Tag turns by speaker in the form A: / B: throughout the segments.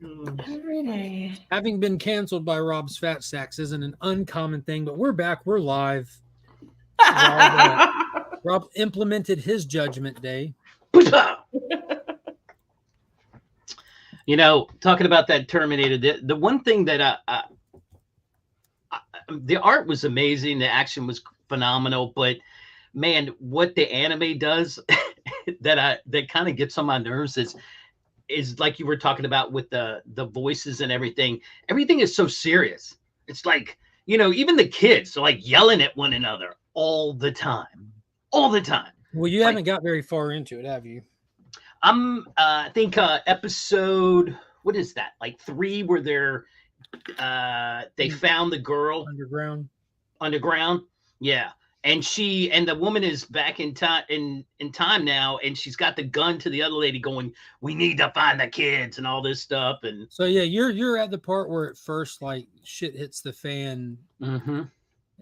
A: Every day.
B: Having been canceled by Rob's Fat Stax isn't an uncommon thing, but we're back. We're live. Rob implemented his judgment day.
C: You know, talking about that Terminator, the one thing that the art was amazing, the action was phenomenal, but man, what the anime does that kind of gets on my nerves is like you were talking about with the voices and everything. Everything is so serious. It's like, you know, even the kids are like yelling at one another all the time.
B: Well, you haven't got very far into it, have you?
C: I think episode, what is that? Like 3, where they found the girl underground. Yeah. And the woman is back in time now, and she's got the gun to the other lady going, we need to find the kids and all this stuff. And
B: so, yeah, you're at the part where at first, like, shit hits the fan, and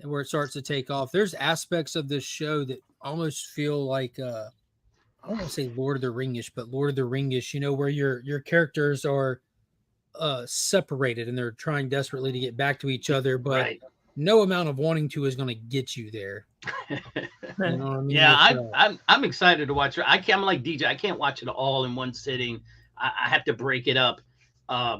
B: where it starts to take off. There's aspects of this show that almost feel like, I don't want to say Lord of the Ringish, but Lord of the Ringish, you know, where your characters are separated and they're trying desperately to get back to each other, but no amount of wanting to is going to get you there. You know what I mean?
C: Yeah, I'm excited to watch it. I'm like DJ. I can't watch it all in one sitting. I have to break it up. I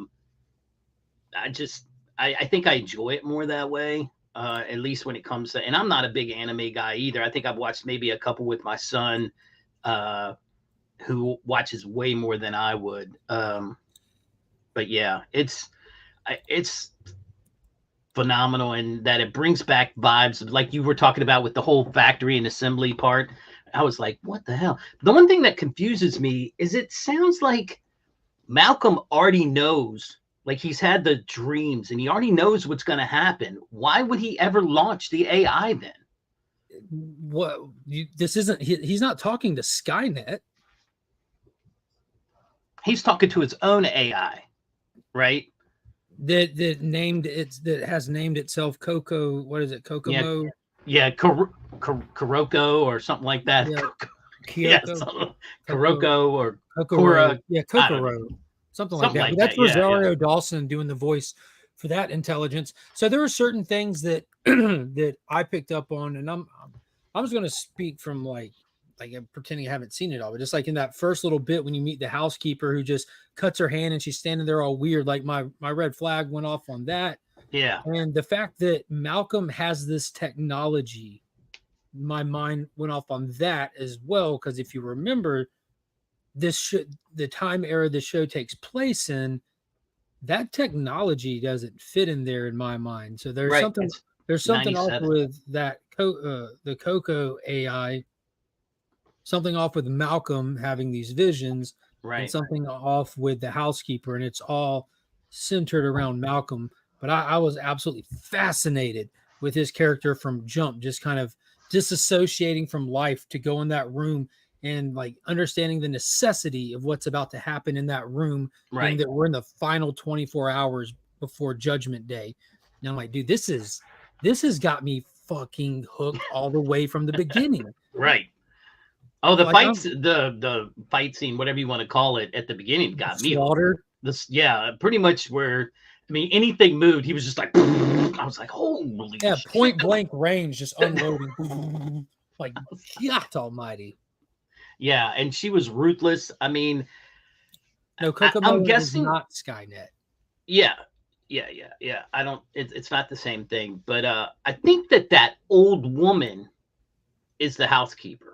C: think I enjoy it more that way. At least when it comes to, and I'm not a big anime guy either. I think I've watched maybe a couple with my son, who watches way more than I would. But yeah, it's phenomenal, and that it brings back vibes like you were talking about with the whole factory and assembly part. I was like, what the hell? The one thing that confuses me is it sounds like Malcolm already knows, like he's had the dreams and he already knows what's going to happen. Why would he ever launch the AI then?
B: He's not talking to Skynet.
C: He's talking to his own AI, right?
B: That has named itself Coco. What is it? Kokomo?
C: Yeah, Kuroko or something like that.
B: Yeah,
C: Kuroko or
B: Kokoro. Yeah, Kokoro. Something like that. But that's Rosario Dawson doing the voice for that intelligence. So there are certain things that that I picked up on, and I'm just going to speak from like I'm pretending I haven't seen it all, but just like in that first little bit when you meet the housekeeper who just cuts her hand and she's standing there all weird, like my red flag went off on that.
C: Yeah.
B: And the fact that Malcolm has this technology, my mind went off on that as well. Because if you remember, the time era the show takes place in, that technology doesn't fit in there in my mind. So there's something off with that the Coco AI. Something off with Malcolm having these visions, and something off with the housekeeper, and it's all centered around Malcolm. But I was absolutely fascinated with his character from jump, just kind of disassociating from life to go in that room and like understanding the necessity of what's about to happen in that room, and that we're in the final 24 hours before Judgment Day. And I'm like, dude, this has got me fucking hooked all the way from the beginning.
C: Right. Oh, the fights, the fight scene, whatever you want to call it, at the beginning got me
B: slaughtered.
C: Pretty much where, I mean, anything moved, he was just like, I was like, holy shit.
B: Point blank range, just unloading. Like, God almighty.
C: Yeah, and she was ruthless. I mean,
B: no, I'm guessing not Skynet.
C: Yeah. I don't. It's not the same thing, but I think that old woman is the housekeeper.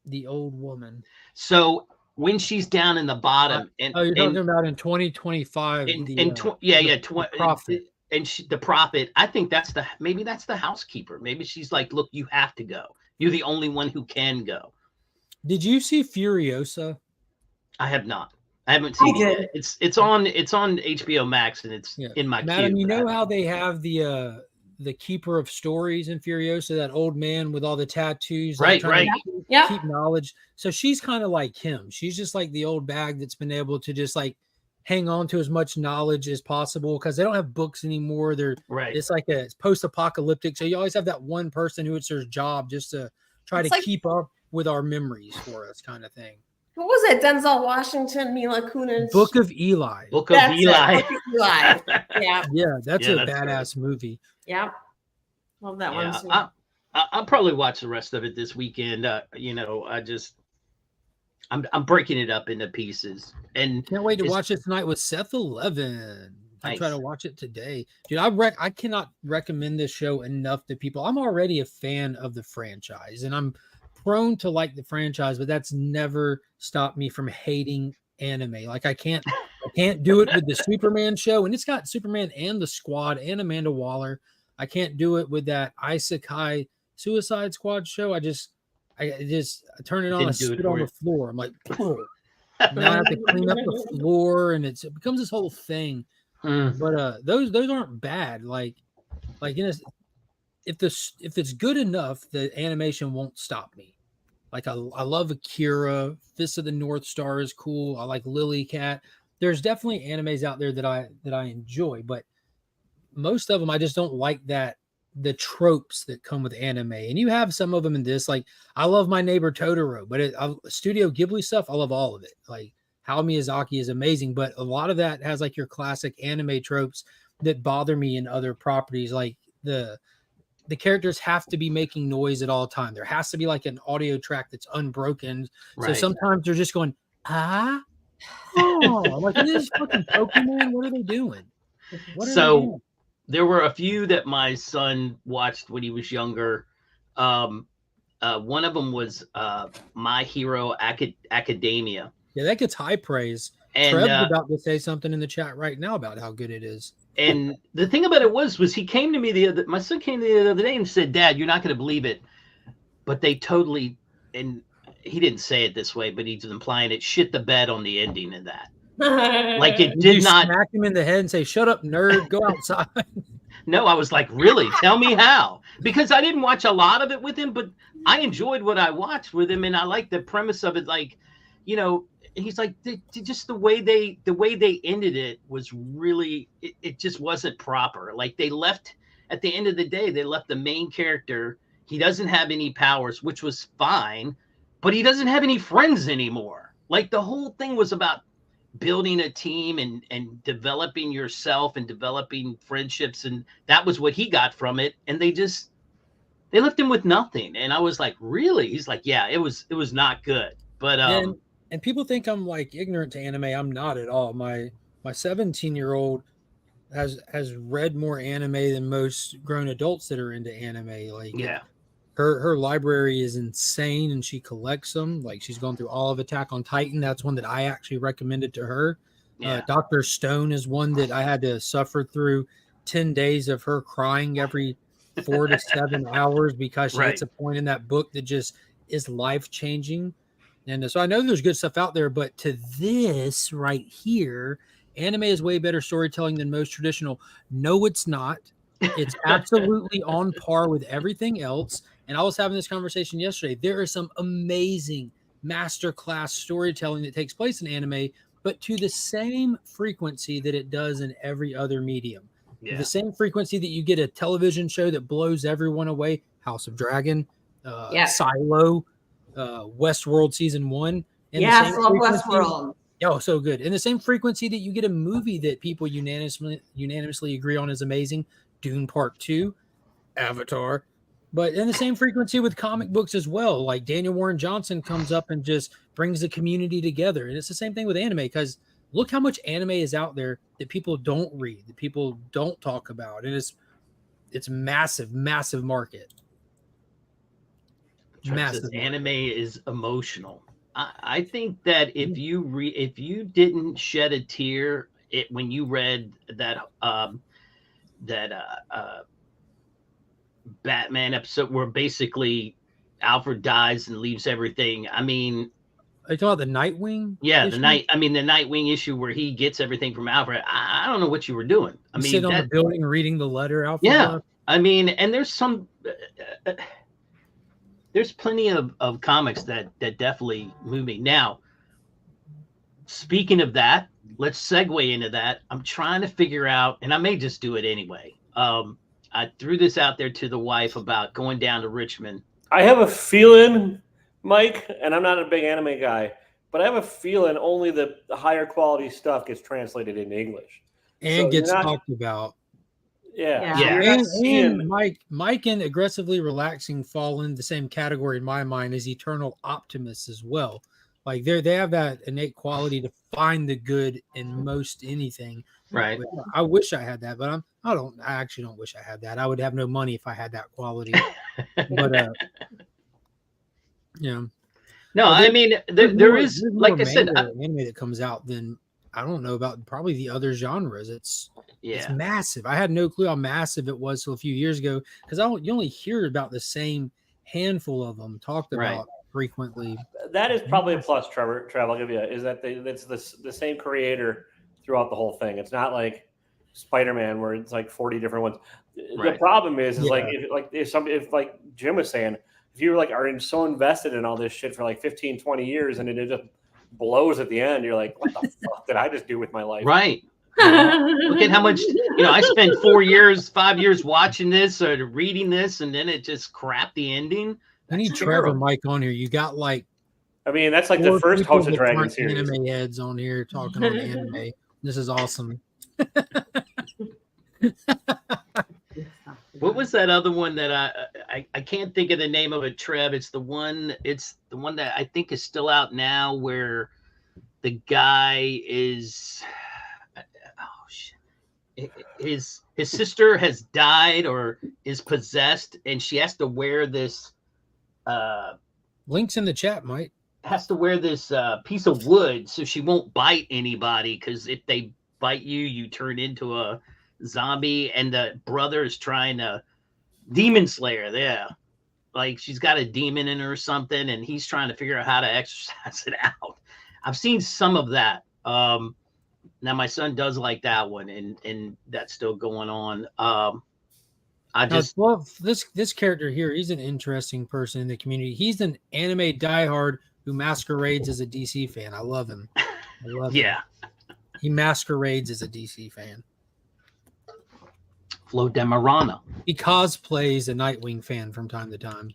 B: The old woman.
C: So when she's down in the bottom,
B: you're talking about in 2025.
C: The
B: prophet.
C: And the prophet. I think maybe that's the housekeeper. Maybe she's like, look, you have to go. You're the only one who can go.
B: Did you see Furiosa?
C: I have not. I haven't seen it yet. It's on HBO Max, and it's in my
B: Madam,
C: queue.
B: You know how they have the keeper of stories in Furiosa, that old man with all the tattoos,
C: right.
B: Keep knowledge. So she's kind of like him. She's just like the old bag that's been able to just like hang on to as much knowledge as possible, because they don't have books anymore. It's like it's post-apocalyptic. So you always have that one person who it's their job just to try to keep up with our memories for us, kind of thing.
A: What was it? Denzel Washington, Mila Kunis.
B: Book of Eli.
C: Book of
A: That's
C: Eli.
A: it. Book of Eli. Yeah.
B: Yeah, that's a
C: that's
B: badass movie.
A: Yeah. Love that one too.
C: I'll probably watch the rest of it this weekend. I'm breaking it up into pieces, and
B: can't wait to watch it tonight with Seth 11. I'll try to watch it today, dude. I cannot recommend this show enough to people. I'm already a fan of the franchise, and I'm prone to like the franchise, but that's never stopped me from hating anime. Like I can't do it with the Superman show, and it's got Superman and the Squad and Amanda Waller. I can't do it with that Isekai Suicide Squad show. I just turn it on, I spit on the floor. I'm like, now I have to clean up the floor, and it becomes this whole thing. But those aren't bad. Like if it's good enough, the animation won't stop me. Like I love Akira, Fist of the North Star is cool. I like Lily Cat. There's definitely animes out there that I enjoy, but most of them I just don't like the tropes that come with anime. And you have some of them in this. Like I love My Neighbor Totoro, but Studio Ghibli stuff, I love all of it. Like Hayao Miyazaki is amazing, but a lot of that has like your classic anime tropes that bother me in other properties. Like the characters have to be making noise at all time. There has to be like an audio track that's unbroken. Right. So sometimes they're just going, I'm like, it is fucking Pokemon. What are they doing?
C: There were a few that my son watched when he was younger. One of them was My Hero Academia.
B: Yeah, that gets high praise. And Trev's about to say something in the chat right now about how good it is.
C: And the thing about it was he came to me my son came to me the other day and said, Dad, you're not going to believe it, but they totally, and he didn't say it this way, but he's implying it, shit the bed on the ending of that. Like it did not
B: smack him in the head and say, shut up, nerd, go outside.
C: No, I was like, really? Tell me how. Because I didn't watch a lot of it with him, but I enjoyed what I watched with him, and I liked the premise of it. Like, you know, he's like, just the way they ended it was really, it just wasn't proper. Like they left, at the end of the day, they left the main character. He doesn't have any powers, which was fine, but he doesn't have any friends anymore. Like the whole thing was about building a team and developing yourself and developing friendships. And that was what he got from it. And they left him with nothing. And I was like, really? He's like, yeah, it was not good. But,
B: and people think I'm like ignorant to anime. I'm not at all. My 17-year-old has read more anime than most grown adults that are into anime. Like,
C: yeah,
B: her library is insane, and she collects them. Like she's gone through all of Attack on Titan. That's one that I actually recommended to her. Yeah. Dr. Stone is one that I had to suffer through 10 days of her crying every 4 to 7 hours because she hits a point in that book that just is life-changing. And so I know there's good stuff out there, but to this right here, anime is way better storytelling than most traditional. No, it's not. It's absolutely on par with everything else. And I was having this conversation yesterday. There is some amazing masterclass storytelling that takes place in anime, but to the same frequency that it does in every other medium. Yeah. The same frequency that you get a television show that blows everyone away, House of Dragon, Silo, Westworld season 1.
A: Yes, love Westworld.
B: Oh, so good. In the same frequency that you get a movie that people unanimously agree on is amazing, Dune Part 2, Avatar. But in the same frequency with comic books as well, like Daniel Warren Johnson comes up and just brings the community together. And it's the same thing with anime, because look how much anime is out there that people don't read, that people don't talk about. And it's massive, massive market.
C: Massive. Anime is emotional. I think that if you didn't shed a tear when you read that Batman episode where basically Alfred dies and leaves everything. I mean,
B: are you talking about the Nightwing?
C: Yeah, issue? the Nightwing issue where he gets everything from Alfred. I don't know what you were doing. I mean,
B: sitting on the building reading the letter Alfred.
C: Yeah, left. I mean, and there's some. There's plenty of comics that definitely move me. Now, speaking of that, let's segue into that. I'm trying to figure out, and I may just do it anyway. I threw this out there to the wife about going down to Richmond.
D: I have a feeling, Mike, and I'm not a big anime guy, but I have a feeling only the higher quality stuff gets translated into English
B: and
D: So
B: gets
D: you're not-
B: talked about.
D: Yeah.
A: Yeah.
D: So you're not
B: And
D: seeing.
B: Mike and aggressively relaxing fall in the same category in my mind as eternal optimists as well. Like they have that innate quality to find the good in most anything.
C: Right.
B: I wish I had that, but I actually don't wish I had that. I would have no money if I had that quality. But yeah.
C: No, I mean there is, like I said,
B: anime that comes out than I don't know about probably the other genres. It's massive. I had no clue how massive it was till a few years ago because you only hear about the same handful of them talked about frequently.
D: That is probably a plus, Trevor. I'll give you is that it's the same creator throughout the whole thing. It's not like Spider-Man where it's like 40 different ones. The problem is if like Jim was saying, if you like are so invested in all this shit for like 15, 20 years and it just blows at the end, you're like, what the fuck did I just do with my life?
C: Right. Look at how much, I spent 5 years watching this or reading this, and then it just crap the ending.
B: I need Trevor Mike on here. You got like,
D: I mean, that's like the first House of Dragon series.
B: Anime heads on here talking on anime. This is awesome.
C: What was that other one that I can't think of the name of it, Trev? It's the one that I think is still out now where the guy is his sister has died or is possessed, and she has to wear this
B: links in the chat, Mike.
C: Has to wear this piece of wood so she won't bite anybody, because if they bite you, you turn into a zombie. And the brother is trying to demon slayer. Yeah, like she's got a demon in her or something, and he's trying to figure out how to exorcise it out. I've seen some of that. Now my son does like that one, and that's still going on. I just
B: love this character here. He's an interesting person in the community. He's an anime diehard who masquerades as a DC fan. I love him.
C: Yeah.
B: He masquerades as a DC fan.
C: Flo Demarana.
B: He cosplays a Nightwing fan from time to time.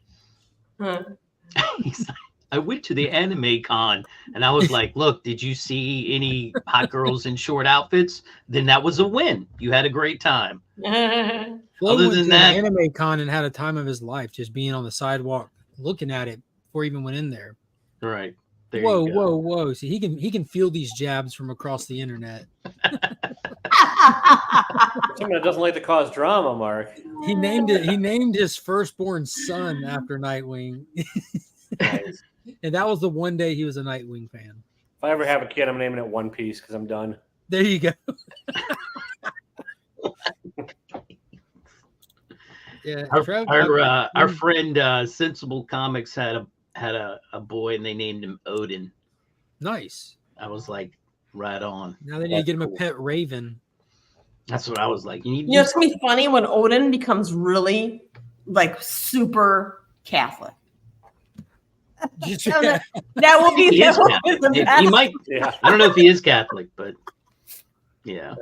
C: He's like, I went to the anime con and I was like, look, did you see any hot girls in short outfits? Then that was a win. You had a great time.
B: Other than that, anime con and had a time of his life just being on the sidewalk looking at it before he even went in there.
C: Right.
B: There whoa. See, he can feel these jabs from across the internet.
D: Someone that doesn't like to cause drama, Mark.
B: He named his firstborn son after Nightwing.
D: Nice.
B: And that was the one day he was a Nightwing fan.
D: If I ever have a kid, I'm naming it One Piece because I'm done.
B: There you go. Yeah,
C: our friend Sensible Comics had a boy and they named him Odin.
B: Nice.
C: I was like, right on.
B: Now they need to get him a pet raven.
C: That's what I was like.
A: It's gonna be funny when Odin becomes really like super Catholic. That will be
C: he might. Yeah. I don't know if he is Catholic, but yeah.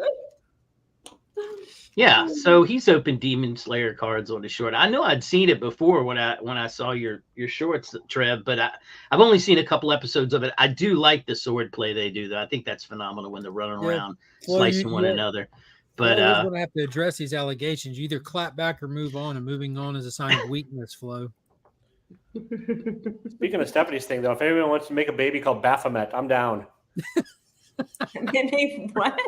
C: Yeah, so he's opened Demon Slayer cards on his short. I know I'd seen it before when I saw your shorts, Trev, but I've only seen a couple episodes of it. I do like the sword play they do, though. I think that's phenomenal when they're running around slicing one another. But
B: we're going to have to address these allegations. You either clap back or move on, and moving on is a sign of weakness, Flo.
D: Speaking of Stephanie's thing, though, if anyone wants to make a baby called Baphomet, I'm down.
A: What?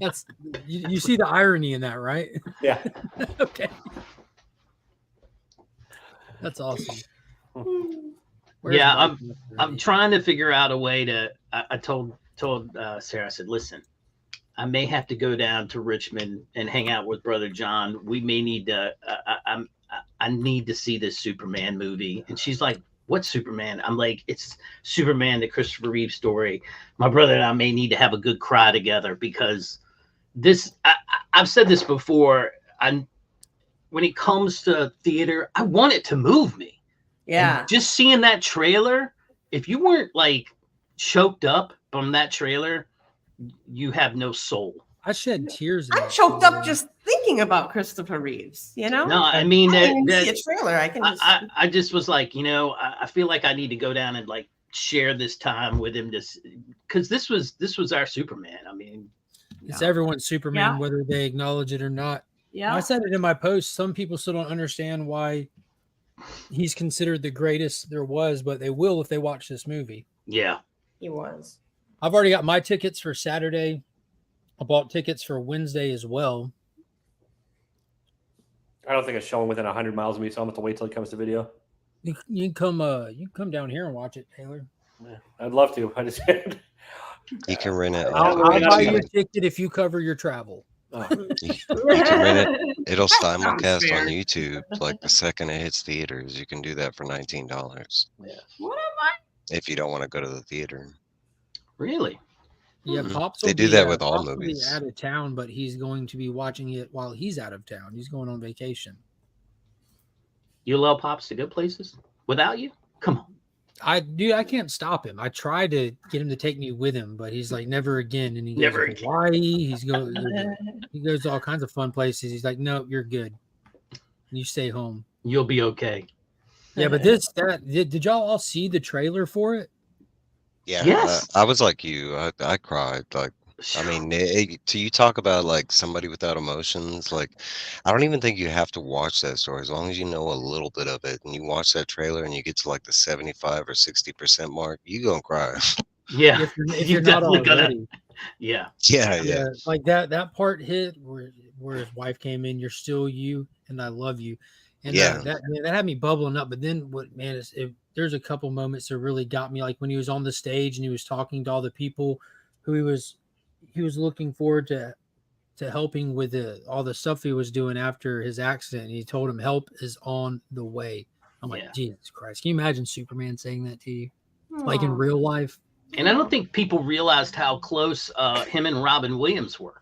B: That's you see the irony in that, right?
D: Yeah.
B: Okay. That's awesome.
C: I'm trying to figure out a way to. I told Sarah, I said, listen, I may have to go down to Richmond and hang out with Brother John. We may need to. I need to see this Superman movie, and she's like, "What Superman?" I'm like, "It's Superman, the Christopher Reeve story." My brother and I may need to have a good cry together because this. I've said this before. When it comes to theater, I want it to move me.
A: Yeah.
C: And just seeing that trailer, if you weren't like choked up from that trailer, you have no soul.
B: I shed tears.
A: I'm choked up just thinking about Christopher Reeves. No,
C: I mean
A: I didn't see a trailer.
C: I just was like, I feel like I need to go down and like share this time with him, because this was our Superman. I mean,
B: it's everyone's Superman,
A: Yeah.
B: whether they acknowledge it or not.
A: Yeah.
B: I said it in my post. Some people still don't understand why he's considered the greatest there was, but they will if they watch this movie.
C: Yeah.
A: He was.
B: I've already got my tickets for Saturday. I bought tickets for Wednesday as well.
D: I don't think it's showing within 100 miles of me, so I'm going to have to wait till it comes to video.
B: You can come down here and watch it, Taylor.
D: Yeah, I'd love to. I just
E: You can rent it.
B: I'll
D: we're not
B: buy you a
D: gonna-
B: ticket if you cover your travel.
D: oh,
E: You can rent it. It'll
A: Sounds
E: simulcast
A: fair.
E: on YouTube like the second it hits theaters. You can do that for $19
A: What am I?
E: if you don't want to go to the theater.
C: Really?
B: Yeah,
E: Mhm.
B: Pops.
E: They
B: will
E: do
B: be,
E: that with all
B: Pops will be
E: movies.
B: out of town, but he's going to be watching it while he's out of town. He's going on vacation.
C: You allow Pops to go places without you? Come on.
B: I can't stop him. I tried to get him to take me with him, but he's like, never again. And he
C: Never
B: goes to
C: again.
B: Hawaii. He goes to all kinds of fun places. He's like, no, you're good. You stay home.
C: You'll be okay.
B: Yeah, but did y'all all see the trailer for it?
E: Yeah.
C: Yes.
E: I was like you. I cried. Like, I mean, to you talk about like somebody without emotions. Like, I don't even think you have to watch that story as long as you know a little bit of it, and you watch that trailer and you get to like the 75 or 60% mark, you gonna cry.
C: Yeah.
B: If you're
C: You're
B: not
C: definitely gonna-
B: already.
C: Yeah.
E: Yeah.
B: Like that part hit where his wife came in. You're still you, and I love you. And
E: Yeah.
B: that had me bubbling up. But then there's a couple moments that really got me. Like when he was on the stage and he was talking to all the people who he was looking forward to helping with all the stuff he was doing after his accident. And he told him help is on the way. I'm like,
C: Yeah.
B: Jesus Christ. Can you imagine Superman saying that to you? Like in
A: Aw.
B: real life?
C: And I don't think people realized how close him and Robin Williams were.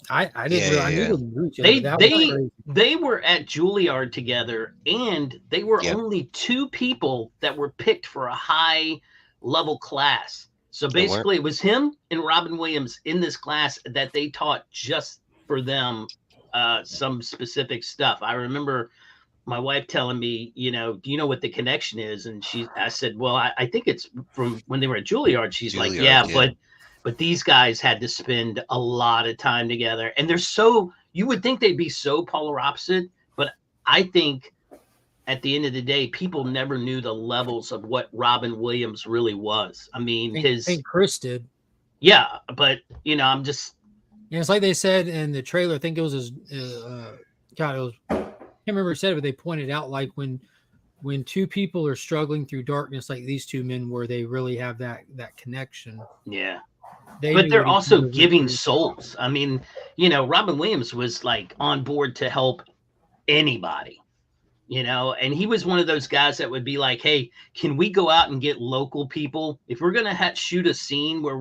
B: I didn't
E: Yeah,
B: really, I knew
E: yeah.
B: they knew each other, but that was crazy.
C: They were at Juilliard together, and they were
E: Yep.
C: only two people that were picked for a high level class. So
E: They weren't.
C: basically, it was him and Robin Williams in this class that they taught just for them some specific stuff. I remember my wife telling me, do you know what the connection is? And I said, well, I think it's from when they were at Juilliard. She's like,
E: Juilliard,
C: yeah, but these guys had to spend a lot of time together, and you would think they'd be so polar opposite, but I think at the end of the day, people never knew the levels of what Robin Williams really was. I mean,
B: I think Chris did.
C: yeah, but I'm just,
B: Yeah, it's like they said in the trailer. I think it was his. God, it was. I can't remember who said it, but they pointed out like when two people are struggling through darkness, like these two men were, they really have that connection.
C: yeah.
B: They
C: But
B: knew
C: they're
B: what each
C: also
B: other went
C: giving
B: through.
C: souls. I mean, Robin Williams was like on board to help anybody, and he was one of those guys that would be like, hey, can we go out and get local people? If we're going to shoot a scene where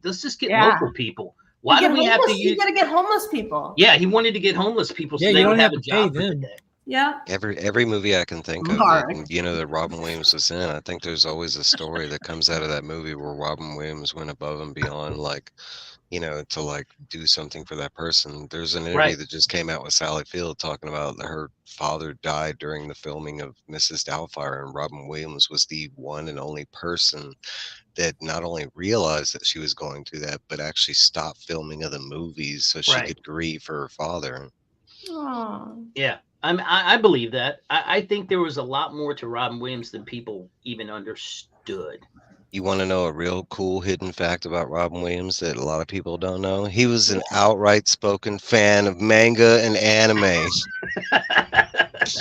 C: let's just get
A: Yeah.
C: local people. Why do we have to
A: You
C: use?
A: gotta get homeless people.
C: Yeah, he wanted to get homeless people so
B: Yeah,
C: they
B: you
C: would
B: don't
C: have
B: have
C: a
B: to pay
C: job for the
B: them.
C: day.
A: Yeah.
E: Every movie I can think of
A: Mark.
E: that Robin Williams was in, I think there's always a story that comes out of that movie where Robin Williams went above and beyond, like, to like do something for that person. There's an interview
C: Right.
E: that just came out with Sally Field talking about that her father died during the filming of Mrs. Doubtfire, and Robin Williams was the one and only person that not only realized that she was going through that, but actually stopped filming other movies so she
C: Right.
E: could grieve for her father.
A: Aw.
C: Yeah, I believe that. I think there was a lot more to Robin Williams than people even understood.
E: You want to know a real cool hidden fact about Robin Williams that a lot of people don't know? He was an outright spoken fan of manga and anime.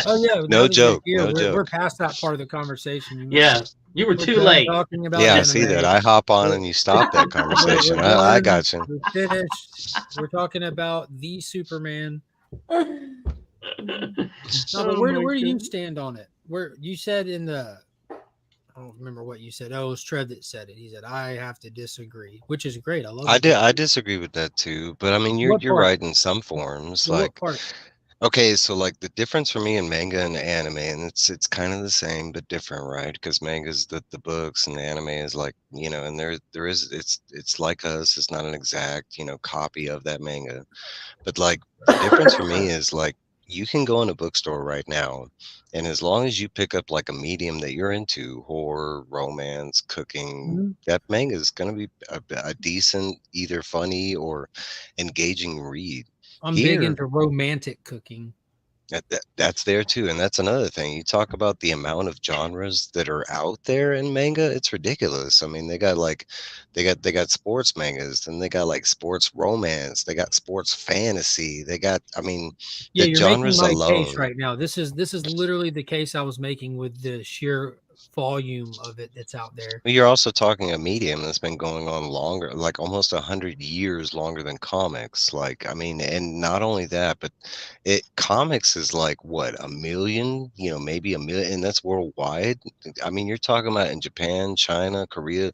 B: Oh yeah,
E: No
B: now that you're
E: joke,
B: here,
E: no
B: we're
E: joke.
B: past that part of the conversation. You
C: Yeah,
B: missed-
C: you were
B: we're
C: too
B: done
C: late.
B: talking about
E: Yeah, I
B: anime.
E: see that. I hop on and you stop that conversation.
B: We're
E: I
B: done.
E: got you.
B: We're finished. We're talking about the Superman. No, but where do you stand on it? Where you said in the, I don't remember what you said. Oh, it was Trev that said it. He said, I have to disagree, which is great. I love it.
E: I disagree with that too, but I mean you're
B: What part?
E: right in some forms.
B: Well, what
E: Like,
B: part?
E: okay, so like the difference for me in manga and anime, and it's kind of the same but different, right? Because manga's the books and the anime is like, and there is it's like us, it's not an exact, copy of that manga. But like the difference for me is like, you can go in a bookstore right now, and as long as you pick up like a medium that you're into, horror, romance, cooking, that manga is going to be a decent, either funny or engaging read.
B: I'm big into romantic cooking.
E: That's there too, and that's another thing. You talk about the amount of genres that are out there in manga; it's ridiculous. I mean, they got sports mangas, then they got like sports romance, they got sports fantasy, they got. I mean,
B: yeah,
E: the
B: you're
E: genres
B: making my
E: alone.
B: case right now. This is literally the case I was making with the sheer volume of it that's out there.
E: You're also talking a medium that's been going on longer, like almost 100 years longer than comics. Like, I mean, and not only that, but comics is like what, 1 million, maybe 1 million, and that's worldwide. I mean, you're talking about in Japan, China, Korea,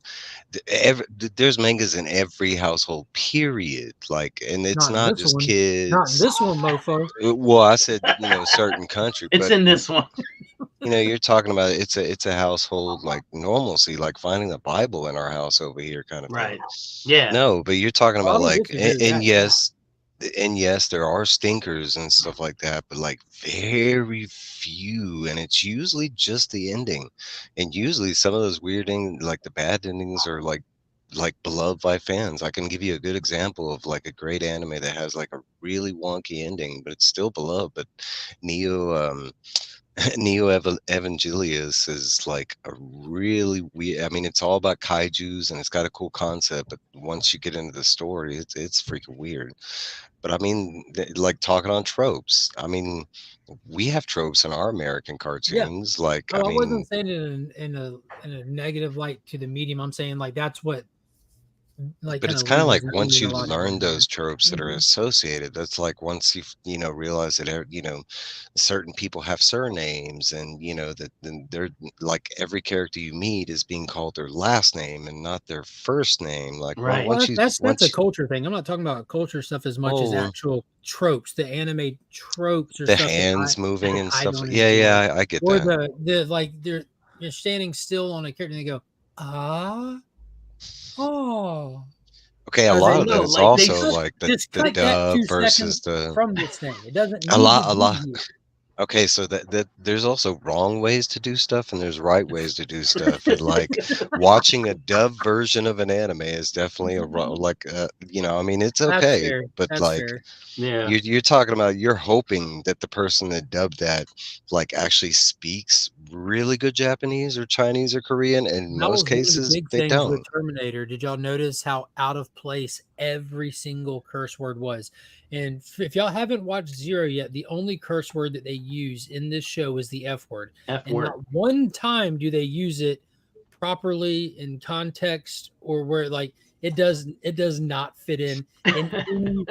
E: there's mangas in every household, period. Like, and it's not just kids.
B: Not in this one, mofo.
E: Well, I said, certain country.
C: It's in this one.
E: You're talking about it's a household like normalcy, like finding the Bible in our house over here, kind of thing.
C: Right. Yeah.
E: No, but you're talking about like, and yes, there are stinkers and stuff like that, but like very few, and it's usually just the ending, and usually some of those weird endings, like the bad endings, are like beloved by fans. I can give you a good example of like a great anime that has like a really wonky ending, but it's still beloved. But Neo Evangelius is like a really weird. I mean, it's all about kaijus and it's got a cool concept, but once you get into the story, it's freaking weird. But I mean, like talking on tropes. I mean, we have tropes in our American cartoons. Yeah. Like,
B: I wasn't saying it in a negative light to the medium. I'm saying like that's what. Like,
E: but it's kind of like once you learn those tropes that are associated, that's like once you realize that certain people have surnames, and that they're like every character you meet is being called their last name and not their first name. Like,
C: right.
B: Well, that's a culture thing. I'm not talking about culture stuff as much as actual tropes, the anime tropes, or
E: the
B: stuff
E: hands moving and stuff. Yeah, I get
B: or
E: that.
B: Or the like you're standing still on a character and they go, oh.
E: Okay, a lot of that is also like the dub versus the
B: from this thing. It doesn't
E: a lot. Okay, so that there's also wrong ways to do stuff and there's right ways to do stuff. And like watching a dub version of an anime is definitely I mean, it's okay, but that's like fair.
C: Yeah,
E: you're talking about, you're hoping that the person that dubbed that like actually speaks really good Japanese or Chinese or Korean, and in most cases they don't.
B: With Terminator, did y'all notice how out of place every single curse word was? And if y'all haven't watched Zero yet, the only curse word that they use in this show is the F word. And not one time do they use it properly in context, or where like it does not fit in any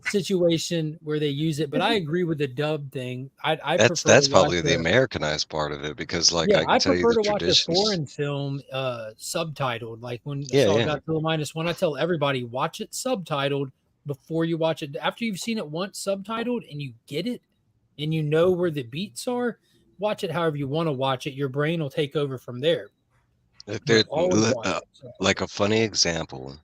B: situation where they use it. But I agree with the dub thing.
E: That's probably the Americanized part of it, because like I prefer to watch a
B: foreign film subtitled. Like when Godzilla -1, I tell everybody watch it subtitled before you watch it. After you've seen it once subtitled and you get it and you know where the beats are, watch it however you want to watch it. Your brain will take over from there.
E: Like a funny example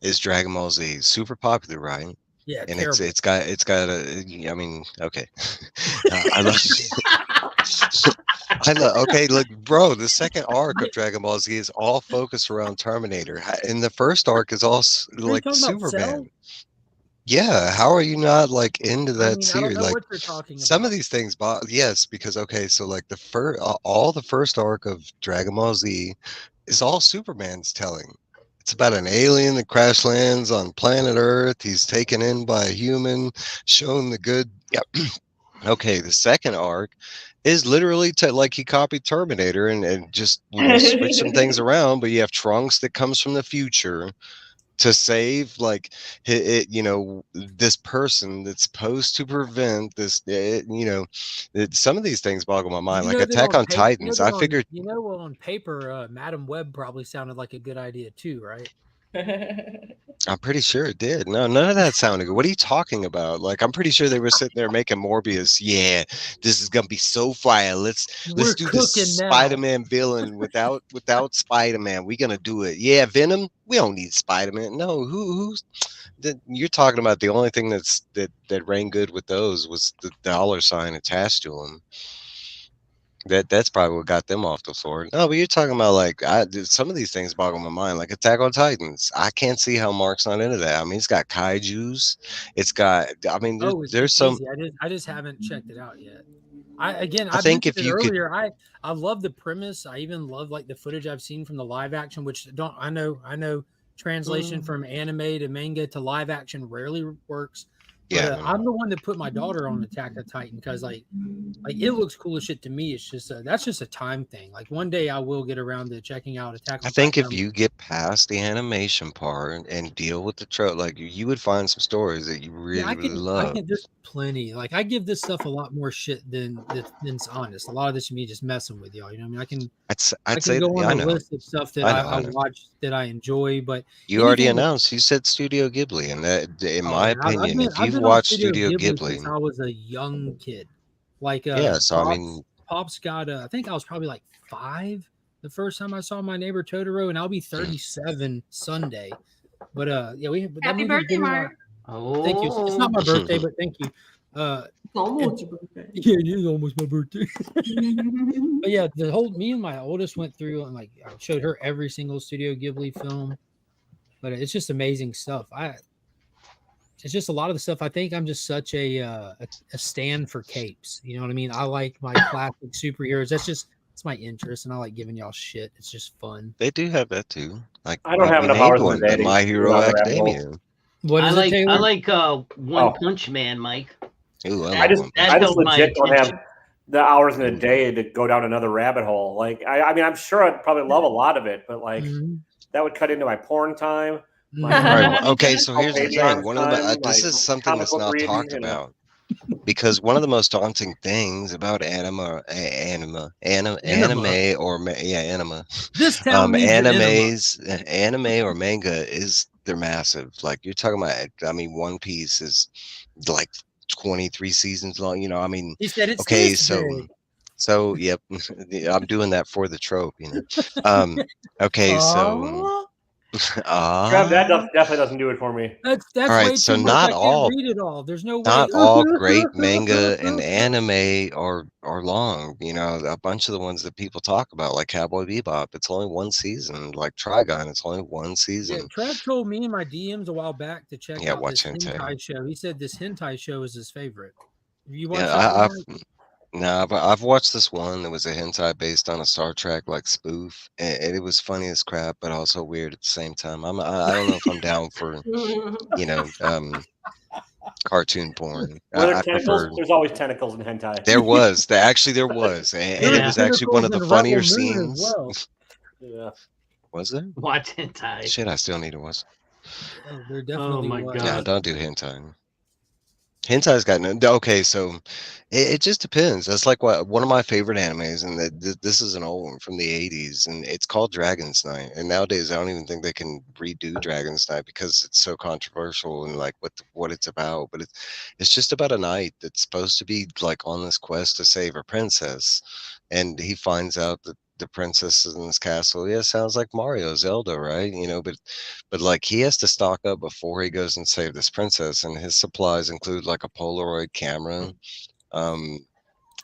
E: is Dragon Ball Z. Super popular, right?
B: Yeah,
E: and it's got I mean, okay. I love okay, look, bro, the second arc of Dragon Ball Z is all focused around Terminator, and the first arc is all like Superman. Yeah, how are you not like into that series? Like some of these things, yes, because okay, so like all the first arc of Dragon Ball Z is all Superman's telling. It's about an alien that crash lands on planet Earth. He's taken in by a human, shown the good. Yep. Okay, the second arc is literally like he copied Terminator and just switch some things around. But you have Trunks that comes from the future to save like this person that's supposed to prevent this. Some of these things boggle my mind. Like Attack on Titans, I figured.
B: On paper, Madam Web probably sounded like a good idea too, right?
E: I'm pretty sure it did. No, none of that sounded good. What are you talking about? Like, I'm pretty sure they were sitting there making Morbius. Yeah, this is gonna be so fire. Let's do this Spider-Man villain without Spider-Man. We're gonna do it. Yeah, Venom. We don't need Spider-Man. No, who's you're talking about the only thing that rang good with those was the dollar sign attached to them. That's probably what got them off the floor. No, but you're talking about like some of these things boggle my mind, like Attack on Titans. I can't see how Mark's not into that. I mean, it's got kaiju's. It's got. I mean,
B: Oh, it's
E: there's some.
B: easy. I just haven't checked it out yet. I
E: I think
B: mentioned
E: if
B: it
E: you could,
B: earlier. I love the premise. I even love like the footage I've seen from the live action, which I know translation from anime to manga to live action rarely works. But
E: yeah, no.
B: I'm the one that put my daughter on Attack on Titan because like it looks cool as shit to me. It's just that's just a time thing. Like one day I will get around to checking out Attack
E: I
B: on
E: think
B: Titan.
E: if you get past the animation part and deal with the trope, like you would find some stories that you really,
B: I
E: really
B: can.
E: love.
B: There's plenty. Like I give this stuff a lot more shit than's honest. A lot of this is me just messing with y'all. You know what I mean? I
E: I'd
B: can
E: say
B: go
E: that,
B: on
E: yeah,
B: a
E: I know.
B: list of stuff that
E: I
B: I
E: know.
B: watch that I enjoy, but
E: You already
B: anything.
E: announced. You said Studio Ghibli, and that, in
B: Oh
E: my
B: yeah,
E: opinion, if
B: I've
E: you've
B: been on
E: watched
B: Studio
E: Studio
B: Ghibli since
E: Ghibli,
B: I was a young kid. Like
E: yeah. So I mean,
B: Pops got I think I was probably like 5 the first time I saw My Neighbor Totoro, and I'll be 37 Sunday. But yeah, that
A: Happy
B: movie
A: birthday, Mark.
B: Thank you. It's not my birthday, but thank you.
A: It's almost your birthday.
B: Yeah, it is almost my birthday. But yeah, me and my oldest went through and like I showed her every single Studio Ghibli film. But it's just amazing stuff. It's just a lot of the stuff. I think I'm just such a stand for capes. You know what I mean? I like my classic superheroes. It's my interest, and I like giving y'all shit. It's just fun.
E: they do have that too. Like
D: I don't have
E: we
D: enough
E: named
D: hours in the
E: one,
D: day
E: the
D: to
E: My
D: go
E: Hero
D: down the rabbit hole.
E: Academia.
B: What is it, Taylor?
C: I like One Punch Man, Mike.
E: Ooh,
D: I just
E: One Punch
C: that
D: I
E: Man.
D: just
C: held my
D: legit don't
C: attention.
D: have the hours in the day to go down another rabbit hole. Like I mean, I'm sure I'd probably love a lot of it, but like that would cut into my porn time. My
E: Right. Okay. So here's the thing.
D: Patreon's
E: One of the
D: time,
E: this
D: my
E: is something
D: comic
E: that's
D: book
E: not
D: reading,
E: talked
D: you know.
E: about because one of the most daunting things about anime or anime.
B: This town needs an enema.
E: Anime or manga is they're massive. Like you're talking about. I mean, One Piece is like 23 seasons long. You know. I mean,
B: He said it's
E: okay.
B: this big.
E: So yep, I'm doing that for the trope. You know. Okay. So.
D: Trav, that definitely doesn't do it for me.
B: That's
E: All
B: way
E: right,
B: too
E: so
B: much. I can't read it all. There's no way.
E: not all great manga and anime are long. You know, a bunch of the ones that people talk about, like Cowboy Bebop, it's only one season. Like Trigun, it's only one
B: Yeah,
E: season.
B: Trev told me in my DMs a while back to check out
E: watch
B: this
E: hentai.
B: hentai show. He said this hentai show is his favorite. Have you watched
E: Yeah,
B: that?
E: I've watched this one that was a hentai based on a Star Trek like spoof, and it was funny as crap, but also weird at the same time. I don't know if I'm down for cartoon porn.
D: Were there
E: I
D: tentacles?
E: prefer.
D: There's always tentacles in hentai.
E: There was, and it was actually one of the funnier scenes.
B: Well.
D: Yeah.
E: Was there?
C: Watch hentai.
E: Shit, I still need to watch.
B: Oh, there definitely
C: my
B: was.
C: God.
E: Yeah, don't do hentai. Hentai's got no. Okay, so it just depends. That's like one of my favorite animes, and this is an old one from the '80s, and it's called Dragon's Night. And nowadays, I don't even think they can redo Dragon's Night because it's so controversial and like what it's about. But it's just about a knight that's supposed to be like on this quest to save a princess, and he finds out that the princess is in this castle. Yeah, sounds like Mario, Zelda, right? You know, but like he has to stock up before he goes and save this princess, and his supplies include like a Polaroid camera,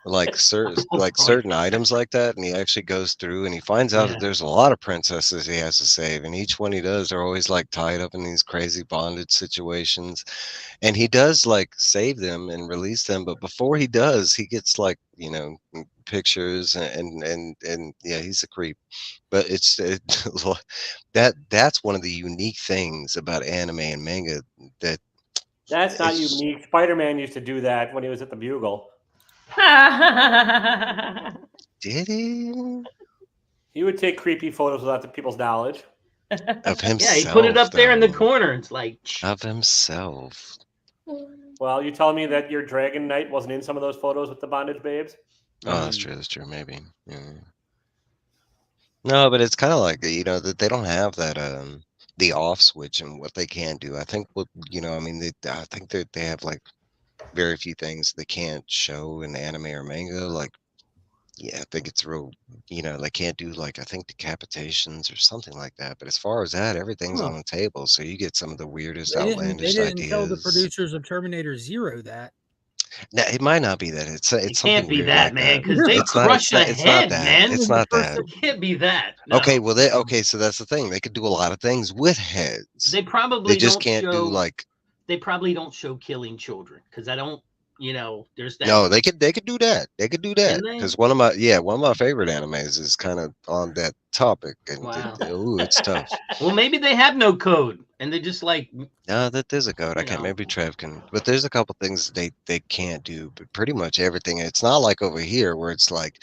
E: like certain items like that. And he actually goes through and he finds out that there's a lot of princesses he has to save, and each one he does, they're always like tied up in these crazy bondage situations. And he does like save them and release them, but before he does, he gets like pictures and yeah, he's a creep. But that's one of the unique things about anime and manga
D: That's not unique. Spider-Man used to do that when he was at the Bugle.
E: Did he?
D: He would take creepy photos without the people's knowledge.
E: Of himself.
C: Yeah, he put it up there in the corner. It's like
E: of himself.
D: Well, you telling me that your Dragon Knight wasn't in some of those photos with the bondage babes?
E: Oh, that's true. That's true. Maybe. Yeah. No, but it's kind of like that they don't have that the off switch and what they can do. I think I mean I think that they have like very few things they can't show in anime or manga. Like Yeah, I think it's real, they can't do like I think decapitations or something like that. But as far as that, everything's
B: Huh.
E: on the table. So you get some of the weirdest,
B: They
E: outlandish
B: didn't tell the
E: ideas.
B: producers of Terminator Zero that.
E: Now, it might not be that. It's
C: It can't
E: something
C: be
E: weird
C: that,
E: like
C: man,
E: that.
C: because they
E: It's not.
C: crush
E: It's not.
C: a
E: It's not
C: head,
E: that.
C: man.
E: It's
B: In the
E: not
B: first
E: that.
C: It can't be that. No.
E: Okay, well, okay, so that's the thing. They could do a lot of things with heads.
C: They
E: They
C: probably
E: just
C: don't
E: can't do
C: show.
E: like.
C: They probably don't show killing children because I don't. There's that.
E: No, they could do that. They could do that
C: Can they?
E: because one of my favorite animes is kind of on that topic, and
C: Wow.
E: it's tough.
C: Well, maybe they have no code and they just like.
E: No, that there's a code. I
C: You
E: can't.
C: know.
E: Maybe Trev can, but there's a couple things they can't do. But pretty much everything. It's not like over here where it's like,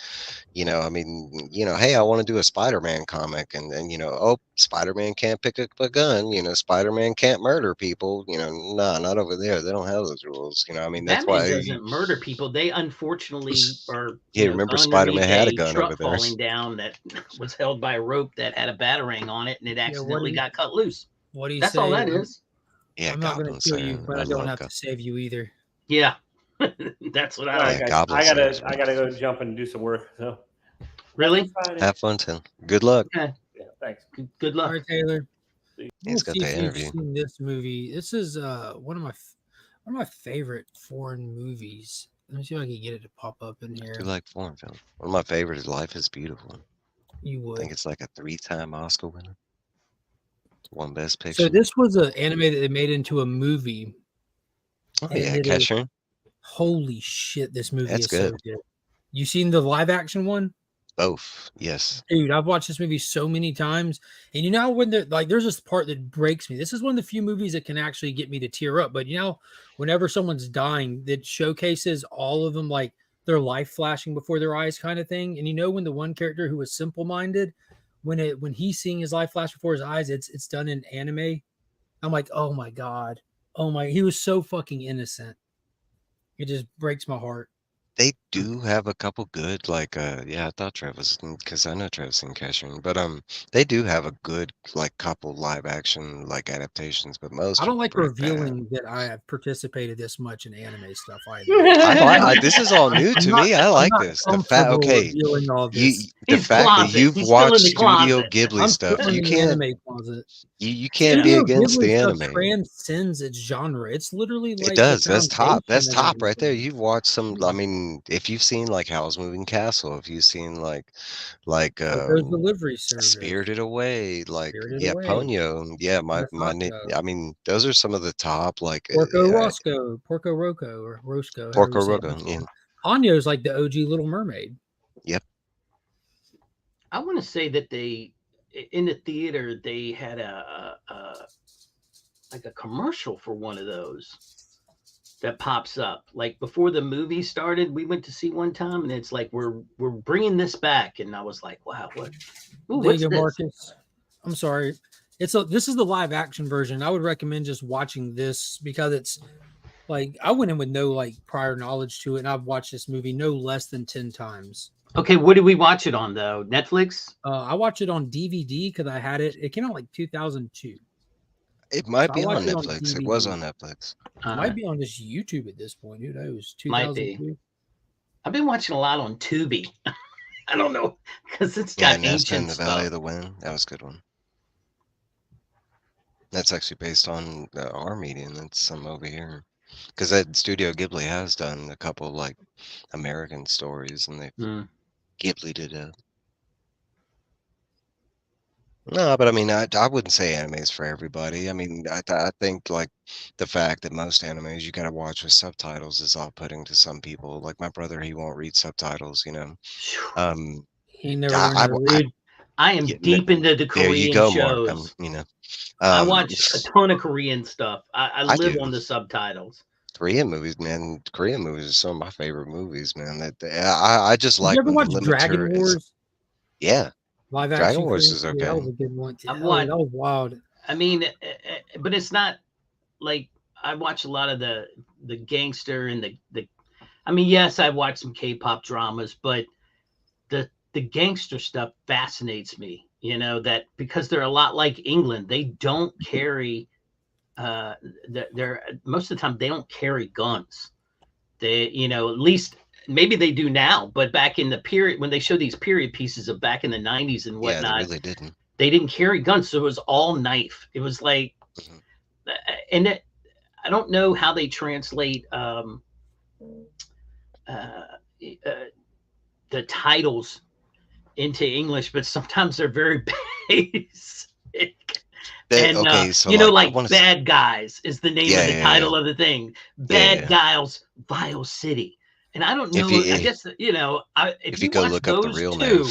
E: I mean, hey, I want to do a Spider-Man comic, and oh, Spider-Man can't pick up a gun. Spider-Man can't murder people. No, not over there. They don't have those rules. I mean, that's
C: Batman
E: why.
C: doesn't murder people. They unfortunately are
E: Yeah, remember
C: underneath
E: Spider-Man had a
C: a
E: gun over
C: truck
E: there.
C: falling down that was held by a rope that had a batarang on it, and it accidentally got cut loose.
B: What do you
C: That's
B: say?
C: all that is.
E: Yeah,
B: I'm not going to
E: Goblin
B: kill you,
E: Slayer.
B: but I don't
E: love
B: have to
E: Goblin.
B: save you either.
C: Yeah, that's what
D: All
C: I
D: right,
C: like.
E: Yeah,
D: guys.
E: Goblin
D: I
E: Slayer's
D: gotta go jump and do some work. So
C: Really?
E: Have fun, Tim. Good luck.
C: Okay.
D: Yeah, thanks.
C: Good
B: All
C: luck.
B: right, Taylor.
E: He's got
B: See
E: the
B: if you've
E: interview.
B: seen this movie. This is one of my favorite foreign movies. Let me see if I can get it to pop up in
E: I
B: here.
E: do like foreign films. One of my favorites is Life is Beautiful.
B: You
E: I
B: would.
E: think it's like a 3-time Oscar winner. One Best Picture.
B: So this was an anime that they made into a movie.
E: Oh
B: and
E: yeah,
B: it is-
E: Cashew.
B: Holy shit, this movie
E: That's
B: is so good. You seen the live action one?
E: Both. Yes.
B: Dude, I've watched this movie so many times. And when there's this part that breaks me. This is one of the few movies that can actually get me to tear up. But whenever someone's dying, that showcases all of them like their life flashing before their eyes kind of thing. And when the one character who was simple-minded, when he's seeing his life flash before his eyes, it's done in anime. I'm like, oh my God. Oh my, he was so fucking innocent. It just breaks my heart.
E: They do have a couple good, like, I thought Trev was, because I know Trev's seen Cashew, but they do have a good, like, couple live action, like, adaptations, but most
B: I don't
E: are
B: like
E: pretty
B: revealing that I have participated this much in anime stuff either.
E: bad. This is all new to me. I like this. The fact,
B: Comfortable
E: okay,
B: revealing all this.
E: the
C: His
E: fact that
C: closet.
E: you've
C: He's still in
E: watched
C: the
E: Studio
C: closet.
E: Ghibli
B: I'm
E: stuff,
B: still in
E: you
B: the
E: can't,
B: anime closet.
E: you can't be
B: Studio
E: against the
B: Ghibli stuff
E: anime.
B: transcends its genre. It's literally like
E: It does.
B: the
E: That's top. That's
B: foundation of
E: top right there.
B: everything.
E: You've watched some. I mean, if you've seen like Howl's Moving Castle, if you've seen like
B: Coco's Delivery Service,
E: Spirited Away, like
B: Spirited
E: yeah,
B: Away,
E: Ponyo, yeah, my
B: Masako,
E: I mean, those are some of the top like
B: Porco Rosso, or Roscoe.
E: Porco
B: however you say
E: Rosso.
B: it.
E: Yeah.
B: Ponyo's like the OG Little Mermaid.
E: Yep.
C: I want to say that in the theater, they had like a commercial for one of those that pops up. Like before the movie started, we went to see one time, and it's like we're bringing this back, and I was like, wow, what? Ooh,
B: There
C: what's
B: you go,
C: this?
B: Marcus. I'm sorry. This is the live action version. I would recommend just watching this because it's like I went in with no like prior knowledge to it, and I've watched this movie no less than 10 times.
C: Okay, what did we watch it on though? Netflix?
B: I watched it on DVD because I had it. It came out like 2002.
E: It might
B: So
E: be
B: I
E: on
B: watched it on
E: Netflix. It was
B: DVD.
E: on Netflix.
B: It might be on just YouTube at this point. Who knows?
C: Might be.
B: 2002.
C: I've been watching a lot on Tubi. I don't know because it's got
E: Nesta in
C: ancient
E: the Valley of
C: stuff.
E: the Wind. That was a good one. That's actually based on our medium. That's some over here. Because that Studio Ghibli has done a couple like American stories, and they Ghibli did it. No, but I mean, I wouldn't say anime is for everybody. I mean, I think like the fact that most animes you gotta watch with subtitles is off-putting to some people. Like my brother, he won't read subtitles.
B: He never
E: I,
B: learned
E: I,
B: how to
E: I,
B: read.
C: I am
E: Yeah,
C: deep into the
E: there
C: Korean
E: you go,
C: shows.
E: Mark.
C: I watch a ton of Korean stuff. I
E: I
C: live
E: do.
C: on the subtitles.
E: Korean movies, man. Korean movies are some of my favorite movies, man. I just
B: Did
E: like
B: you ever
E: when
B: watch
E: the limiter
B: Dragon
E: is.
B: Wars?
E: Yeah,
B: Live
E: Dragon
B: action
E: Wars
B: Korean?
E: is
B: Yeah,
E: okay.
B: that was a good one.
C: I've
B: Oh,
C: watched-
B: that was wild.
C: I mean, but it's not like I watch a lot of the gangster and the. I mean, yes, I watch some K-pop dramas, but the gangster stuff fascinates me. That because they're a lot like England, they don't carry. They're most of the time they don't carry guns. They, at least maybe they do now, but back in the period when they show these period pieces of back in the 90s and whatnot,
E: Yeah, they really didn't.
C: They didn't carry guns, so it was all knife. It was like, and I don't know how they translate the titles into English, but sometimes they're very basic. And
E: okay, so
C: you know,
E: like
C: Bad Guys is the name of the title of the thing. Bad Guys, Vile City. And I don't know. I guess you know, if you go look up the real name,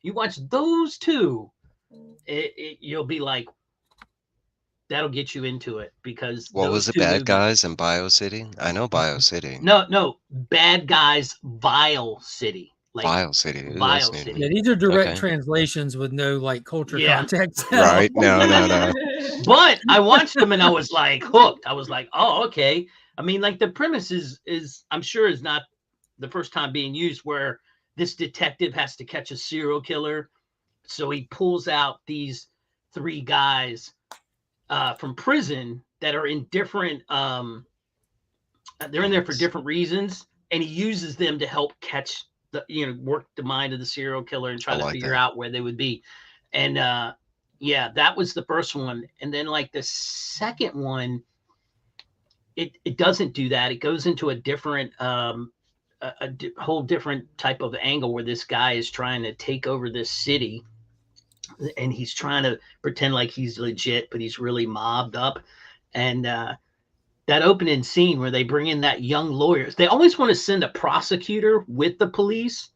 C: you watch those two, you'll be like, that'll get you into it because
E: what was it? Bad Guys in Bio City? I know Bio City.
C: No, Bad Guys, Vile City. Like
E: Vile City. Ooh,
C: Vile City.
B: Yeah, these are direct translations with no like culture context.
E: Right? No.
C: But I watched them and I was like hooked. I was like, oh, okay. I mean, like the premise is I'm sure is not the first time being used where this detective has to catch a serial killer. So he pulls out these 3 guys from prison that are in different they're in there for different reasons, and he uses them to help catch work the mind of the serial killer and try to figure out where they would be. And that was the first one. And then like the second one, it doesn't do that. It goes into a different whole different type of angle where this guy is trying to take over this city, and he's trying to pretend like he's legit, but he's really mobbed up. And that opening scene where they bring in that young lawyer, they always want to send a prosecutor with the police,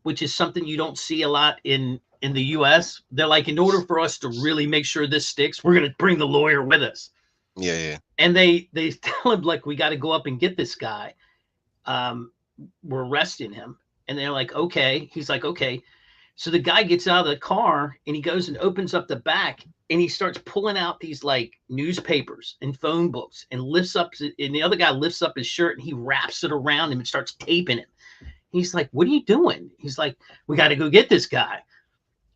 C: which is something you don't see a lot in the US. They're like, in order for us to really make sure this sticks, we're going to bring the lawyer with us.
E: Yeah.
C: And they tell him, like, we got to go up and get this guy. We're arresting him. And they're like, okay. He's like, okay. So the guy gets out of the car and he goes and opens up the back and he starts pulling out these like newspapers and phone books and lifts up, and the other guy lifts up his shirt and he wraps it around him and starts taping him. He's like, what are you doing? He's like, we got to go get this guy.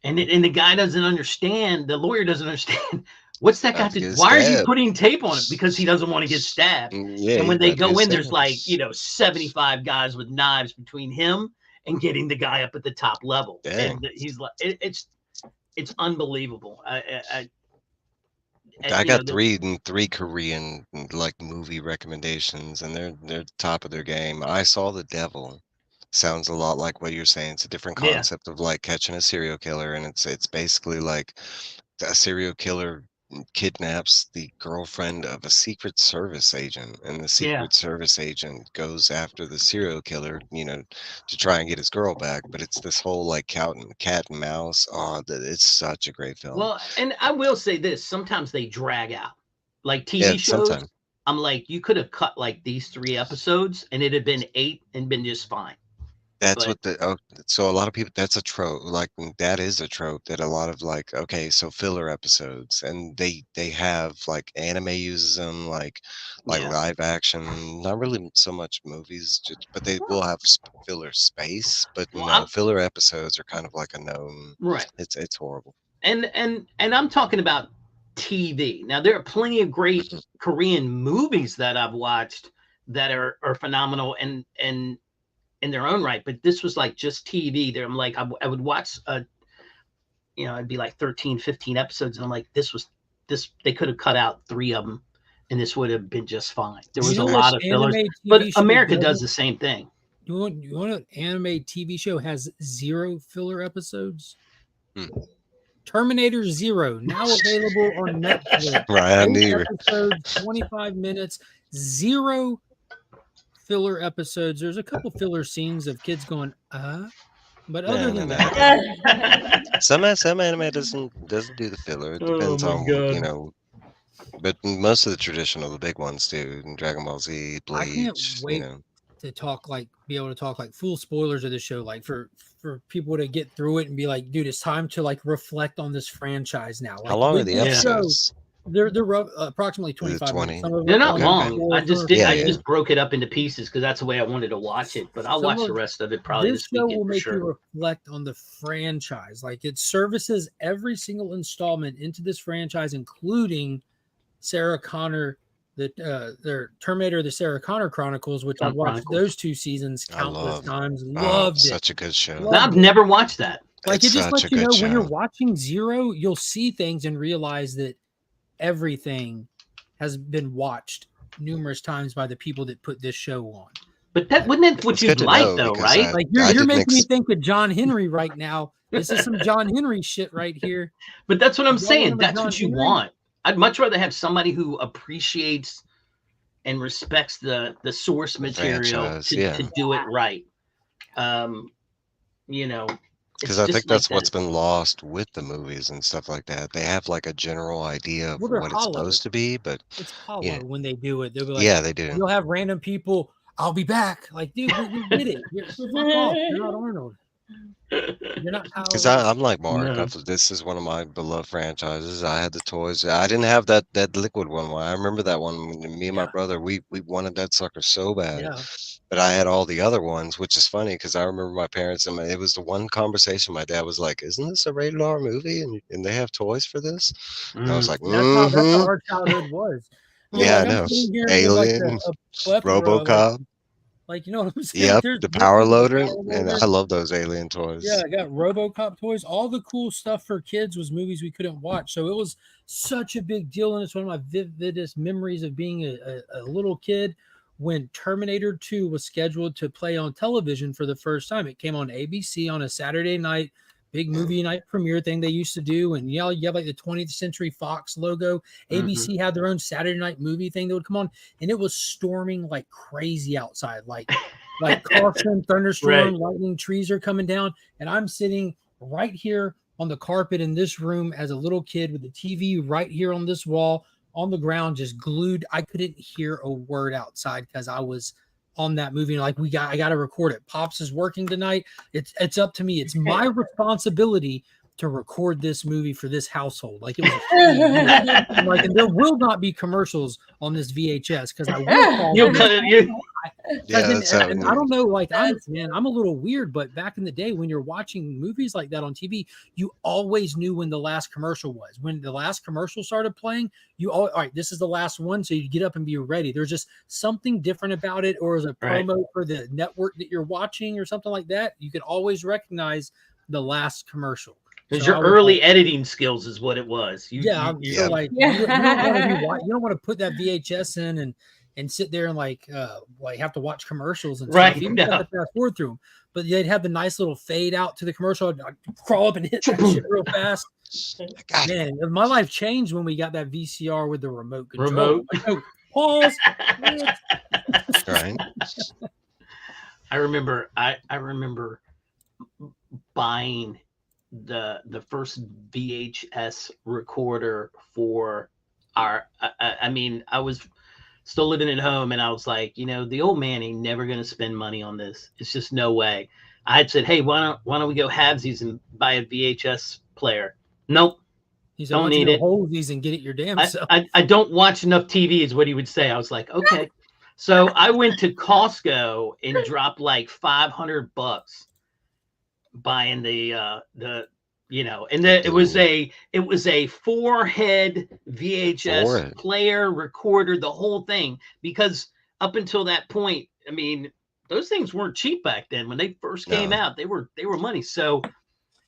C: And the guy doesn't understand. The lawyer doesn't understand. What's that got to do? Why are you putting tape on it? Because he doesn't want to get stabbed.
E: Yeah,
C: and when they go in, there's like, 75 guys with knives between him and getting the guy up at the top level.
E: Dang.
C: And he's like, it's unbelievable.
E: I got three Korean like movie recommendations, and they're top of their game. I Saw the Devil. Sounds a lot like what you're saying. It's a different concept of like catching a serial killer, and it's basically like a serial killer kidnaps the girlfriend of a Secret Service agent, and the Secret Service agent goes after the serial killer, to try and get his girl back. But it's this whole like cat and mouse. Oh, it's such a great film.
C: Well, and I will say this: sometimes they drag out, like TV shows. Sometimes. I'm like, you could have cut like these 3 episodes, and it'd have been 8 and been just fine.
E: That's so a lot of people, that's a trope, like that is a trope that a lot of like, okay, so filler episodes, and they have like anime uses them, like live action, not really so much movies, but they will have filler space, but filler episodes are kind of like a known,
C: right?
E: It's horrible.
C: And I'm talking about TV. Now there are plenty of great Korean movies that I've watched that are phenomenal and in their own right, but this was like just TV there. I'm like, I would watch it'd be like 13, 15 episodes. And I'm like, this they could have cut out 3 of them and this would have been just fine. There was a lot of fillers, but America does the same thing.
B: You want an anime TV show has 0 filler episodes? Terminator 0, now available on Netflix.
E: Right,
B: 8 episodes, 25 minutes, 0 filler episodes. There's a couple filler scenes of kids going, but other than that,
E: some anime doesn't do the filler. It depends on but most of the traditional, the big ones do. Dragon Ball Z, Bleach.
B: I can't wait to be able to talk like full spoilers of the show, like for people to get through it and be like, dude, it's time to like reflect on this franchise now. Like,
E: how long are the episodes?
B: They're approximately 25 minutes.
C: They're not long. I just broke it up into pieces because that's the way I wanted to watch it. But I'll watch the rest of it probably this weekend. This show will make you
B: reflect on the franchise. Like it services every single installment into this franchise, including Sarah Connor their Terminator: The Sarah Connor Chronicles, which I've watched those 2 seasons countless times. Loved it.
E: Such a good show.
C: I've never watched that.
B: Like, it just lets you know when you're watching Zero, you'll see things and realize that everything has been watched numerous times by the people that put this show on.
C: But that wouldn't that what you'd like, though, right?
B: Like, you're making me think of John Henry right now. This is some John Henry shit right here.
C: But that's what I'm saying. That's what you want. I'd much rather have somebody who appreciates and respects the source material to do it right. You know,
E: because I think that's what's been lost with the movies and stuff like that. They have like a general idea of what it's supposed to be, but
B: it's hollow when they do it. They'll be like,
E: yeah, they do.
B: You'll have random people. I'll be back. Like, dude, we did it. You're not Arnold. You're not.
E: Because I'm like Mark. No. This is one of my beloved franchises. I had the toys. I didn't have that liquid one. I remember that one. Me and my brother, we wanted that sucker so bad.
B: Yeah.
E: But I had all the other ones, which is funny because I remember my parents and it was the one conversation my dad was like, "Isn't this a rated R movie? And they have toys for this?" And I was like,
B: that's how our childhood was.
E: Yeah, I know. Alien, RoboCop.
B: Like, you know what I'm saying?
E: Yep, the power loader. And I love those Alien toys.
B: Yeah, I got RoboCop toys. All the cool stuff for kids was movies we couldn't watch. So it was such a big deal. And it's one of my vividest memories of being a little kid when Terminator 2 was scheduled to play on television for the first time. It came on ABC on a Saturday night. Big movie night premiere thing they used to do. And you have like the 20th Century Fox logo. ABC had their own Saturday night movie thing that would come on. And it was storming like crazy outside. Like caution, thunderstorm, lightning, trees are coming down. And I'm sitting right here on the carpet in this room as a little kid with the TV right here on this wall on the ground, just glued. I couldn't hear a word outside because I was on that movie. Like, I got to record it. Pops is working tonight. It's up to me. It's my responsibility to record this movie for this household. Like, it was like, and there will not be commercials on this VHS because I will.
C: You'll cut it.
B: And I don't know. Like, I'm a little weird, but back in the day when you're watching movies like that on TV, you always knew when the last commercial was. When the last commercial started playing, all right, this is the last one, so you get up and be ready. There's just something different about it, or as a promo for the network that you're watching or something like that. You could always recognize the last commercial.
C: Because your early editing skills is what it was. You don't
B: want to put that VHS in and sit there and like have to watch commercials and
C: right.
B: You have to fast forward through them. But they'd have the nice little fade out to the commercial. I'd crawl up and hit that shit real fast. Man, my life changed when we got that VCR with the remote control. Pause.
E: Right.
C: I remember buying the first VHS recorder for our I was still living at home, and I was like, the old man ain't never gonna spend money on this. It's just no way. I had said, hey, why don't we go halvesies and buy a VHS player? Nope.
B: He said, don't need it. Hold these and get it your damn self.
C: I don't watch enough TV is what he would say. I was like, okay. So I went to Costco and dropped like $500 buying it was a 4-head VHS player, recorder, the whole thing, because up until that point, those things weren't cheap back then. When they first came out, they were money. So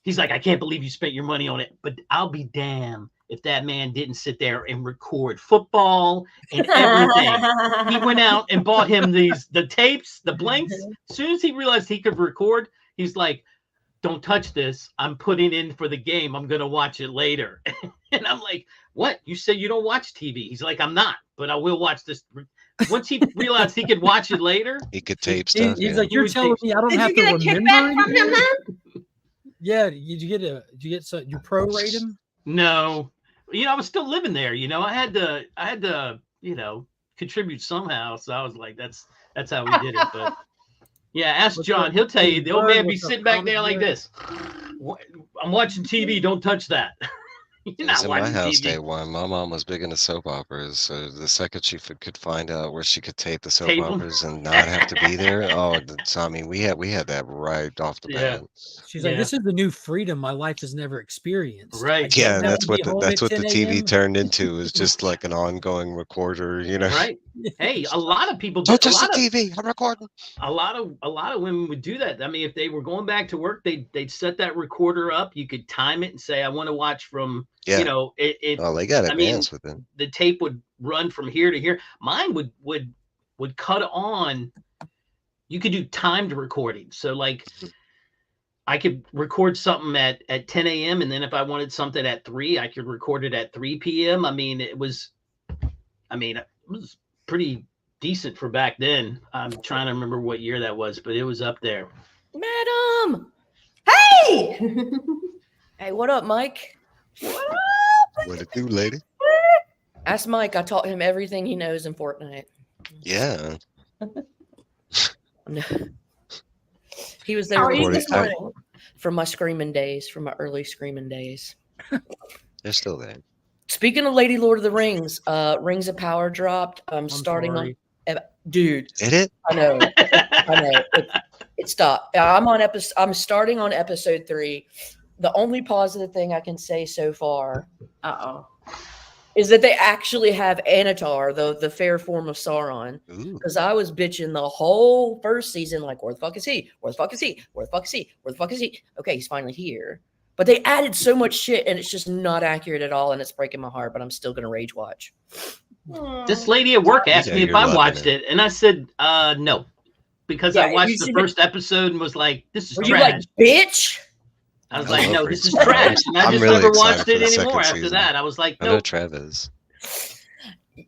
C: he's like, I can't believe you spent your money on it, but I'll be damned if that man didn't sit there and record football and everything. He went out and bought him the tapes, the blanks. As soon as he realized he could record, he's like, don't touch this. I'm putting in for the game. I'm going to watch it later. And I'm like, what? You said you don't watch TV. He's like, I'm not, but I will watch this. Once he realized he could watch it later.
E: He could tape stuff.
B: He's like, you're telling me I don't have to remember. Did you get a kickback from him then? Yeah. Did you prorate him?
C: No. I was still living there. I had to, contribute somehow. So I was like, that's how we did it. But yeah, ask John. He'll tell you. The old man be sitting back there like this. I'm watching TV. Don't touch that. You're
E: It was
C: not
E: in my
C: watching
E: house
C: TV.
E: day one. My mom was big into soap operas, so the second she could find out where she could tape the soap
C: Tape 'em.
E: operas and not have to be there, oh, so, I mean, we had that right off the
C: Yeah.
E: bat.
B: She's like, this is the new freedom my life has never experienced.
C: Right.
B: I don't
E: Yeah,
B: have
E: that's
B: to be
E: what
B: home
E: that's
B: at
E: what the
B: 10
E: TV
B: a.m.
E: turned into, is just like an ongoing recorder, you know.
C: Right. Hey, a lot of people
E: Don't
C: did.
E: touch the TV. I'm recording.
C: A lot of women would do that. I mean, if they were going back to work, they'd set that recorder up. You could time it and say, I want to watch from,
E: Yeah.
C: you know, it.
E: Oh, they got
C: I mean,
E: advanced with it.
C: the tape would run from here to here. Mine would cut on. You could do timed recording. So like I could record something at 10 a.m. and then if I wanted something at 3, I could record it at 3 p.m. I mean, it was pretty decent for back then. I'm trying to remember what year that was, but it was up there.
F: Madam!
A: Hey!
F: Hey, what up, Mike?
E: What it do, lady?
F: Ask Mike. I taught him everything he knows in Fortnite.
E: Yeah.
F: He was
A: How
F: there
A: are you
F: with
A: this
F: me
A: morning?
F: from my screaming days, from my early screaming days.
E: They're still there.
F: Speaking of Lady Lord of the Rings, Rings of Power dropped. I'm starting
B: sorry.
F: on. Dude,
E: Did it?
F: I know. I know. It stopped. I'm starting on episode 3. The only positive thing I can say so far
A: Uh-oh.
F: is that they actually have Anatar, the fair form of Sauron.
E: Ooh.
F: Because I was bitching the whole first season, like, where the fuck is he? Where the fuck is he? Where the fuck is he? Where the fuck is he? Okay, he's finally here. But they added so much shit, and it's just not accurate at all, and it's breaking my heart, but I'm still going to rage watch.
C: This lady at work asked
E: Yeah,
C: me if
E: you're
C: I
E: loving
C: watched
E: it.
C: it, and I said no, because
F: Yeah,
C: I watched
F: you
C: the
F: should-
C: first episode and was like, "This is
F: Were you
C: trash."
F: like, bitch?
C: I was
E: I
C: like,
E: love
C: "No,
E: Rings
C: this is
E: of Power.
C: trash," and I
E: I'm
C: just
E: really
C: never
E: excited
C: watched
E: for
C: it
E: the second
C: anymore after
E: season.
C: that. I was like,
E: I know
C: "Nope."
E: Travis.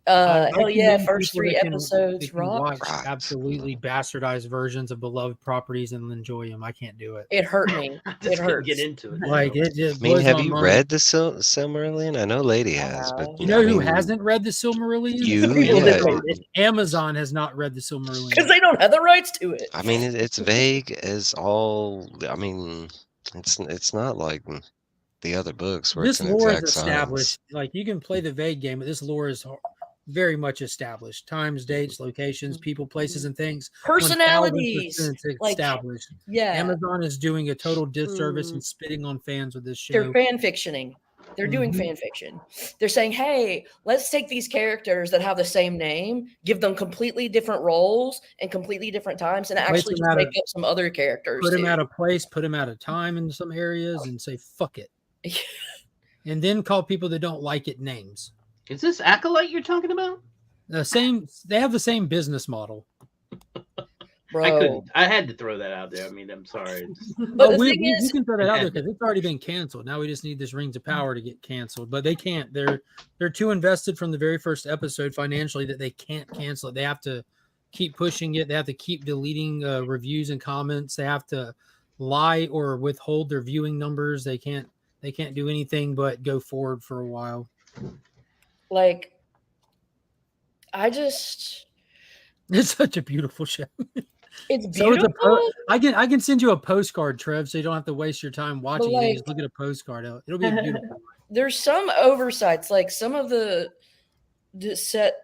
B: I
F: Hell yeah,
B: commend
F: first
B: people
F: 3
B: that can-
F: episodes,
B: that can
F: rock.
B: watch
E: Right.
B: absolutely bastardized versions of beloved properties and enjoy them. I can't do it.
F: It hurt me.
C: I
F: It
C: just couldn't get
F: hurts.
C: into it.
B: Like
C: so.
B: it just
E: I mean,
B: blows
E: have
B: my
E: you
B: mind.
E: read the Silmarillion? I know Lady has, but
B: You know
E: I
B: who
E: mean,
B: hasn't read the Silmarillion?
E: You,
F: People
E: yeah.
F: that read it.
B: Amazon has not read the
F: Because
B: Silmarillion.
F: they don't have the rights to it.
E: I mean, it's vague as all. I mean, it's not like the other books where
B: This
E: it's an
B: lore is
E: exact science.
B: established. Like you can play the vague game, but this lore is very much established. Times, dates, locations, people, places, and things.
F: Personalities.
B: 1000%
F: Like,
B: established.
F: yeah.
B: Amazon is doing a total disservice and spitting on fans with this
F: They're
B: show.
F: fan fictioning. They're doing
B: Mhm.
F: fan fiction. They're saying, hey, let's take these characters that have the same name, give them completely different roles and completely different times, and actually
B: them
F: just
B: out
F: make
B: of-
F: up some other characters.
B: Put them
F: too.
B: out of place, put them out of time in some areas, and say fuck it, and then call people that don't like it names.
C: Is this Acolyte you're talking about?
B: The same. They have the same business model.
F: Bro.
C: I couldn't. I had to throw that out there. I mean, I'm sorry.
F: But the
B: we
F: thing is,
B: can throw that out there because it's already been canceled. Now we just need this Rings of Power to get canceled, but they can't. They're too invested from the very first episode financially that they can't cancel it. They have to keep pushing it. They have to keep deleting reviews and comments. They have to lie or withhold their viewing numbers. They can't do anything but go forward for a while.
F: like, I just,
B: It's such a beautiful show.
F: it's
B: So it's
F: beautiful.
B: I can send you a postcard, Trev, so you don't have to waste your time watching it. You
F: like-
B: just look at a postcard. It'll be beautiful.
F: There's some oversights, like some of the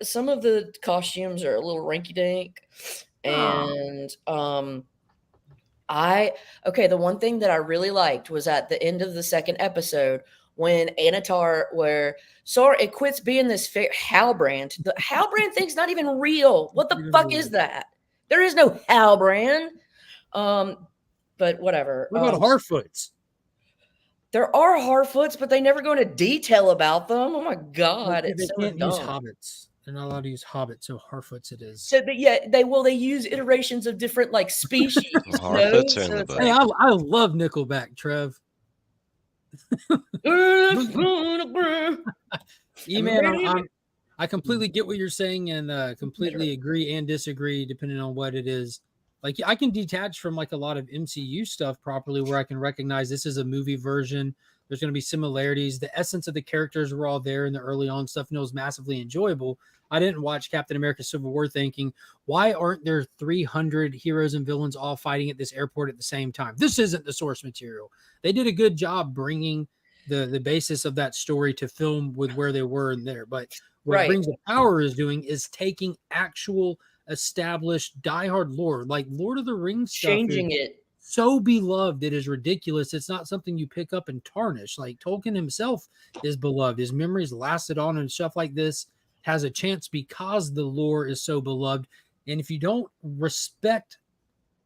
F: some of the costumes are a little rinky dink, and the one thing that I really liked was at the end of the second episode when Anatar, it quits being this Halbrand. The Halbrand thing's not even real. What the fuck is that? There is no Halbrand. But whatever.
B: What about Harfoots?
F: There are Harfoots, but they never go into detail about them. Oh my god,
B: They
F: it's so
B: can't use
F: dumb.
B: hobbits. They're not allowed to use hobbits, so Harfoots it is.
F: So, but yeah, they use iterations of different like species. you know?
E: Harfoots are in
F: So
E: the
F: it's
E: book.
B: Hey, I love Nickelback, Trev. E-Man, I completely get what you're saying and completely agree and disagree depending on what it is. Like I can detach from like a lot of MCU stuff properly where I can recognize this is a movie version. There's going to be similarities. The essence of the characters were all there in the early on stuff and it was massively enjoyable. I didn't watch Captain America Civil War thinking, why aren't there 300 heroes and villains all fighting at this airport at the same time? This isn't the source material. They did a good job bringing the basis of that story to film with where they were in there. But what
F: Right.
B: Rings of Power is doing is taking actual established diehard lore, like Lord of the Rings stuff,
F: Changing it.
B: so beloved it is ridiculous. It's not something you pick up and tarnish. Like Tolkien himself is beloved. His memories lasted on, and stuff like this has a chance because the lore is so beloved. And if you don't respect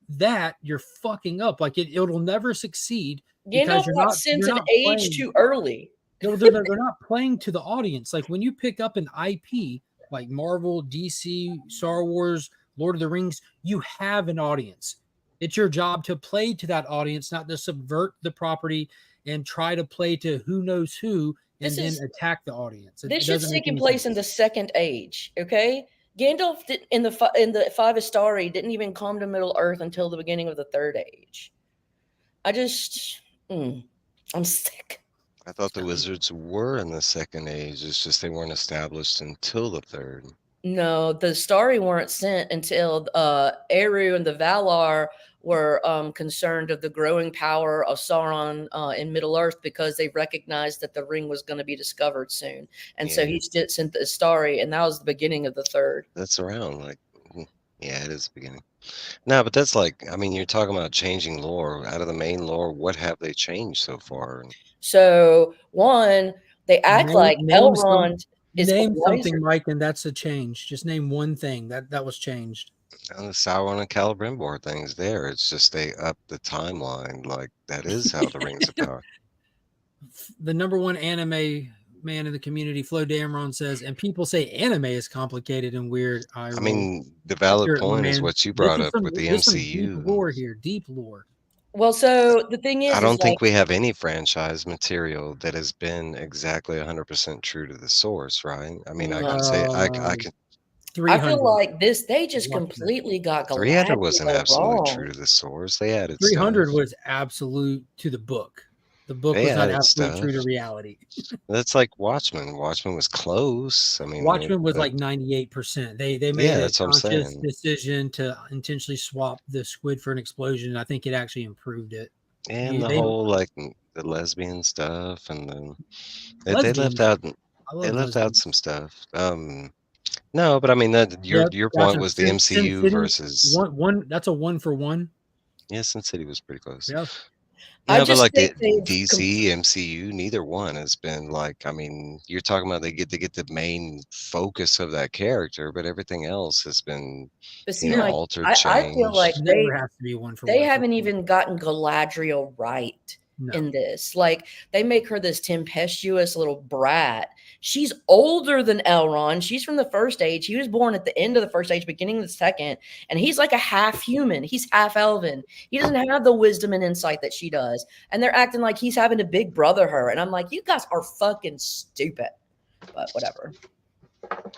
B: that, you're fucking up. Like it'll never succeed because
F: Gandalf got sent an age too early.
B: they're not playing to the audience. Like when you pick up an IP like Marvel, DC, Star Wars, Lord of the Rings, you have an audience. It's your job to play to that audience, not to subvert the property and try to play to who knows who and then attack the audience.
F: This shit's taking place in the Second Age, okay? Gandalf in the Five Astari didn't even come to Middle Earth until the beginning of the Third Age. I'm sick.
E: I thought the wizards were in the Second Age. It's just they weren't established until the Third.
F: No, the Starry weren't sent until Eru and the Valar were concerned of the growing power of Sauron in Middle Earth because they recognized that the ring was going to be discovered soon. And so he sent the Starry, and that was the beginning of the Third.
E: That's around, like, yeah, it is the beginning. No, but that's like, I mean, you're talking about changing lore. Out of the main lore, what have they changed so far?
F: So, one, they act like Elrond is
B: name something, Mike, and that's a change. Just name one thing that was changed.
E: And the Sauron and Celebrimbor things there. It's just they up the timeline. Like, that is how the Rings of Power.
B: The number one anime man in the community, Flo Dameron, says, and people say anime is complicated and weird. I
E: mean, the valid point is what you brought up with the MCU.
B: Deep lore here, deep lore.
F: Well, so the thing is,
E: I don't think we have any franchise material that has been exactly 100% true to the source, right? I mean, I can say I can.
F: I feel like they just completely got
E: 300 wasn't absolutely true to the source. They added
B: 300 was absolute to the book. The book was not absolutely true to reality.
E: That's like Watchmen. Watchmen was close. I mean,
B: Watchmen was like 98%. They made a conscious decision to intentionally swap the squid for an explosion. I think it actually improved it.
E: And the whole like the lesbian stuff, and then they left out. They left out some stuff. No, but I mean that your point was the MCU versus
B: one. That's a 1-for-1.
E: Yeah, Sin City was pretty close.
B: Yeah.
E: Yeah, but like the DC, MCU, neither one has been like. I mean, you're talking about they get the main focus of that character, but everything else has been altered, changed.
F: I feel like
B: they have to be 1-for-1.
F: They haven't even gotten Galadriel right in this. Like they make her this tempestuous little brat. She's older than Elrond. She's from the First Age. He was born at the end of the First Age, beginning of the Second. And he's like a half human. He's half elven. He doesn't have the wisdom and insight that she does. And they're acting like he's having to big brother her. And I'm like, you guys are fucking stupid. But whatever.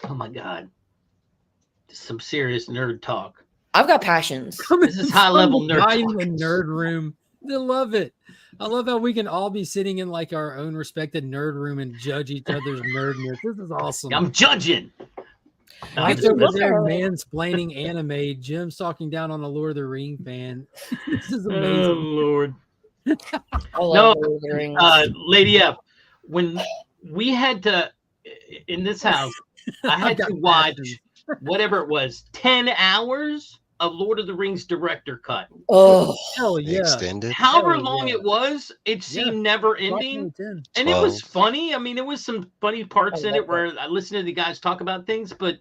C: Oh my God. Some serious nerd talk.
F: I've got passions.
C: This is high level nerd talk.
B: In the nerd room. I love it. I love how we can all be sitting in like our own respected nerd room and judge each other's nerdness. This is awesome.
C: I'm judging.
B: Mike's over there mansplaining anime. Jim's talking down on a Lord of the Ring fan. This is amazing.
C: Oh Lord.
F: No,
C: Lady F, when we had to in this house, I had to watch whatever it was, 10 hours of Lord of the Rings director cut.
F: Oh,
B: hell yeah.
E: Extended.
C: However long it was, it seemed never ending. And it was funny. I mean, there was some funny parts in it where I listened to the guys talk about things, but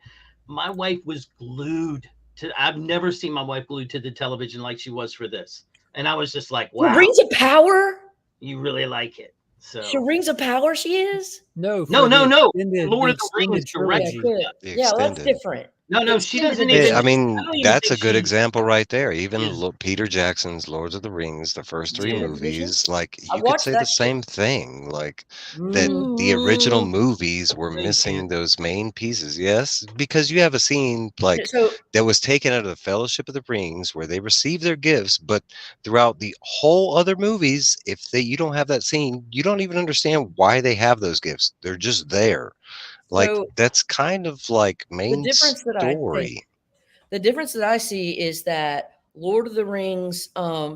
C: my wife was glued to, I've never seen my wife glued to the television like she was for this. And I was just like, wow.
F: Rings of Power?
C: You really like it. So
F: she Rings of Power, she is?
C: No. Lord of the Rings direction.
F: Yeah, well, that's different.
C: No, she doesn't even.
E: I mean, that's a good example right there. Even Peter Jackson's Lord of the Rings, the first 3 movies, like you could say the same thing. Like that the original movies were missing those main pieces. Yes, because you have a scene like that was taken out of the Fellowship of the Rings where they received their gifts, but throughout the whole other movies, if you don't have that scene, you don't even understand why they have those gifts. They're just there. Like that's kind of like main story.
F: The difference that I see is that Lord of the Rings,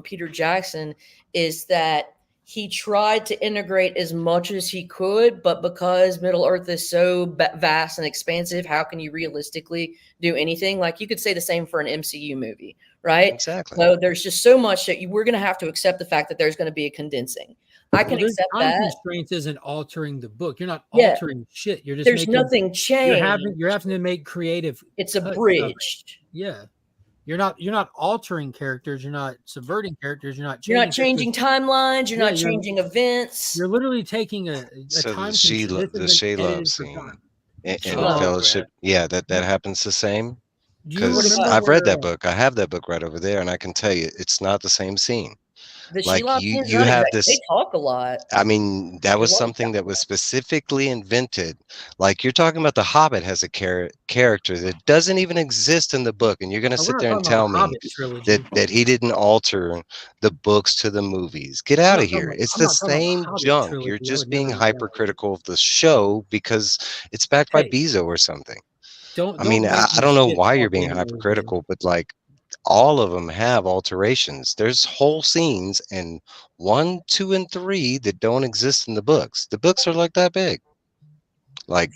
F: Peter Jackson, is that he tried to integrate as much as he could, but because Middle Earth is so vast and expansive, how can you realistically do anything? Like you could say the same for an MCU movie, right?
E: Exactly.
F: So there's just so much that we're going to have to accept the fact that there's going to be a condensing. I can accept
B: time
F: that.
B: Constraints isn't altering the book. You're not altering shit. You're just
F: there's nothing changed.
B: You're having to make creative.
F: It's a bridge.
B: Yeah. You're not altering characters. You're not subverting characters. You're not
F: changing timelines. You're not changing events.
B: You're literally taking a
E: so
B: time.
E: The Shelob scene in Fellowship. Yeah, that happens the same. Because I've read that book. I have that book right over there, and I can tell you it's not the same scene.
F: Like you have this. They talk a lot.
E: I mean, that was something that was specifically invented. Like you're talking about, The Hobbit has a character that doesn't even exist in the book, and you're going to sit there and tell me that he didn't alter the books to the movies. Get out of here! It's the same junk. You're just being hypercritical of the show because it's backed by Bezo or something. I mean, I don't know why you're being hypercritical, but like. All of them have alterations. There's whole scenes in 1, 2, and 3 that don't exist in the books. The books are like that big. Like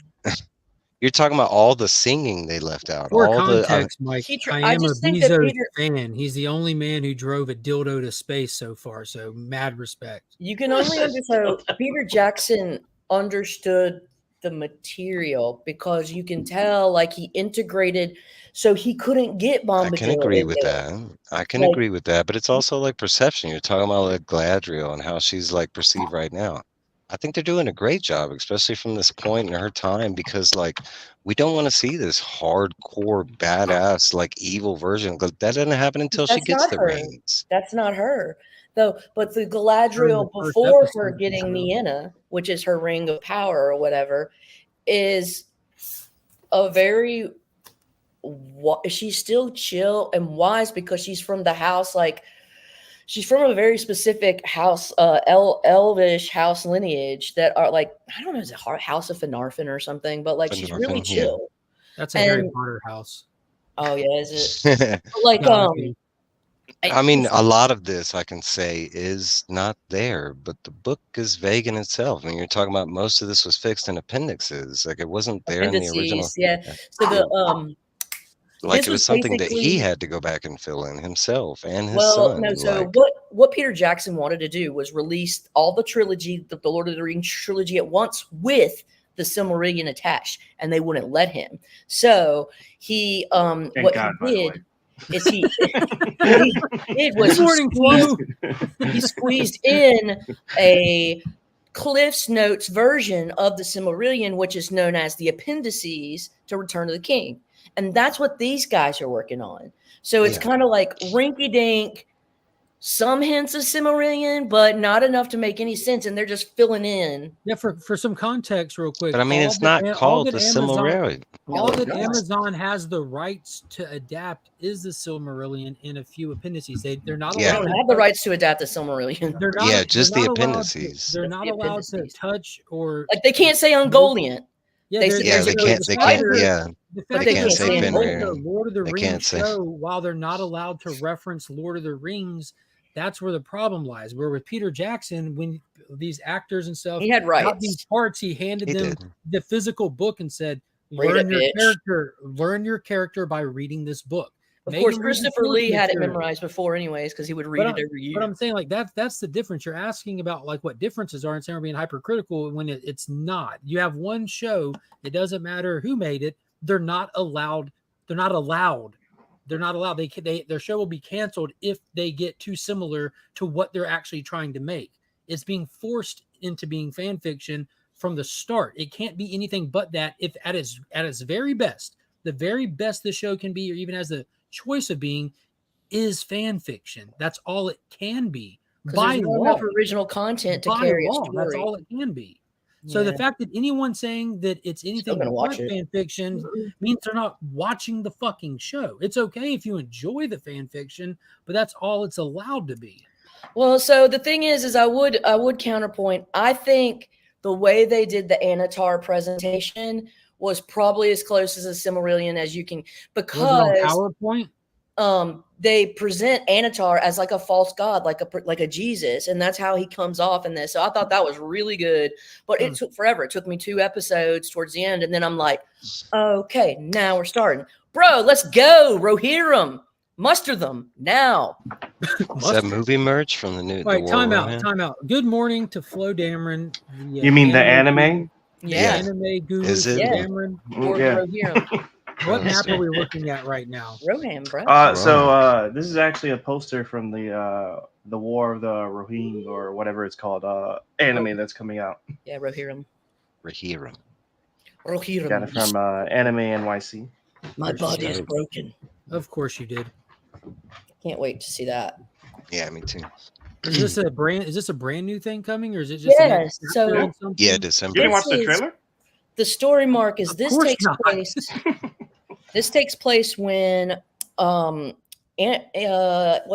E: you're talking about all the singing they left out.
B: For context, Mike, I am a Bezo fan. He's the only man who drove a dildo to space so far. So mad respect.
F: You can only understand. Peter Jackson understood the material because you can tell, like he integrated. So he couldn't get Bombadil.
E: I can agree with that. I can agree with that, but it's also like perception. You're talking about like Galadriel and how she's like perceived right now. I think they're doing a great job, especially from this point in her time, because like we don't want to see this hardcore badass like evil version. That doesn't happen until she gets the rings.
F: That's not her though. But the Galadriel before her getting Nienna, which is her ring of power or whatever, is a very. She's still chill and wise because she's from the house, like she's from a very specific house, elvish house lineage that are like, I don't know, is it House of Finarfin or something, but like she's really chill.
B: Yeah. That's a Harry Potter house.
F: Oh yeah, is it? Like
E: I mean, a lot of this I can say is not there, but the book is vague in itself. I mean, you're talking about most of this was fixed in appendixes, like it wasn't there in the original.
F: Yeah. So the
E: like it was something that he had to go back and fill in himself and his son.
F: No, so what Peter Jackson wanted to do was release all the trilogy, the Lord of the Rings trilogy at once with the Silmarillion attached, and they wouldn't let him. So he he squeezed in a Cliff's Notes version of the Silmarillion, which is known as the appendices to Return of the King. And that's what these guys are working on. So it's kind of like rinky-dink, some hints of Silmarillion, but not enough to make any sense. And they're just filling in.
B: Yeah, for some context real quick.
E: But I mean, it's not called the Silmarillion.
B: All that Amazon has the rights to adapt is the Silmarillion in a few appendices. They're not allowed.
F: They don't have the rights to adapt the Silmarillion.
B: They're not,
E: just the appendices.
B: They're not allowed to touch or.
F: Like they can't say Ungoliant.
B: Yeah,
E: they can't say
B: the Lord of the Rings show, while they're not allowed to reference Lord of the Rings, that's where the problem lies. Where with Peter Jackson, when these actors and stuff,
F: he had rights.
B: Got these parts, he handed them the physical book and said, learn your character by reading this book.
F: Of course, Christopher Lee had it memorized before anyways, because he would read it every year.
B: But I'm saying like that's the difference. You're asking about like what differences are, and saying we're being hypercritical when it's not. You have one show, it doesn't matter who made it, they're not allowed. Their show will be canceled if they get too similar to what they're actually trying to make. It's being forced into being fan fiction from the start. It can't be anything but that. If at its very best, the very best the show can be, or even as the choice of being, is fan fiction. That's all it can be.
F: By enough original content to carry a story.
B: That's all it can be. So the fact that anyone saying that it's anything but fan fiction means they're not watching the fucking show. It's okay if you enjoy the fan fiction, but that's all it's allowed to be.
F: Well, so the thing is I would counterpoint. I think the way they did the Anatar presentation was probably as close as a Silmarillion as you can, because
B: PowerPoint.
F: they present Anatar as like a false god, like a Jesus, and that's how he comes off in this. So I thought that was really good, but it took forever. It took me 2 episodes towards the end, and then I'm like, okay, now we're starting, bro. Let's go, Rohirrim, muster them now.
E: Is that movie merch from the new?
B: All right,
E: the
B: time
E: War
B: out,
E: Room?
B: time out. Good morning to Flo Dameron.
D: You mean the anime?
F: Yeah,
B: Anime guru
E: Is it?
B: Flo
F: Yeah.
B: Dameron.
F: Lord
D: Yeah.
F: Rohirrim,
B: What map
E: Understood.
B: are we looking at right now?
F: Roham, bro.
D: So this is actually a poster from the War of the Rohirrim or whatever it's called anime that's coming out.
F: Yeah, Rohirrim.
E: Rohirrim.
F: Rohirrim.
D: Got it from Anime NYC.
F: My body is
E: dope.
F: broken.
B: Of course you did.
F: Can't wait to see that.
E: Yeah, me too.
B: Is this a brand new thing coming, or is it just
F: Yes. So
B: something?
E: Yeah, December.
D: You didn't watch
F: This
D: the
F: is-
D: trailer?
F: the story mark is
B: Of
F: this
B: course
F: takes
B: not.
F: place. This takes place when what's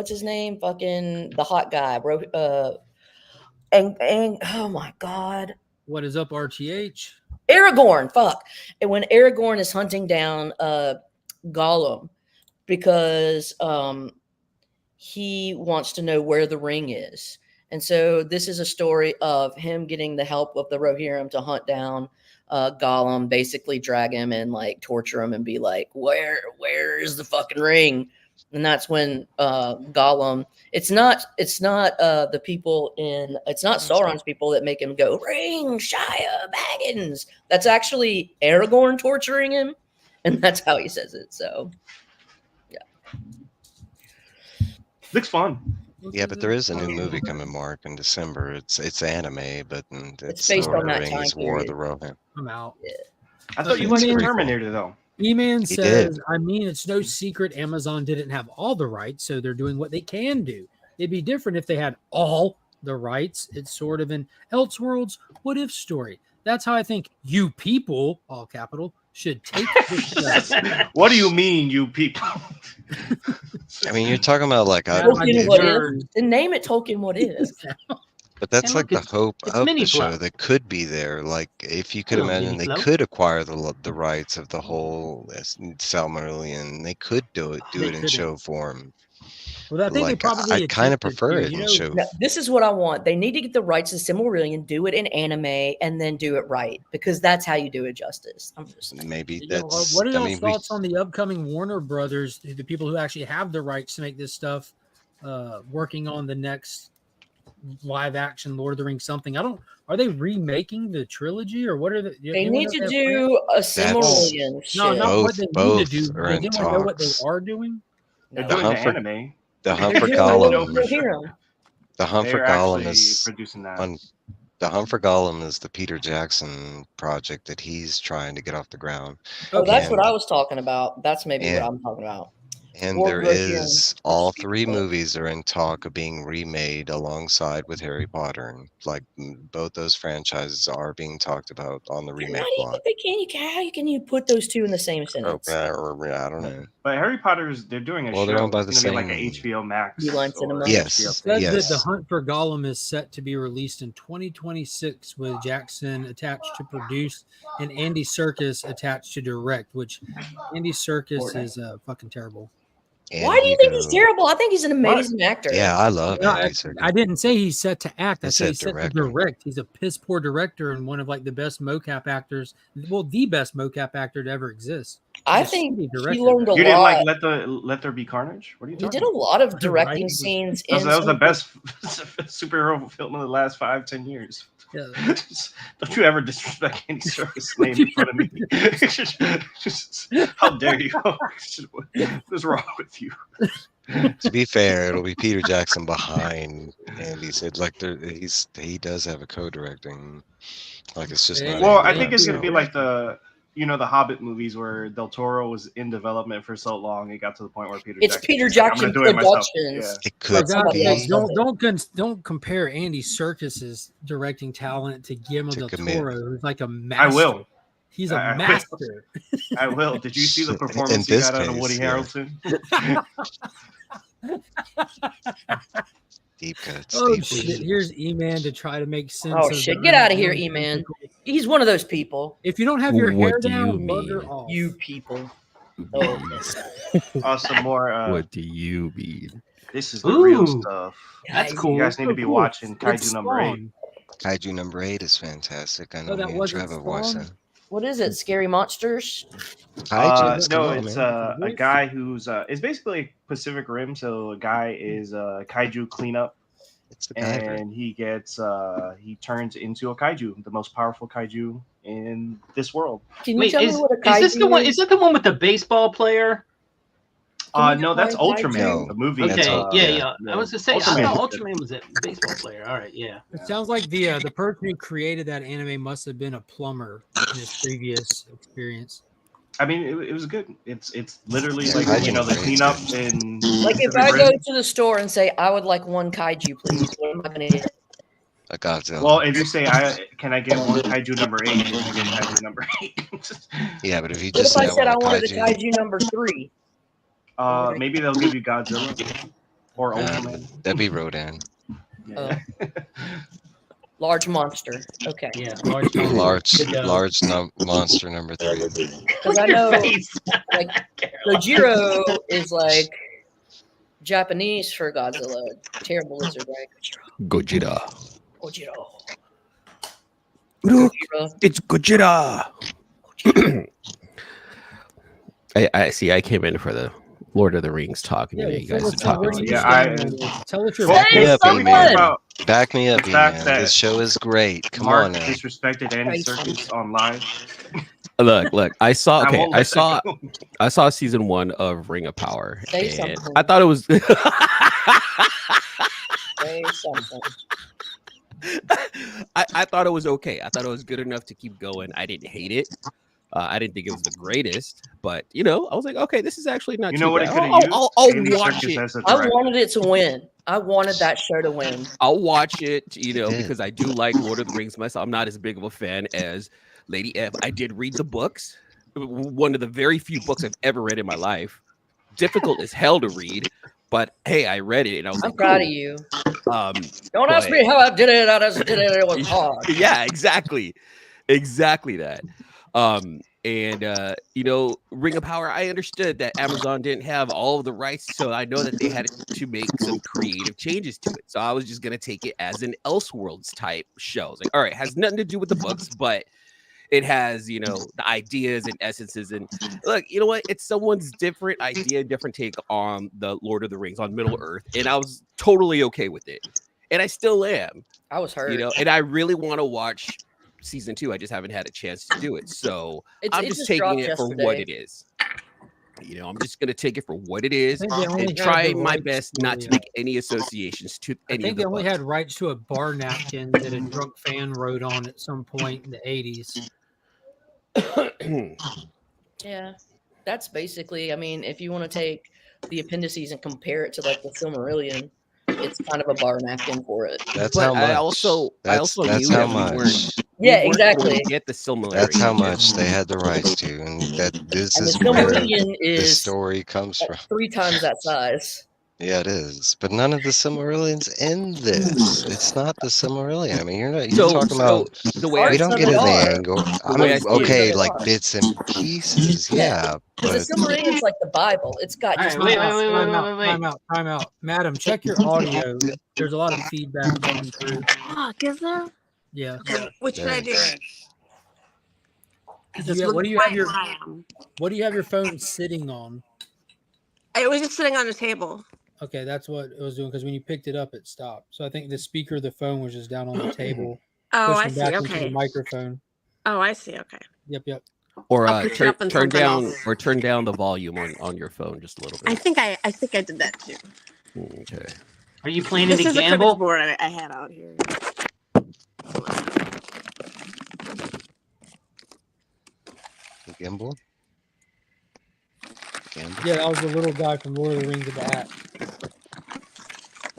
F: his name? Fucking the hot guy, and oh my god,
B: What is up, RTH?
F: Aragorn. Fuck. And when Aragorn is hunting down Gollum because he wants to know where the ring is. And so this is a story of him getting the help of the Rohirrim to hunt down Gollum, basically drag him and like torture him and be like, where is the fucking ring? And that's when Gollum, it's not the people it's not Sauron's people that make him go, ring, Shia, Baggins. That's actually Aragorn torturing him. And that's how he says it. So
D: Looks fun.
E: Yeah, but there is a new movie coming, Mark, in December. It's anime, but it's
F: based
E: Lord
F: on
E: of the
F: that time
E: Rings, War of the
F: period.
E: Rohirrim.
B: I'm out.
D: I thought you
B: It's
D: liked
B: pretty
E: cool.
D: Terminator though.
B: E-Man
E: He
B: says,
E: did.
B: I mean, it's no secret Amazon didn't have all the rights, so they're doing what they can do. It'd be different if they had all the rights. It's sort of an Elseworlds what if story. That's how I think you people, all capital, should take this stuff.
D: What do you mean, you people?
E: I mean, you're talking about like I,
F: Tolkien, what
B: Sure.
F: if? Then name it Tolkien, what if?
E: but that's
C: And
E: like
C: look,
E: the hope
C: it's
E: of
C: mini
E: the show
C: Flo.
E: that could be there. Like if you could
C: Hello,
E: imagine,
C: mini
E: they
C: Flo.
E: could acquire the rights of the whole Silmarillion. They could do it
B: They
E: in
B: couldn't.
E: show form.
B: Well, I think they
E: Like
B: probably
E: I kind of
B: attempted
E: prefer
B: to,
E: it
B: you
E: in
B: know,
E: show.
F: Now, this is what I want. They need to get the rights to Silmarillion, do it in anime, and then do it right, because that's how you do it justice. I'm just saying.
E: Maybe
B: You know,
E: that's.
B: what are
E: I
B: y'all's
E: mean, we,
B: thoughts on the upcoming Warner Brothers, the people who actually have the rights to make this stuff, working on the next live action Lord of the Rings something? Are they remaking the trilogy or what are they?
F: They need to do a Silmarillion
B: No,
F: shit.
B: not what
E: Both-
B: they need to
E: both
B: do.
E: are
B: Does
E: in
B: anyone know what they
E: talks.
B: are doing?
D: They're
F: No.
E: The
D: doing the
E: Humphrey-
D: anime.
E: the
F: They're
E: Humphrey
F: doing
E: Gollum.
F: Lord of the
D: for sure.
F: Rohirrim.
E: The Humphrey
D: They're
E: Gollum
D: actually
E: is
D: producing that.
E: on. The Humphrey Gollum is the Peter Jackson project that he's trying to get off the ground.
F: Oh, that's
E: And-
F: what I was talking about. That's maybe what
E: and-
F: I'm talking about.
E: And
F: Lord
E: there
F: Rohirrim.
E: is all
F: Speak
E: 3
F: of it.
E: movies are in talk of being remade alongside with Harry Potter. And like both those franchises are being talked about on the
F: They're
E: remake
F: not even-
E: block.
F: they can't. How can you put those two in the same
E: Oh,
F: sentence?
E: I don't know.
D: But Harry Potter's they're doing a
E: Well,
D: show.
E: they're owned by
D: It's
E: the
D: gonna be like an
E: same-
D: HBO Max.
F: Beeline
D: or
F: Cinema.
E: Yes,
D: HBO
B: It says that
E: yes.
B: the Hunt for Gollum is set to be released in 2026 with Jackson attached to produce and Andy Serkis attached to direct, which Andy Serkis is fucking terrible.
E: And
F: Why do you think he's
E: Hugo.
F: terrible? I think he's an amazing actor.
E: Yeah, I love
B: No,
E: Andy Serkis.
B: I didn't say he's set to act. I
E: I
B: said he's
E: said
B: set to
E: director.
B: direct. He's a piss poor director and one of like the best mocap actors. Well, the best mocap actor to ever exist.
F: I
B: He's a
F: think
B: shitty
F: he
B: director.
F: learned a
D: You didn't
F: lot.
D: like Let There Be Carnage? What are you
F: He
D: talking
F: did a lot of
B: Right.
F: directing scenes in.
D: That was the
F: some-
D: best superhero film in the last 5-10 years.
B: Yeah.
D: Don't you ever disrespect Andy Serkis' name in front of me. How dare you? What's wrong with you?
E: To be fair, it'll be Peter Jackson behind Andy said. Like he does have a co-directing. Like it's just not.
D: Well,
E: Andy
D: I think it's
E: Serkis.
D: going to be like the Hobbit movies where Del Toro was in development for so long, it got to the point where
F: It's Peter
D: was like, I'm
F: Jackson
D: gonna do it myself.
F: Productions.
E: It could
F: Somebody
E: be.
F: else does it.
B: Don't compare Andy Serkis's directing talent to Guillermo
E: To
B: del
E: commit.
B: Toro, who's like a master.
D: I will.
B: He's a
D: I will.
B: master.
D: I will. Did you see the
E: In
D: performance he
E: this
D: got out of Woody
E: case, yeah.
D: Harrelson?
E: Deep cuts.
B: Oh
E: deep
B: shit!
E: cuts.
B: Here's E-Man to try to make sense.
F: Oh
B: of
F: shit!
B: the
F: Get out of here,
B: unknown
F: E-Man.
B: tentacle.
F: He's one of those people.
B: If you don't have your hair
E: What do you
B: down,
E: mean?
B: bugger off.
F: You people. Oh.
G: Some more.
H: What do you mean?
G: This is the real
C: Ooh.
G: stuff.
C: That's
F: Kaiju.
C: cool.
G: You guys need to be
B: Cool.
G: watching
B: It's
G: Kaiju number 8.
B: Spawn.
E: Kaiju number 8 is fantastic. I know
B: that
E: me and
B: wasn't
E: Trevor watched
B: Spawn?
E: that.
F: What is it? Scary monsters?
E: Kaiju, come
G: No,
E: on,
G: it's
E: man.
G: a guy who's it's basically Pacific Rim. So a guy is a kaiju cleanup,
E: It's the guy.
G: and he turns into a kaiju, the most powerful kaiju in this world.
F: Can you
C: Wait,
F: tell me
C: is
F: what a kaiju
C: this the one? Is it the one with the baseball player?
F: Can you
G: No, that's
F: define
G: Ultraman,
E: kaiju?
G: the movie.
C: Okay,
E: That's
C: yeah.
G: yeah.
C: I was gonna say, I
G: Ultraman.
C: thought Ultraman was a baseball player. All right, yeah.
B: It sounds like the person who created that anime must have been a plumber in his previous experience.
G: I mean, it was good. It's literally
E: Yeah,
G: like
E: Kaiju
G: the
E: number 8 's
G: cleanup
E: good.
G: and
F: Like if I go to the store and say I would like one kaiju, please, what am I gonna get?
E: A Godzilla.
G: Well, if you say can I get one kaiju number 8, you're gonna get kaiju number 8.
E: Yeah, but if you
F: What
E: just
F: if I
E: say
F: said I
E: want
F: wanted
E: a
F: a kaiju number 3?
G: Maybe they'll give you Godzilla or Ultraman.
E: that'd be Rodan.
F: Oh. Large monster. Okay.
C: Yeah,
E: Large monster number 3.
F: Because I know like Gojira is like Japanese for Godzilla. Terrible lizard, right?
H: Gojira.
F: Gojira.
H: Look,
F: Gojira.
H: it's Gojira. I see. I came in for the Lord of the Rings talk. And you guys are talking.
B: Tell us your
E: Back me up,
F: someone.
E: man. Back me up,
G: The fact
E: man.
G: that
E: This show is great. Come
G: Mark
E: on now.
G: disrespected Andy Serkis on live.
H: Look. I saw. Okay,
G: won't
H: I
G: let
H: saw.
G: that go.
H: I saw season 1 of Ring of Power,
F: Say
H: and
F: something.
H: I thought it was.
F: Say something.
H: I thought it was okay. I thought it was good enough to keep going. I didn't hate it. I didn't think it was the greatest, but I was like, okay, this is actually not.
G: You know
H: too
G: what it
H: bad.
G: could have used?
H: I'll
G: Andy
H: watch
G: Serkis
H: it.
G: as a
F: I
G: director.
F: wanted it to win. I wanted that show to win.
H: I'll watch it, because I do
G: Mm.
H: like Lord of the Rings myself. I'm not as big of a fan as Lady F. I did read the books. One of the very few books I've ever read in my life. Difficult as hell to read, but hey, I read it and I was
F: I'm
H: like,
F: proud
H: cool.
F: of you.
H: Don't
F: ask me how I did it. I just did it. It was hard.
H: Yeah, exactly that. Ring of Power, I understood that Amazon didn't have all of the rights, so I know that they had to make some creative changes to it. So I was just gonna take it as an Elseworlds type show. I was like, all right, it has nothing to do with the books, but it has, the ideas and essences. And look, you know what? It's someone's different idea, different take on the Lord of the Rings, on Middle Earth, and I was totally okay with it, and I still am.
F: I was hurt.
H: And I really want to watch season 2. I just haven't had a chance to do it, so I'm just taking it for what it is. I'm just gonna take it for what it is and try my best not to make any associations to any. I think
B: they only had rights to a bar napkin that a drunk fan wrote on at some point in the 80s.
F: Yeah, that's basically. I mean, if you want to take the appendices and compare it to like the Silmarillion, it's kind of a bar napkin for it.
E: That's
H: but
E: how much.
H: I also
E: that's
H: knew
E: how
H: that
E: much.
H: we weren't.
F: Yeah,
H: we weren't
F: exactly.
H: going to get the Silmarillion.
E: That's how much they had the rights to, and this
F: And
E: is
F: the
E: where
F: Silmarillion
E: the
F: is
E: story comes from.
F: 3 times that size.
E: Yeah, it is. But none of the Silmarillion's in this. It's not the Silmarillion. I mean, you're talking about.
H: The way
E: We don't get in the
F: are.
E: angle. I
H: way I
E: mean,
H: see
E: okay,
F: it
E: like
F: are.
E: bits and pieces, yeah.
F: Because the
E: But
F: Silmarillion's like the Bible. It's got
C: All
F: just
C: right,
B: Time out. Madam, check your audio. There's a lot of feedback coming through.
A: Oh, is there?
B: Yeah.
A: What should I do?
B: What do you have your phone sitting on?
A: It was just sitting on the table.
B: Okay, that's what it was doing, because when you picked it up, it stopped. So I think the speaker of the phone was just down on the table.
A: Oh, I
B: pushing
A: see.
B: back into
A: Okay.
B: the microphone.
A: Oh, I see. Okay.
B: Yep.
H: Or
A: I'll put you up on
H: turn
A: something
H: down
A: else.
H: or turn down the volume on your phone just a little
A: I
H: bit.
A: think I did that too.
H: Okay.
C: Are you playing
A: This
C: any
A: is the
C: gamble?
A: cribbage board I had out here.
E: Gimbal?
B: Yeah, that was the little guy from Lord of the Rings with the hat.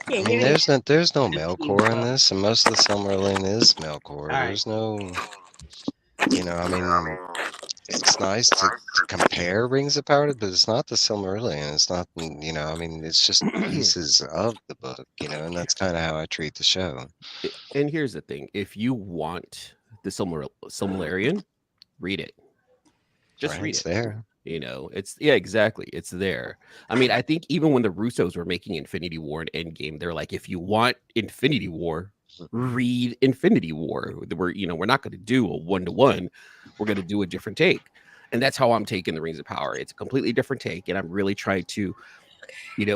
A: Yeah,
E: I mean, there's no male core in this, and most of the Silmarillion is male core.
C: All right.
E: There's no, I mean, it's nice to compare Rings of Power, but it's not the Silmarillion. It's not, I mean, it's just pieces of the book, and that's kind of how I treat the show.
H: And here's the thing: if you want the Silmarillion, read it. Just
E: Right,
H: read
E: it's
H: it.
E: there.
H: You know, it's exactly. It's there. I mean, I think even when the Russos were making Infinity War and Endgame, they're like, if you want Infinity War, read Infinity War. We're not going to do a 1-to-1. We're going to do a different take. And that's how I'm taking the Rings of Power. It's a completely different take. And I'm really trying to,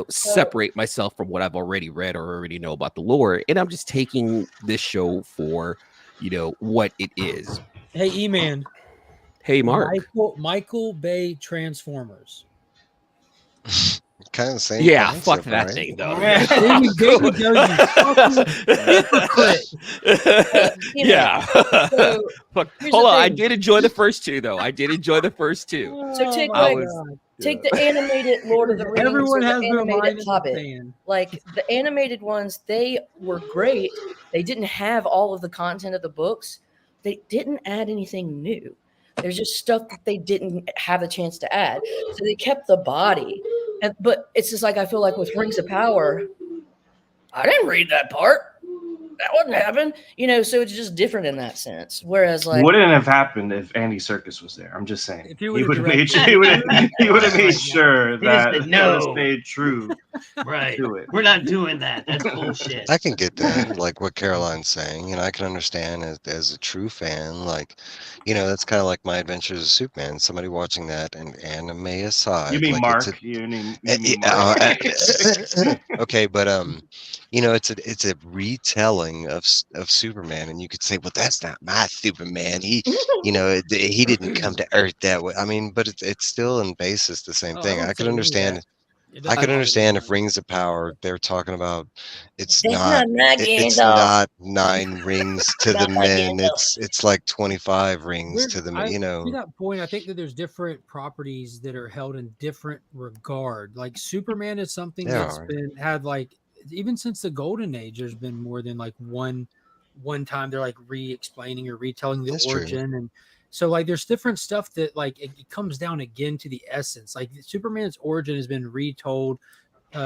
H: separate myself from what I've already read or already know about the lore. And I'm just taking this show for, what it is.
B: Hey, E-Man.
H: Hey, Mark.
B: Michael Bay Transformers.
E: Kind of the same.
H: Yeah,
E: concept,
H: fuck that
E: right?
H: thing though.
B: There you go, you hypocrite.
H: Yeah.
F: So,
H: Fuck.
F: here's
H: Hold
F: the
H: on, I
F: thing.
H: did enjoy the first two though. I did enjoy the first two.
F: So take
H: I
F: like
H: was-
F: take the animated Lord of the Rings
B: Everyone
F: or
B: has
F: the
B: their mind
F: animated
B: in the
F: Hobbit.
B: sand.
F: Like the animated ones, they were great. They didn't have all of the content of the books. They didn't add anything new. There's just stuff that they didn't have a chance to add. So they kept the body. But it's just like I feel like with Rings of Power, I didn't read that part. That wouldn't happen. So it's just different in that sense. Whereas like
G: Wouldn't have happened if Andy Serkis was there. I'm just saying.
B: If
G: He
B: he
G: would
B: would've
G: have made
B: directed
G: he would have made sure that
C: said
G: it
C: no.
G: was stayed true
C: Right.
G: to it.
C: We're not doing that. That's bullshit.
E: I can get that, like what Caroline's saying. I can understand as a true fan, that's kind of like my Adventures of Superman. Somebody watching that, and anime aside,
G: You mean
E: like
G: Mark? You mean Mark?
E: okay, but it's a retelling of Superman, and you could say, well, that's not my Superman. He didn't come to Earth that way. I mean, but it's still in basis the same thing. I could understand. I could understand if Rings of Power, they're talking about it's not 9 rings to the men. It's like 25 rings to the men.
B: To that point, I think that there's different properties that are held in different regard. Like Superman is something that's had even since the Golden Age, there's been more than like one time they're like re-explaining or retelling the origin. And so there's different stuff that it comes down again to the essence. Like Superman's origin has been retold,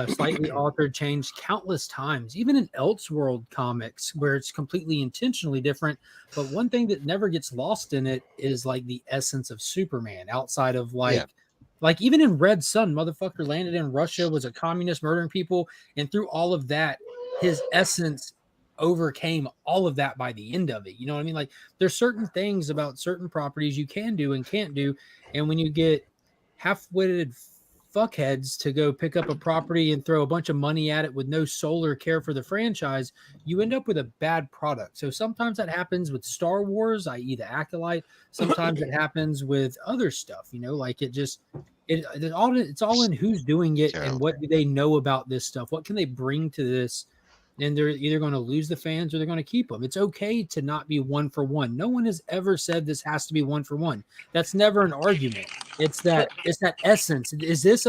B: slightly altered, changed countless times, even in Elseworld comics where it's completely intentionally different. But one thing that never gets lost in it is the essence of Superman outside of even in Red Sun, motherfucker landed in Russia, was a communist murdering people. And through all of that, his essence overcame all of that by the end of it. You know what I mean? There's certain things about certain properties you can do and can't do. And when you get half-witted fuckheads to go pick up a property and throw a bunch of money at it with no soul or care for the franchise, you end up with a bad product. So sometimes that happens with Star Wars, i.e. the Acolyte. Sometimes it happens with other stuff, it's all in who's doing it and what do they know about this stuff. What can they bring to this? And they're either going to lose the fans or they're going to keep them. It's okay to not be 1 for 1. No one has ever said this has to be 1 for 1. That's never an argument. It's that essence. Is this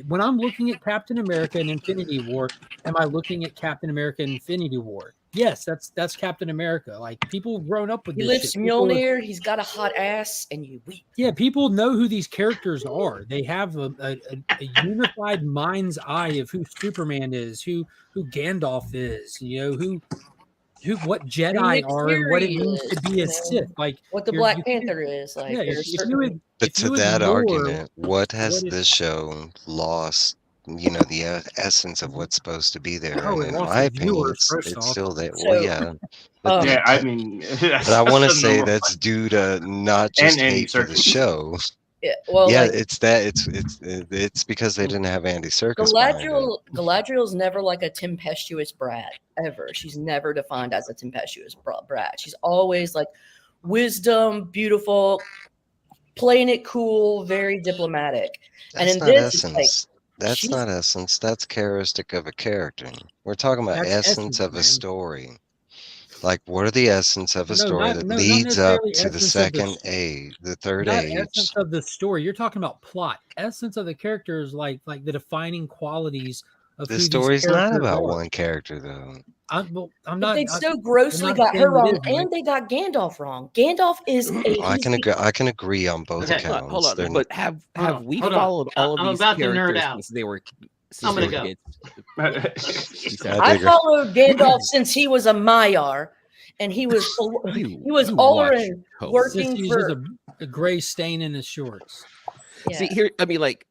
B: when I'm looking at Captain America and Infinity War, am I looking at Captain America and Infinity War? Yes, that's Captain America. People have grown up with
F: he
B: this
F: lifts
B: shit.
F: Mjolnir, he's got a hot ass, and you weep.
B: Yeah, people know who these characters are. They have a unified mind's eye of who Superman is, who Gandalf is, what Jedi are, and what it means to be a Sith.
F: What the Black Panther is.
E: But to that argument, what has this show lost? The essence of what's supposed to be there.
B: Oh,
E: and in my opinion, it's still there. Well, yeah. But,
G: I mean,
E: but I want to say that's due to not just hate for the show.
F: Yeah, well,
E: it's because they didn't have Andy Serkis.
F: Galadriel's never a tempestuous brat ever. She's never defined as a tempestuous brat. She's always wisdom, beautiful, playing it cool, very diplomatic.
E: That's
F: and in
E: not
F: this,
E: essence. That's not essence. That's characteristic of a character. We're talking about essence of a story. What are the essence of a story that leads up to the third age?
B: Essence of the story. You're talking about plot. Essence of the character is like the defining qualities of
E: the story's not about one character, though.
B: I'm not.
F: They so grossly got her wrong, and they got Gandalf wrong. Gandalf is
E: I can agree on both accounts.
H: Hold on, but have we followed all of these characters since they were?
C: I'm gonna go.
F: I followed Gandalf since he was a Maiar, and he was Oberyn working for
B: a gray stain in his shorts.
H: See here, I mean, like,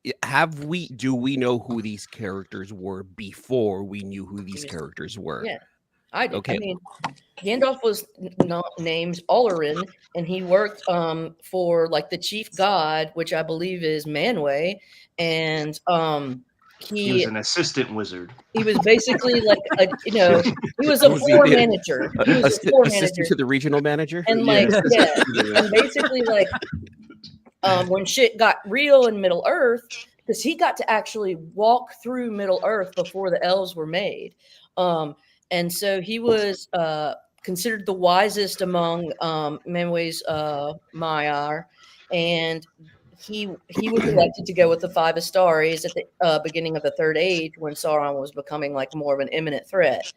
H: do we know who these characters were before we knew who these characters were?
F: Yeah, I did.
H: Okay.
F: I mean, Gandalf was not named Olerin, and he worked for like the chief god, which I believe is Manwë, and
G: He was an assistant wizard.
F: he was basically like he was a floor manager. He was a floor
H: Assistant
F: manager
H: to the regional manager.
F: and like and basically like when shit got real in Middle Earth, because he got to actually walk through Middle Earth before the elves were made. And so he was considered the wisest among Manwë's Maiar, and he was elected to go with the Five Astaris at the beginning of the Third Age when Sauron was becoming like more of an imminent threat.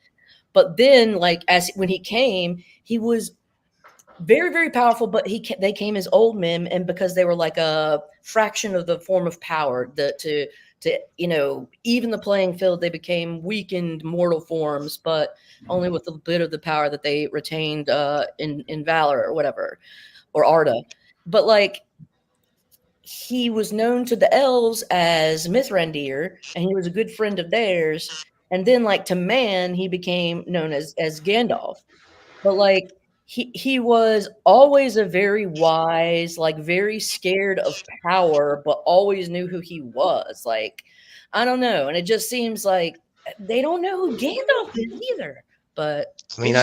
F: But then, like when he came, he was very, very powerful, but they came as old men, and because they were like a fraction of the form of power to even the playing field, they became weakened mortal forms, but only with a bit of the power that they retained in Valor or whatever, or Arda. But like he was known to the elves as Mithrandir, and he was a good friend of theirs. And then like to man, he became known as Gandalf. But like he was always a very wise, like very scared of power, but always knew who he was. Like, I don't know. And it just seems like they don't know who Gandalf is either. But
E: I mean,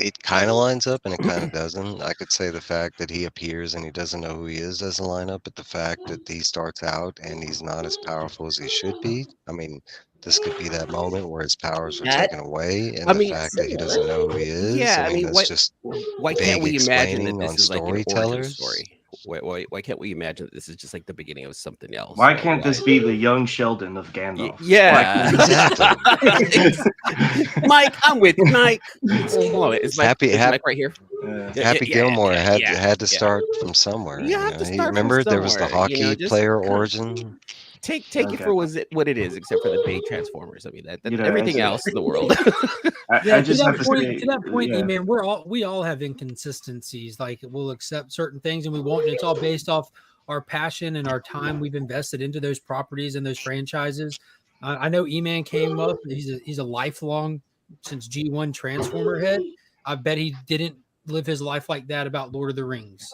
E: it kind of lines up and it kind of doesn't. I could say the fact that he appears and he doesn't know who he is doesn't line up, but the fact that he starts out and he's not as powerful as he should be. I mean, this could be that moment where his powers are taken away, and the fact that he doesn't know who he is.
H: Yeah,
E: I mean, that's just
H: why can't we imagine that
E: explaining
H: this
E: on
H: is like an origin
E: storytellers.
H: story? Why can't we imagine that this is just like the beginning of something else?
G: Why can't this be the young Sheldon of Gandalf?
H: Yeah,
E: Exactly.
H: Mike, I'm with you, Mike. Is Mike right here?
E: Happy Gilmore had to start from somewhere.
H: You have to start from
E: remember there was the
H: somewhere,
E: hockey player origin.
H: Take it for what it is, except for the big Transformers. I mean, everything else in the world.
B: I just to that point, man, we all have inconsistencies. Like we'll accept certain things and we won't. And it's all based off our passion and our time we've invested into those properties and those franchises. I know Eman came up. He's a lifelong since G1 Transformer head. I bet he didn't live his life like that about Lord of the Rings.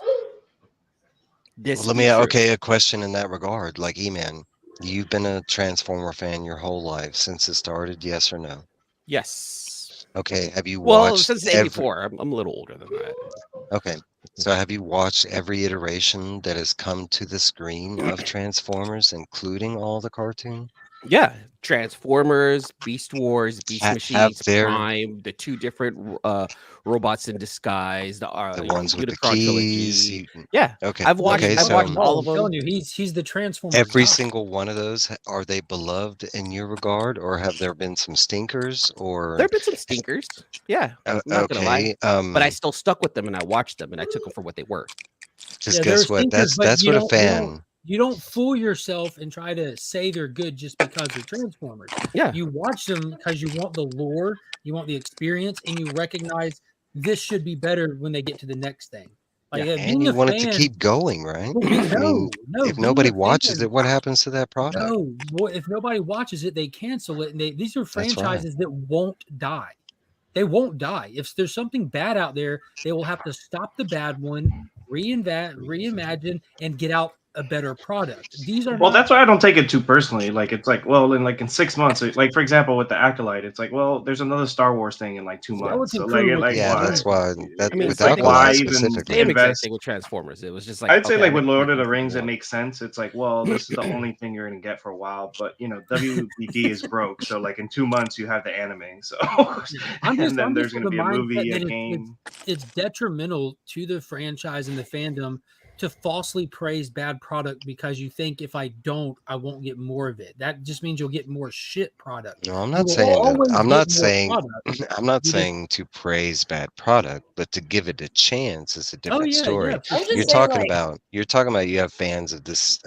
E: A question in that regard. Like Eman, you've been a Transformer fan your whole life since it started, yes or no?
H: Yes.
E: Okay. Have you watched
H: since '84? I'm a little older than that.
E: Okay. So have you watched every iteration that has come to the screen of Transformers, including all the cartoon?
H: Yeah, Transformers, Beast Wars, Beast Machines, Prime, the two different robots in disguise, the
E: ones with the keys.
H: Yeah,
E: okay.
H: I've watched all of them.
B: I'm telling you, he's the Transformer.
E: Every single one of those, are they beloved in your regard, or have there been some stinkers? Or
H: there have been some stinkers. Yeah, I'm not gonna lie. But I still stuck with them and I watched them and I took them for what they were.
E: Just guess what? That's what a fan.
B: You don't fool yourself and try to say they're good just because they're Transformers.
H: Yeah.
B: You watch them because you want the lore, you want the experience, and you recognize this should be better when they get to the next thing. Like,
E: and you want it to keep going, right? If nobody watches it, what happens to that product?
B: No, if nobody watches it, they cancel it. And these are franchises that won't die. They won't die. If there's something bad out there, they will have to stop the bad one, reimagine, and get out a better product.
G: That's why I don't take it too personally. Like it's like, well, in 6 months, like for example with the Acolyte, it's like, well, there's another Star Wars thing in like 2 months. So
E: that's why.
G: It's like why even
H: invest with Transformers? It was just like
G: I'd say like with Lord of the Rings, it makes sense. It's like, well, this is the only thing you're gonna get for a while, but WBD is broke. So like in 2 months you have the anime. So then there's gonna be a movie, a game.
B: It's detrimental to the franchise and the fandom to falsely praise bad product because you think if I don't, I won't get more of it. That just means you'll get more shit product.
E: No, I'm not saying that. I'm not saying to praise bad product, but to give it a chance is a different story.
F: Yeah.
E: You're talking about you have fans of this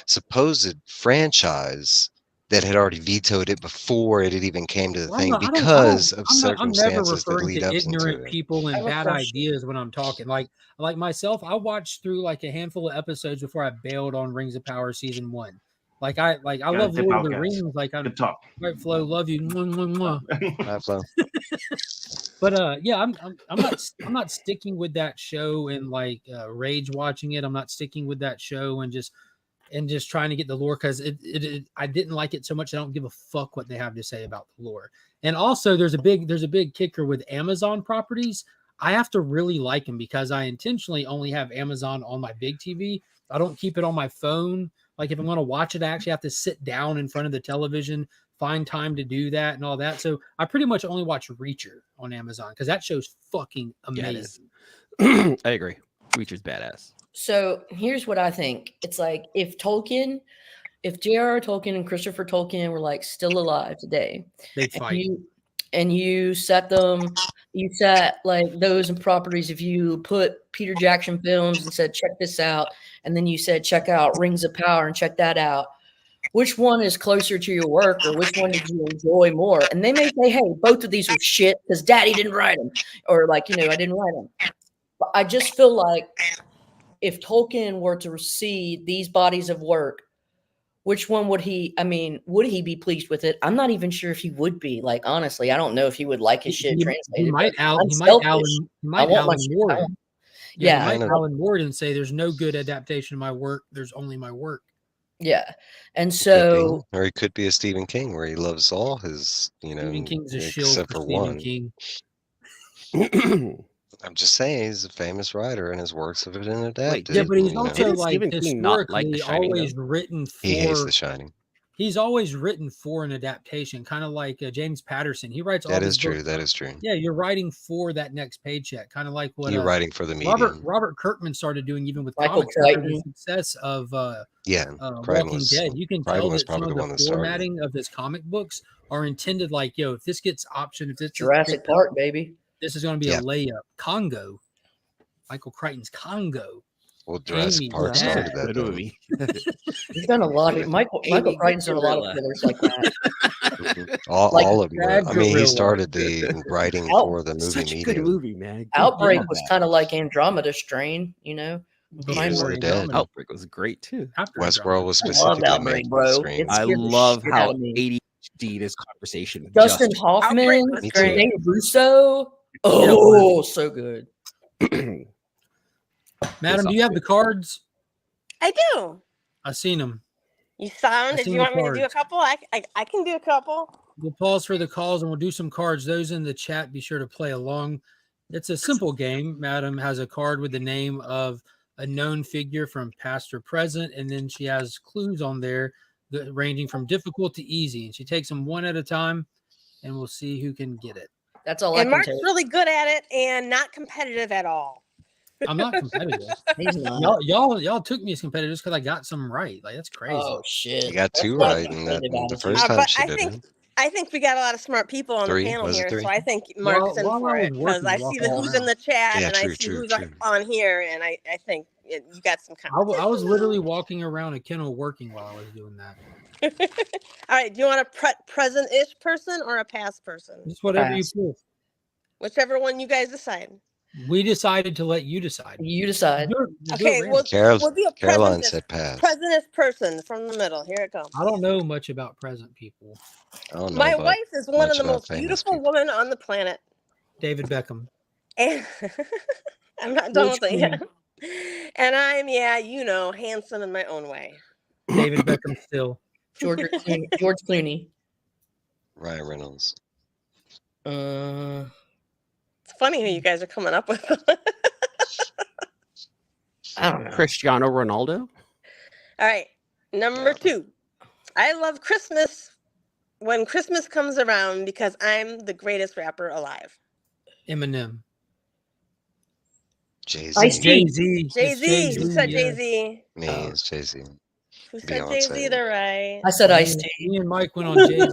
E: supposed franchise that had already vetoed it before it had even came to the
B: Well,
E: thing
B: I don't-
E: because of
B: I'm never
E: circumstances that
B: referring
E: lead
B: to
E: up into
B: ignorant
E: it.
B: people
F: I
B: and
F: have a
B: bad
F: question.
B: ideas when I'm talking. Like myself, I watched through like a handful of episodes before I bailed on Rings of Power season 1. I love
G: dip
B: Lord
G: out,
B: of the
G: guys.
B: Rings. Like I'm
G: Good talk.
B: right, Flo, love you. Mwah, mwah, mwah.
E: Hi, Flo.
B: But yeah, I'm not sticking with that show and like rage watching it. I'm not sticking with that show and just trying to get the lore because I didn't like it so much. I don't give a fuck what they have to say about the lore. And also, there's a big kicker with Amazon properties. I have to really like them because I intentionally only have Amazon on my big TV. I don't keep it on my phone. Like if I'm going to watch it, I actually have to sit down in front of the television, find time to do that and all that. So I pretty much only watch Reacher on Amazon because that show's fucking amazing.
H: I agree. Reacher's badass.
F: So here's what I think. It's like if J.R.R. Tolkien and Christopher Tolkien were like still alive today,
B: They fight.
F: you set like those properties. If you put Peter Jackson Films and said, check this out, and then you said, check out Rings of Power and check that out, which one is closer to your work or which one did you enjoy more? And they may say, hey, both of these were shit because daddy didn't write them, or like, I didn't write them. But I just feel like if Tolkien were to see these bodies of work, which one would he be pleased with it? I'm not even sure if he would be. Like, honestly, I don't know if he would like his shit translated.
B: He might Alan Moore.
F: Yeah.
B: He might Alan Moore and say there's no good adaptation of my work. There's only my work.
F: Yeah. And so,
E: or he could be a Stephen King where he loves all his,
B: Stephen King's a shield
E: except for
B: Stephen
E: one.
B: King.
E: I'm just saying he's a famous writer and his works have been adapted.
B: Yeah, but he's also
H: Didn't
B: like
H: Stephen King not like
B: historically
H: The Shining,
B: always
H: though?
B: written for.
E: He hates The Shining.
B: He's always written for an adaptation, kind of like James Patterson. He writes all
E: That
B: these
E: is true.
B: books.
E: That is true.
B: Yeah, you're writing for that next paycheck, kind of like what
E: You're writing for the medium.
B: Robert Kirkman started doing even with
F: Michael
B: comics after the
F: Crichton.
B: success of
E: Crichton
B: Walking Dead. You can
E: Crichton
B: tell
E: was
B: that some
E: probably
B: of
E: the one
B: the
E: that started.
B: formatting of his comic books are intended like, if this gets optioned, if this
F: Jurassic Park, baby.
B: this is going to be a layup. Congo. Michael Crichton's Congo.
E: Well, Jurassic Park started that movie.
F: He's done a lot of Michael Crichton's done a lot of fillers like that.
E: all of them. I mean, he started the writing for the movie
H: Such a
E: medium.
H: good movie, man. Good
F: Outbreak
H: job,
F: was
H: man.
F: kind of like Andromeda Strain,
E: Years of the Dead.
H: Outbreak was great too.
E: Westworld was
F: I loved
E: specifically
F: Outbreak,
E: made for
F: bro.
E: the screen.
F: It
H: I
F: scared the
H: love
F: shit
H: how
F: out of me.
H: ADHD this conversation. with
F: Dustin Hoffman,
A: Outbreak was great.
F: Rene Russo. Oh, so good.
B: Madam, do you have the cards?
I: I do.
B: I seen them.
I: You saw them? Did
B: seen
I: you
B: the
I: want me to do a
B: cards.
I: couple? I can do a couple.
B: We'll pause for the calls and we'll do some cards. Those in the chat, be sure to play along. It's a simple game. Madam has a card with the name of a known figure from past or present, and then she has clues on there that ranging from difficult to easy. And she takes them one at a time, and we'll see who can get it.
F: That's all I
I: And
F: can
I: Mark's
F: tell.
I: really good at it and not competitive at all.
B: I'm not competitive.
F: He's not.
B: Y'all took me as competitors because I got some right. Like that's crazy.
F: Oh shit!
E: You got
F: That's
E: two
F: not
E: right, and that
F: competitive
E: the
F: attitude.
E: first time
I: But
E: she
I: I
E: did
I: think
E: it.
I: I think we got a lot of smart people on
E: Three?
I: the panel
E: Was it
I: here,
E: three?
I: so I think Mark's in
B: While
I: for
B: I
I: it
B: was
I: because I
B: working,
I: see who's in the chat
E: Yeah,
I: and I
E: true,
I: see
E: true,
I: who's
E: true.
I: on here, and I think you got some
B: I
I: competition.
B: was literally walking around a kennel working while I was doing that.
I: All right, do you want a present-ish person or a past person?
B: Just whatever
F: Pass.
B: you feel.
I: Whichever one you guys decide.
B: We decided to let you decide.
F: You decide.
I: Okay, we'll do a
E: Caroline
I: present-ish
E: said pass.
I: person from the middle. Here it comes.
B: I don't know much about present people.
E: I don't know
I: My
E: about
I: wife is one of
E: much
I: the
E: about
I: most
E: famous
I: beautiful
E: people.
I: women on the planet.
B: David Beckham.
I: And I'm not done with it yet. And I'm, handsome in my own way.
B: David Beckham still.
F: George Clooney.
E: Ryan Reynolds.
I: It's funny who you guys are coming up with.
F: I don't know.
H: Cristiano Ronaldo.
I: All right, number 2. I love Christmas when Christmas comes around because I'm the greatest rapper alive.
B: Eminem.
E: Jay-Z.
B: Jay-Z.
I: Jay-Z. Who said
B: yes.
I: Jay-Z?
E: Me, it's Jay-Z.
I: Who said
E: Beyonce.
I: Jay-Z? They're right.
F: I said Ice-T.
B: Me and Mike went on Jay-Z.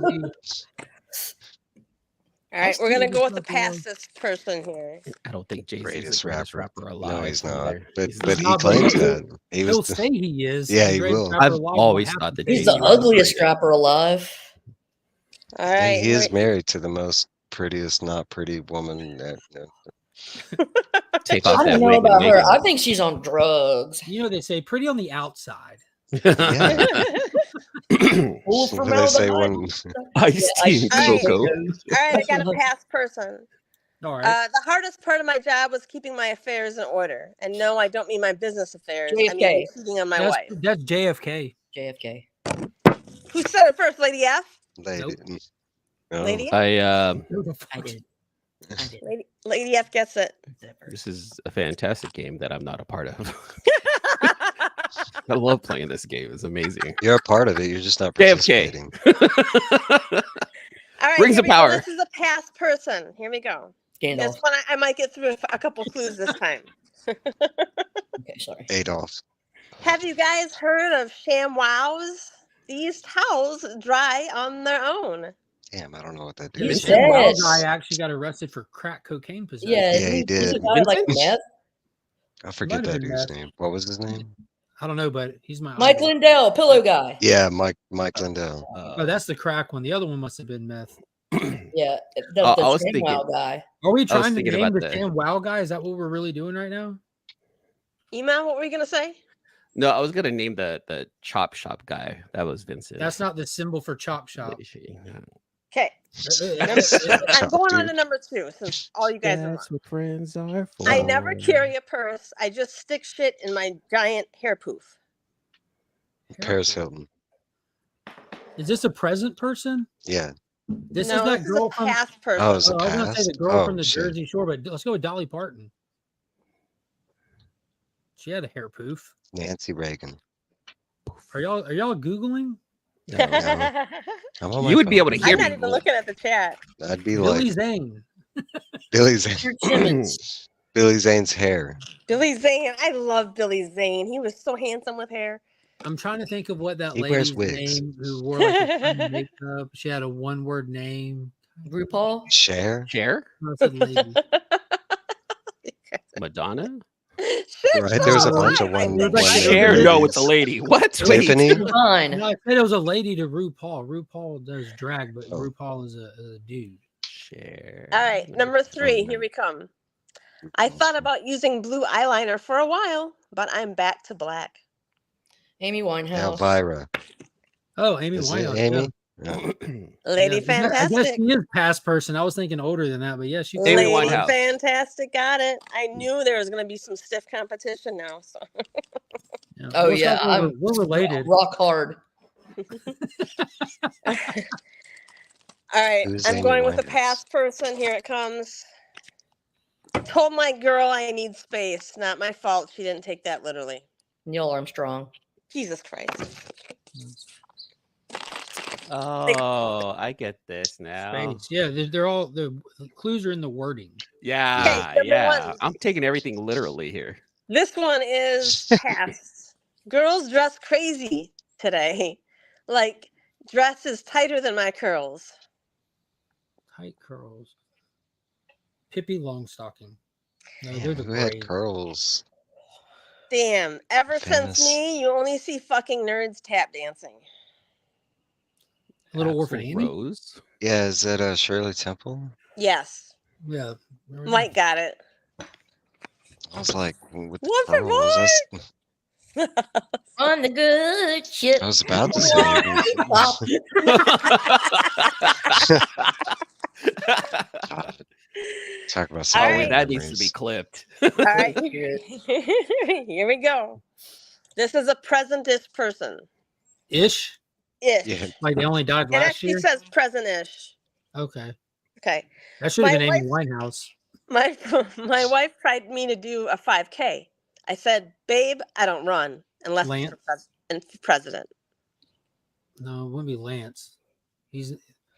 I: All right, we're gonna
B: Greatest
I: go with the
B: rapper alive.
I: fastest person here.
H: I don't think Jay-Z's the
E: Greatest
H: greatest
E: rapper.
H: rapper alive.
E: No, he's not.
H: either.
E: But
H: He's
E: but
H: not.
E: he claims that. He
B: He'll
E: was.
B: say he is.
E: Yeah,
B: The
E: he
B: greatest
E: will.
B: rapper
H: I've
B: alive will
H: always
B: have
H: thought
B: to
H: that
B: say
F: He's
H: Jay-Z
F: the
B: he
H: was
B: is.
F: ugliest
H: great.
F: rapper alive.
I: All right,
E: He is
I: here
E: married to the most prettiest, not pretty woman.
H: Take
F: I
H: off that
F: don't know
H: wig and
F: about her.
H: yank
F: I think she's on drugs.
B: You know, they say pretty on the outside.
E: Yeah.
H: it.
F: Full
E: What do they say
F: formaldehyde.
E: when?
H: Iced
F: Yeah,
H: tea and
I: All right.
H: cocoa.
I: All right, I got a past person.
B: All right.
I: The hardest part of my job was keeping my affairs in order. And no, I don't mean my business affairs. I
F: JFK.
I: mean cheating on my wife.
B: That's JFK.
F: JFK.
I: Who said it first, Lady F?
E: Lady. No.
I: Lady F?
F: I did. I did.
I: Lady F gets it.
H: This is a fantastic game that I'm not a part of. I love playing this game. It's amazing.
E: You're a part of it. You're just not
H: JFK.
E: participating.
I: All right,
H: Rings
I: here
H: of
I: we go.
H: power.
I: This is a past person. Here we go.
F: Gandalf.
I: This one I might get through a couple clues this time.
F: Okay, sorry.
E: Adolf.
I: Have you guys heard of ShamWows? These towels dry on their own.
E: Damn, I don't know what that
F: He
E: dude.
F: said-
B: Wild
F: Yes.
B: guy actually got arrested for crack cocaine possession.
F: Yeah,
E: Yeah, he
F: he's
E: did.
F: a guy like
H: Vincent?
F: meth.
E: I forget
B: Might have
E: that
B: been
E: dude's
B: meth.
E: name. What was his name?
B: I don't know, but he's my
F: Mike
B: idol.
F: Lindell, pillow guy.
E: Yeah, Mike Lindell.
B: Oh, that's the crack one. The other one must have been meth.
F: Yeah, the
H: I was
F: ShamWow
H: thinking-
F: guy.
B: Are we trying to
H: thinking
B: name the
H: about the-
B: ShamWow guy? Is that what we're really doing right now?
I: Email, what were you going to say?
H: No, I was gonna name the chop shop guy. That was Vincent.
B: That's not the symbol for chop shop.
I: Okay. I'm going on to number 2 since all you guys are
H: That's what friends are for.
I: I never carry a purse. I just stick shit in my giant hair poof.
E: Paris Hilton.
B: Is this a present person?
E: Yeah.
B: This
I: No,
B: is that
I: this
B: girl
I: is a
B: from.
I: past person.
E: Oh, it's a
B: I was gonna say the
E: past?
B: girl
E: Oh,
B: from the
E: shit.
B: Jersey Shore, but let's go with Dolly Parton. She had a hair poof.
E: Nancy Reagan.
B: Are y'all googling?
E: No, I'm on my
H: You would be
E: phone.
H: able to hear
I: I'm not
H: me.
I: even looking at the chat.
E: I'd be
B: Billy
E: like
B: Zane.
E: Billy Zane.
F: Richard Simmons.
E: Billy Zane's hair.
I: Billy Zane. I love Billy Zane. He was so handsome with hair.
B: I'm trying to think of what that
E: He wears
B: lady's
E: wigs.
B: name who wore like a ton of makeup. She had a one-word name.
F: RuPaul.
E: Cher.
H: Cher?
B: No, I said lady.
H: Madonna?
E: Right, there was a bunch of one.
B: It was like
E: one
H: Cher?
E: ladies.
H: No, it's a lady. What? Wait.
E: Tiffany.
F: Divine.
B: No, I said it was a lady to RuPaul. RuPaul does drag, but
E: Oh.
B: RuPaul is a dude.
H: Cher.
I: All right, number 3.
E: Oh,
I: Here we come. I thought about using blue eyeliner for a while, but I'm back to black.
F: Amy Winehouse.
E: Elvira.
B: Oh, Amy
E: Is it
B: Winehouse.
E: Amy?
B: Yeah.
E: No.
I: Lady
B: Yeah, I guess
I: Fantastic.
B: she is past person. I was thinking older than that, but yeah, she.
H: Amy
I: Lady
H: Winehouse.
I: Fantastic got it. I knew there was going to be some stiff competition now. So
B: Yeah.
F: Oh,
B: Looks
F: yeah,
B: like we're related.
F: Rock hard.
I: all right,
E: Who's
I: I'm
E: Amy
I: going with the
E: Winehouse?
I: past person. Here it comes. Told my girl I need space. Not my fault. She didn't take that literally.
F: Neil Armstrong.
I: Jesus Christ.
H: Oh, I get this now.
B: Space. Yeah, they're all the clues are in the wording.
H: Yeah,
I: Okay, number
H: yeah.
I: 1.
H: I'm taking everything literally here.
I: This one is past. Girls dress crazy today. Like, dress is tighter than my curls.
B: Tight curls. Pippi Longstocking. No, they're the
E: Who had
B: brave.
E: curls?
I: Damn. Ever
E: Famous.
I: since me, you only see fucking nerds tap dancing.
B: Little
H: Axl
B: Orphan Annie.
H: Rose.
E: Yeah, is that Shirley Temple?
I: Yes.
B: Yeah.
I: Mike got it.
E: I was like, with the
I: One for
E: curls.
F: On the good shit.
E: I was about to say. God. Talk about
I: All
E: solid
I: right.
H: That needs to be
E: memories.
H: clipped.
I: All right. Here we go. This is a present-ish person.
B: Ish.
I: Ish.
E: Yeah.
B: Like they only died
I: It
B: last
I: actually
B: year.
I: says present-ish.
B: Okay.
I: Okay.
B: That should have
I: My
B: been Amy Winehouse.
I: My wife tried me to do a 5K. I said, babe, I don't run unless
B: Lance?
I: it's for president.
B: No, it wouldn't be Lance. He's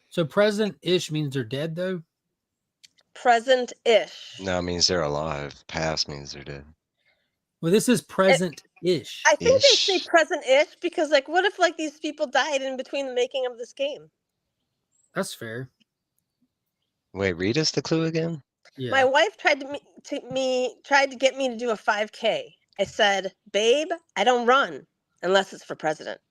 B: so present-ish means they're dead though.
I: Present-ish.
E: No, it means they're alive. Past means they're dead.
B: Well, this is present-ish.
I: I think they say
E: Ish.
I: present-ish because, like, what if, like, these people died in between the making of this game?
B: That's fair.
E: Wait, read us the clue again.
B: Yeah.
I: My wife tried to get me to do a 5K. I said, "Babe, I don't run unless it's for president."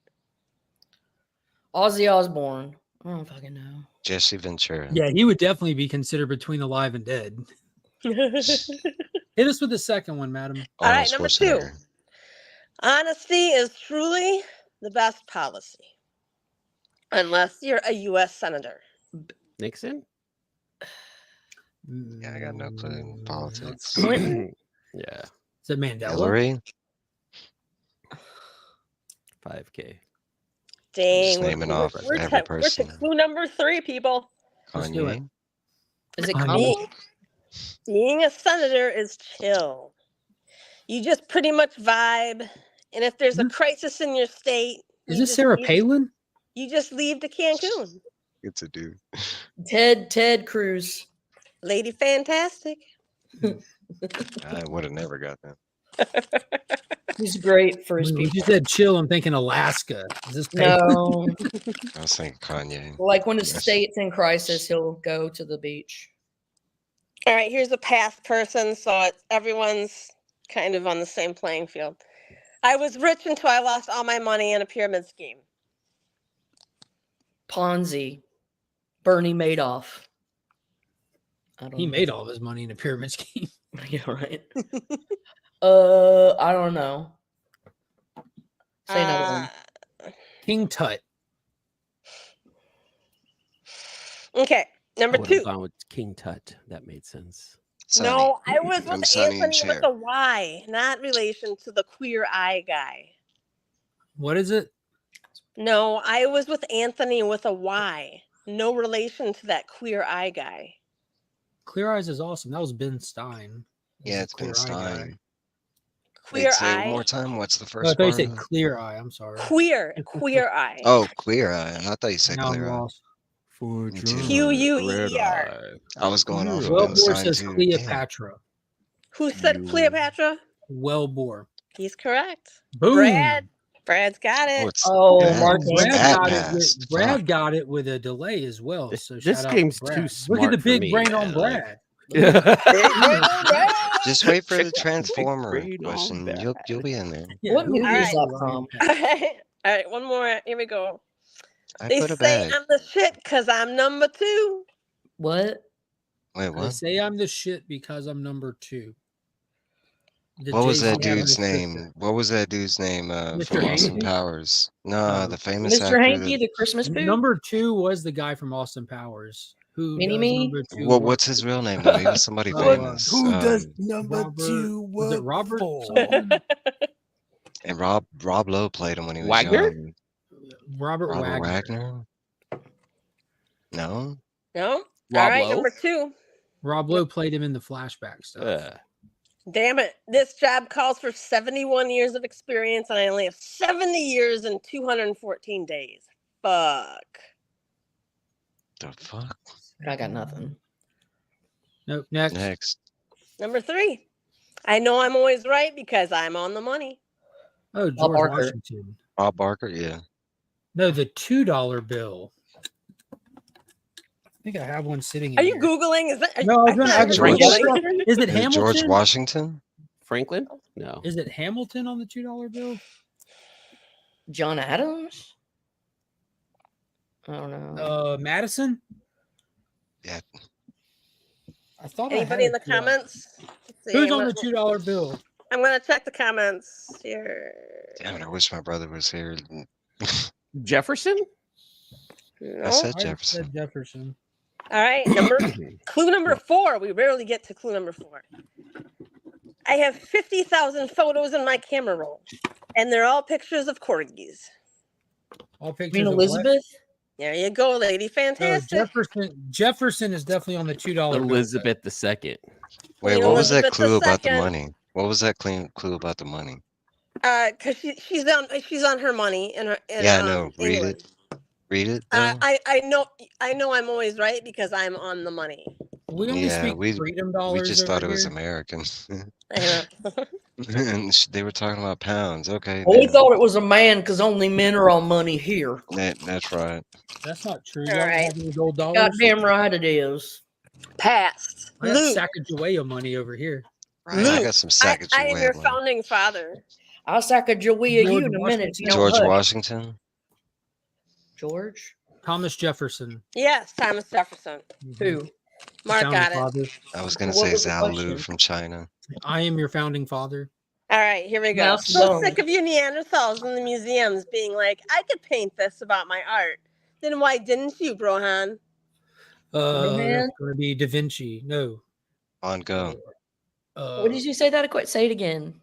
F: Ozzy Osbourne. I don't fucking know.
E: Jesse Ventura.
B: Yeah, he would definitely be considered between alive and dead. Hit us with the second one, madam.
I: All right,
E: Arnold
I: number 2.
E: Schwarzenegger.
I: Honesty is truly the best policy. Unless you're a U.S. senator.
H: Nixon?
E: Yeah, I got no clue in politics.
F: Clinton?
H: Yeah.
B: Is it Mandela?
E: Hillary.
H: 5K.
I: Dang.
E: naming off every
I: We're
E: person.
I: to clue number 3, people.
B: Let's do it.
E: Kanye.
F: Is it
B: Kanye.
F: Kamala?
I: Being a senator is chill. You just pretty much vibe. And if there's a crisis in your state,
B: Is
I: you
B: this
I: just
B: Sarah
I: leave-
B: Palin?
I: You just leave to Cancun.
E: It's a dude.
F: Ted Cruz.
I: Lady Fantastic.
E: I would have never got that.
F: He's great for his
B: When you
F: people.
B: said chill, I'm thinking Alaska. Is this
F: No,
E: I was thinking Kanye.
F: like when a
E: Yes.
F: state's in crisis, he'll go to the beach.
I: All right, here's a past person, so everyone's kind of on the same playing field. I was rich until I lost all my money in a pyramid scheme.
F: Ponzi. Bernie Madoff. I don't
B: He
F: know.
B: made all of his money in a pyramid scheme.
F: Yeah, right. I don't know. Say another one.
B: King Tut.
I: Okay, number
H: I would have
I: 2.
H: gone with King Tut. That made sense.
E: Sonny.
I: No, I was
E: From
I: with
E: Sonny and
I: Anthony
E: Cher.
I: with a Y, not relation to the Queer Eye guy.
B: What is it?
I: No, I was with Anthony with a Y. No relation to that Queer Eye guy.
B: Clear Eyes is awesome. That was Ben Stein.
E: Yeah,
B: He's
E: it's
B: a
E: been
B: Clear Eye guy.
E: Stein.
I: Queer
E: Wait, say it one
I: Eye.
E: more time. What's the
B: Oh, I
E: first
B: thought you
E: part?
B: said
E: of it?
B: Clear Eye. I'm sorry.
I: Queer Eye.
E: Oh, Queer Eye. I thought you said
B: Now I'm
E: Clear Eye.
B: lost.
H: For
E: Me too.
I: Q-U-E-E-R.
E: I was going off of
B: Wellbore
E: Ben Stein
B: says
E: too. Damn.
B: Cleopatra.
I: Who said Cleopatra?
B: Wellbore.
I: He's correct.
B: Boom.
I: Brad's got it.
E: What's
F: Oh,
E: that?
F: Mark
E: What's
B: Brad
E: that
B: got it.
E: fast?
B: With, Brad
E: Fuck.
B: got it with a delay as well.
H: This-
B: So
H: this
B: shout out
H: game's
B: to
H: too
B: Brad. Look
H: smart
B: at the
H: for
B: big
H: me,
B: brain on
H: man, like-
B: Brad.
E: Just wait for the
H: Check that
E: Transformer
H: brain on
E: question.
H: that.
E: You'll be in there.
F: What
B: who
F: movie
B: is
F: is
B: the
F: that from?
B: Ryan
I: All right, one more. Here we go.
E: I
I: They
E: put a
I: say
E: bag.
I: I'm the shit because I'm number 2.
F: What?
E: Wait,
B: They
E: what?
B: say I'm the shit because I'm number 2. The
E: What was
B: Jay-Z
E: that dude's
B: sister.
E: name? What was that dude's name
B: Mr.
E: from Austin
B: Hanky?
E: Powers? No,
B: Oh.
E: the famous
F: Mr.
E: actor.
F: Hanky, the Christmas poo?
B: Number 2 was the guy from Austin Powers. Who
F: Mini
B: does
F: Me?
B: number 2
E: Well,
B: work?
E: what's his real name though? He was somebody
B: Oh,
E: famous.
H: number
B: Robert- was it Robert?
E: And Rob Lowe played him when he was
H: Wagner?
E: young.
B: Robert
E: Robert
B: Wagner.
E: Wagner? No.
I: No? All
H: Rob
I: right,
H: Lowe?
I: number 2.
B: Rob Lowe played him in the flashback stuff.
I: Damn it. This job calls for 71 years of experience, and I only have 70 years and 214 days. Fuck.
E: The fuck?
F: I got nothing.
B: Nope. Next.
E: Next.
I: Number 3. I know I'm always right because I'm on the money.
B: Oh,
F: Bob
B: George
F: Barker.
B: Washington.
E: Bob Barker, yeah.
B: No, the $2 bill. I think I have one sitting in
I: Are you
B: here.
I: Googling? Is that?
B: No,
I: I
B: I'm not
I: thought you were
E: actually-
I: Googling.
B: Is it
E: Is it George
B: Hamilton?
E: Washington?
H: Franklin? No.
B: Is it Hamilton on the $2 bill?
F: John Adams? I don't know.
B: Madison?
E: Yeah.
B: I thought
I: Anybody
B: I
I: in the
B: had it.
I: comments? Let's see,
B: Who's
I: I'm
B: on the
I: gonna-
B: $2 bill?
I: I'm going to check the comments here.
E: Damn it, I wish my brother was here.
H: Jefferson?
I: No?
E: I said
B: I
E: Jefferson.
B: said Jefferson.
I: All right, clue number 4. We rarely get to clue number 4. I have 50,000 photos in my camera roll, and they're all pictures of corgis.
B: All pictures
F: Queen
B: of what?
F: Elizabeth?
I: There you go, lady.
B: No,
I: Fantastic.
B: Jefferson is definitely on the $2 bill.
H: Elizabeth II.
E: Wait,
I: Queen
E: what was that
I: Elizabeth
E: clue about the
I: II.
E: money? What was that clue about the money?
I: Because she's on her money in her. In,
E: Yeah, I know. Read
I: England.
E: it. Read it. though?
I: I know I'm always right because I'm on the money.
B: We only
E: Yeah,
B: speak
E: we-
B: freedom
E: We
B: dollars.
E: just thought it
B: over
E: was
B: here.
E: American.
I: I know.
E: And they were talking about pounds. Okay.
F: Well, we
E: then.
F: thought it was a man because only men are on money here.
E: That's right.
B: That's not true.
I: All
B: Y'all
I: right.
B: have any gold dollars?
F: Goddamn right it is.
I: Past.
B: I got
I: Luke.
B: Sacagawea money over here.
E: Right, I got some
I: I am your
E: Sacagawea money.
I: founding father.
F: I'll Sacagawea you
B: George
F: in a minute. If you don't
E: George
F: hush.
E: Washington.
F: George?
B: Thomas Jefferson.
I: Yes, Thomas Jefferson.
F: Who?
I: Mark
B: Founding
I: got it.
B: father.
E: I was gonna
F: What
E: say
F: was the
E: Zhao Lu
F: question?
E: from China.
B: I am your founding father.
I: All right, here we go.
F: Mouse
I: So
F: zone.
I: sick of you Neanderthals in the museums being like, I could paint this about my art. Then why didn't you, Brohan?
F: Man.
B: That's going to be Da Vinci. No.
E: On go.
F: What did you say that? Say it again.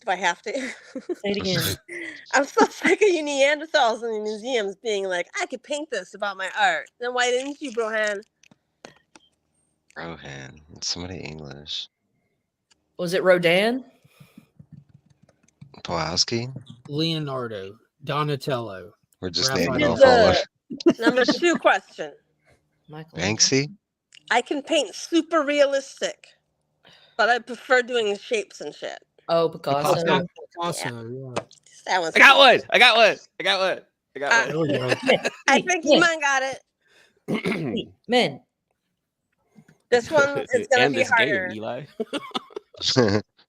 I: Do I have to?
F: Say it again.
I: I'm so sick of you Neanderthals in the museums being like, I could paint this about my art. Then why didn't you, Brohan?
E: Rohan. Somebody English.
F: Was it Rodin?
E: Pawlowski?
B: Leonardo. Donatello.
E: We're just
B: Raphael.
E: naming off all our
I: Number 2 question.
F: Michael.
E: Banksy?
I: I can paint super realistic, but I prefer doing shapes and shit.
F: Oh, Picasso.
B: Picasso, yeah.
I: That one's
H: I got one. I got one. I got one. I got
B: There we go.
I: I think Eman got it.
H: one.
F: Men.
I: This one is going to
H: And
I: be
H: this
I: harder.
H: game, Eli.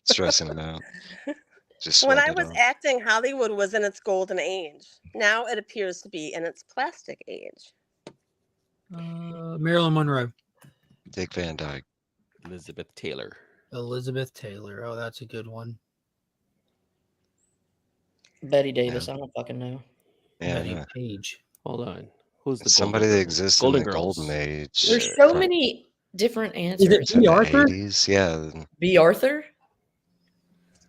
E: Stressing him out. Just
I: When
E: sweat
I: I
E: it
I: was
E: out.
I: acting, Hollywood was in its golden age. Now it appears to be in its plastic age.
B: Marilyn Monroe.
E: Dick Van Dyke.
H: Elizabeth Taylor.
B: Elizabeth Taylor. Oh, that's a good one.
F: Betty Davis. I don't fucking know.
E: Yeah,
B: Betty
E: yeah.
B: Page.
H: Hold on. Who's the
E: It's somebody
H: Golden
E: that
H: Girls?
E: exists
H: Golden
E: in the
H: Girls.
E: golden age.
F: There's so
E: from-
F: many different
B: Is it
F: answers.
E: in
B: B.
E: the
B: Arthur?
E: 80s. Yeah.
F: B. Arthur?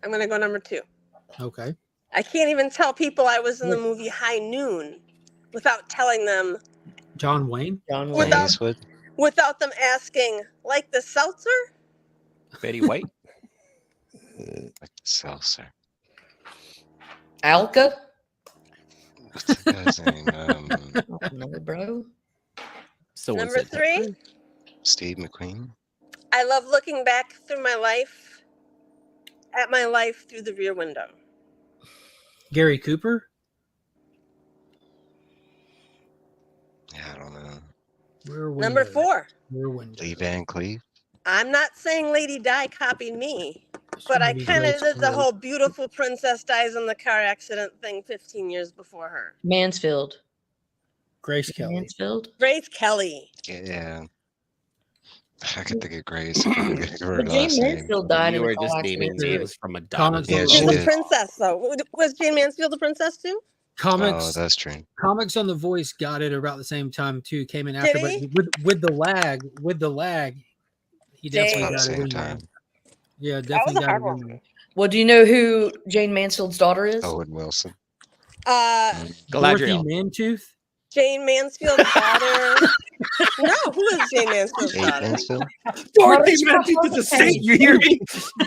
I: I'm going to go number 2.
B: Okay.
I: I can't even tell people I was in the movie High Noon without telling them,
B: John Wayne.
F: John
E: Clint
F: Wayne.
I: Without-
E: Eastwood.
I: without them asking, like the seltzer?
H: Betty White.
E: Like the seltzer.
F: Alka?
E: What's the guy's name?
F: I don't know, bro.
H: Someone
I: Number
H: said that.
I: 3,
E: Steve McQueen.
I: I love looking back through my life, at my life through the rear window.
B: Gary Cooper.
E: Yeah, I don't know.
B: Rear
I: Number
B: window.
I: 4,
B: Rear window.
E: Lee Van Cleef.
I: I'm not saying Lady Di copied me,
B: This
I: but I
B: movie
I: kind of
B: goes
I: did the
B: through-
I: whole beautiful princess dies in the car accident thing 15 years before her.
F: Mansfield.
B: Grace Kelly.
F: Mansfield?
I: Grace Kelly.
E: Yeah. I could think of Grace. I couldn't think of her
F: But Jane
E: last name.
F: Mansfield died
H: You
F: in
H: were
F: a car
H: just
F: accident,
H: naming
F: too.
H: names from Madonna.
B: Comics
E: Yeah,
B: on
E: she
I: She
B: the
I: was
E: did.
I: a princess, though. Was Jane Mansfield a princess, too?
B: Comics.
E: Oh, that's true.
B: Comics on the Voice got it about the same time too. Came in
I: Did
B: after,
I: he?
B: but with the lag, he definitely
I: Dang.
E: About the
B: got it
E: same
B: in
E: time.
B: there. Yeah,
I: That was
B: definitely
I: a
B: got
I: hard
B: it in
I: one.
B: there.
F: Well, do you know who Jane Mansfield's daughter is?
E: Owen Wilson.
B: Dorothy
H: Galadriel.
B: Mantooth.
I: Jane Mansfield's daughter. No, who is Jane Mansfield's
E: Kate
I: daughter?
E: Mansfield.
H: Dorothy
F: Mariska
H: Mantooth is a
F: Hargitay.
H: saint. You hear me?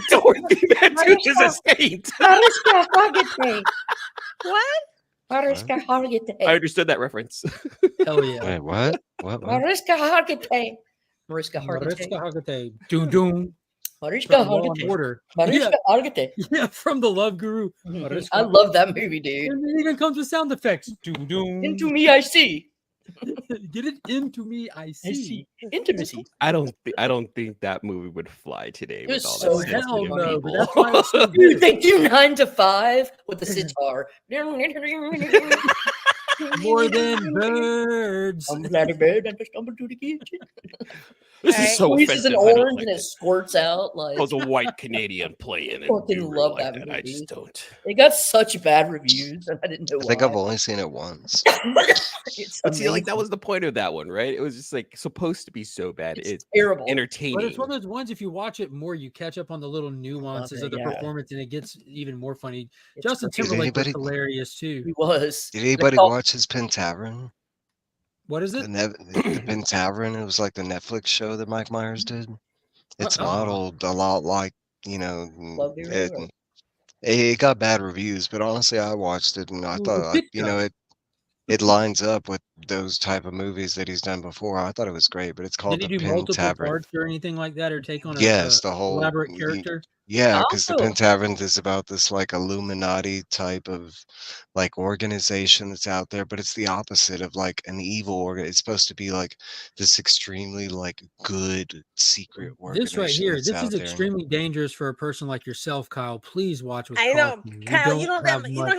H: Dorothy Mantooth is a saint.
F: Mariska Hargitay.
I: What?
F: Mariska
H: I
F: Hargitay.
H: understood that reference.
B: Hell yeah.
E: Wait, what? What?
F: Mariska Hargitay. Mariska
B: Mariska
F: Hargitay.
B: Hargitay. Doom doom.
F: Mariska
B: From Law and
F: Hargitay.
B: Order.
F: Mariska Hargitay.
B: Yeah, from the Love Guru. Mariska
F: I love that movie, dude.
B: And it even comes with sound effects. Doom doom.
F: Into me, I see.
B: Get it into me. I
F: I
B: see.
F: see. Intimacy.
H: I don't think that movie would fly today
F: was
H: with all
F: so
H: that
B: hell
H: sensitive
B: no, but
H: people.
B: that's why it's so
F: Dude,
B: good.
F: they do 9 to 5 with the sitar.
B: More than birds.
F: I'm glad a bird and stumbled to the kitchen.
H: This
I: Alright.
H: is so
F: Squeezes
H: offensive.
F: an
H: I don't
F: orange
H: like
F: and it
H: it.
F: squirts out. Like
H: Calls a white Canadian playing and
F: Fucking
H: do
F: love
H: like
F: that
H: I
F: movie.
H: just don't.
F: it got such bad reviews, and I didn't know
E: I
F: why.
E: think I've only seen it once.
F: It's
H: But see, like that
F: amazing.
H: was the point of that one, right? It was just like supposed to be so bad. It's
F: terrible.
H: entertaining.
B: But it's one of those ones, if you watch it more, you catch up on the little nuances
F: it,
B: of the
F: yeah.
B: performance and it gets even more funny.
F: It's
B: Justin
F: great.
B: Timberlake was
E: anybody-
B: hilarious too.
F: He was.
E: Did anybody
F: call-
E: watch his Pen Tavern?
B: What is
E: The,
B: it?
E: the Pen Tavern. It was like the Netflix show that Mike Myers did. It's
B: Uh-uh.
E: modeled a lot like,
F: Love the Railroad.
E: it got bad reviews, but honestly, I watched it and I
B: Ooh,
E: thought,
B: good
E: it lines up with those type of movies that he's done before. I thought it was great, but it's called
B: Did he
E: the
B: do
E: Pen
B: multiple
E: Tavern.
B: parts or anything like that, or take on
E: Yes,
B: a
E: the whole
B: elaborate character?
E: Yeah, because the
F: Oh.
E: Pentaverse is about this like Illuminati type of like organization that's out there, but it's the opposite of like an evil organ. It's supposed to be like this extremely like good secret
B: This right
E: organization
B: here,
E: that's
B: this
E: out
B: is
E: there.
B: extremely dangerous for a person like yourself, Kyle. Please watch with
I: I know,
B: caution.
I: Kyle. You don't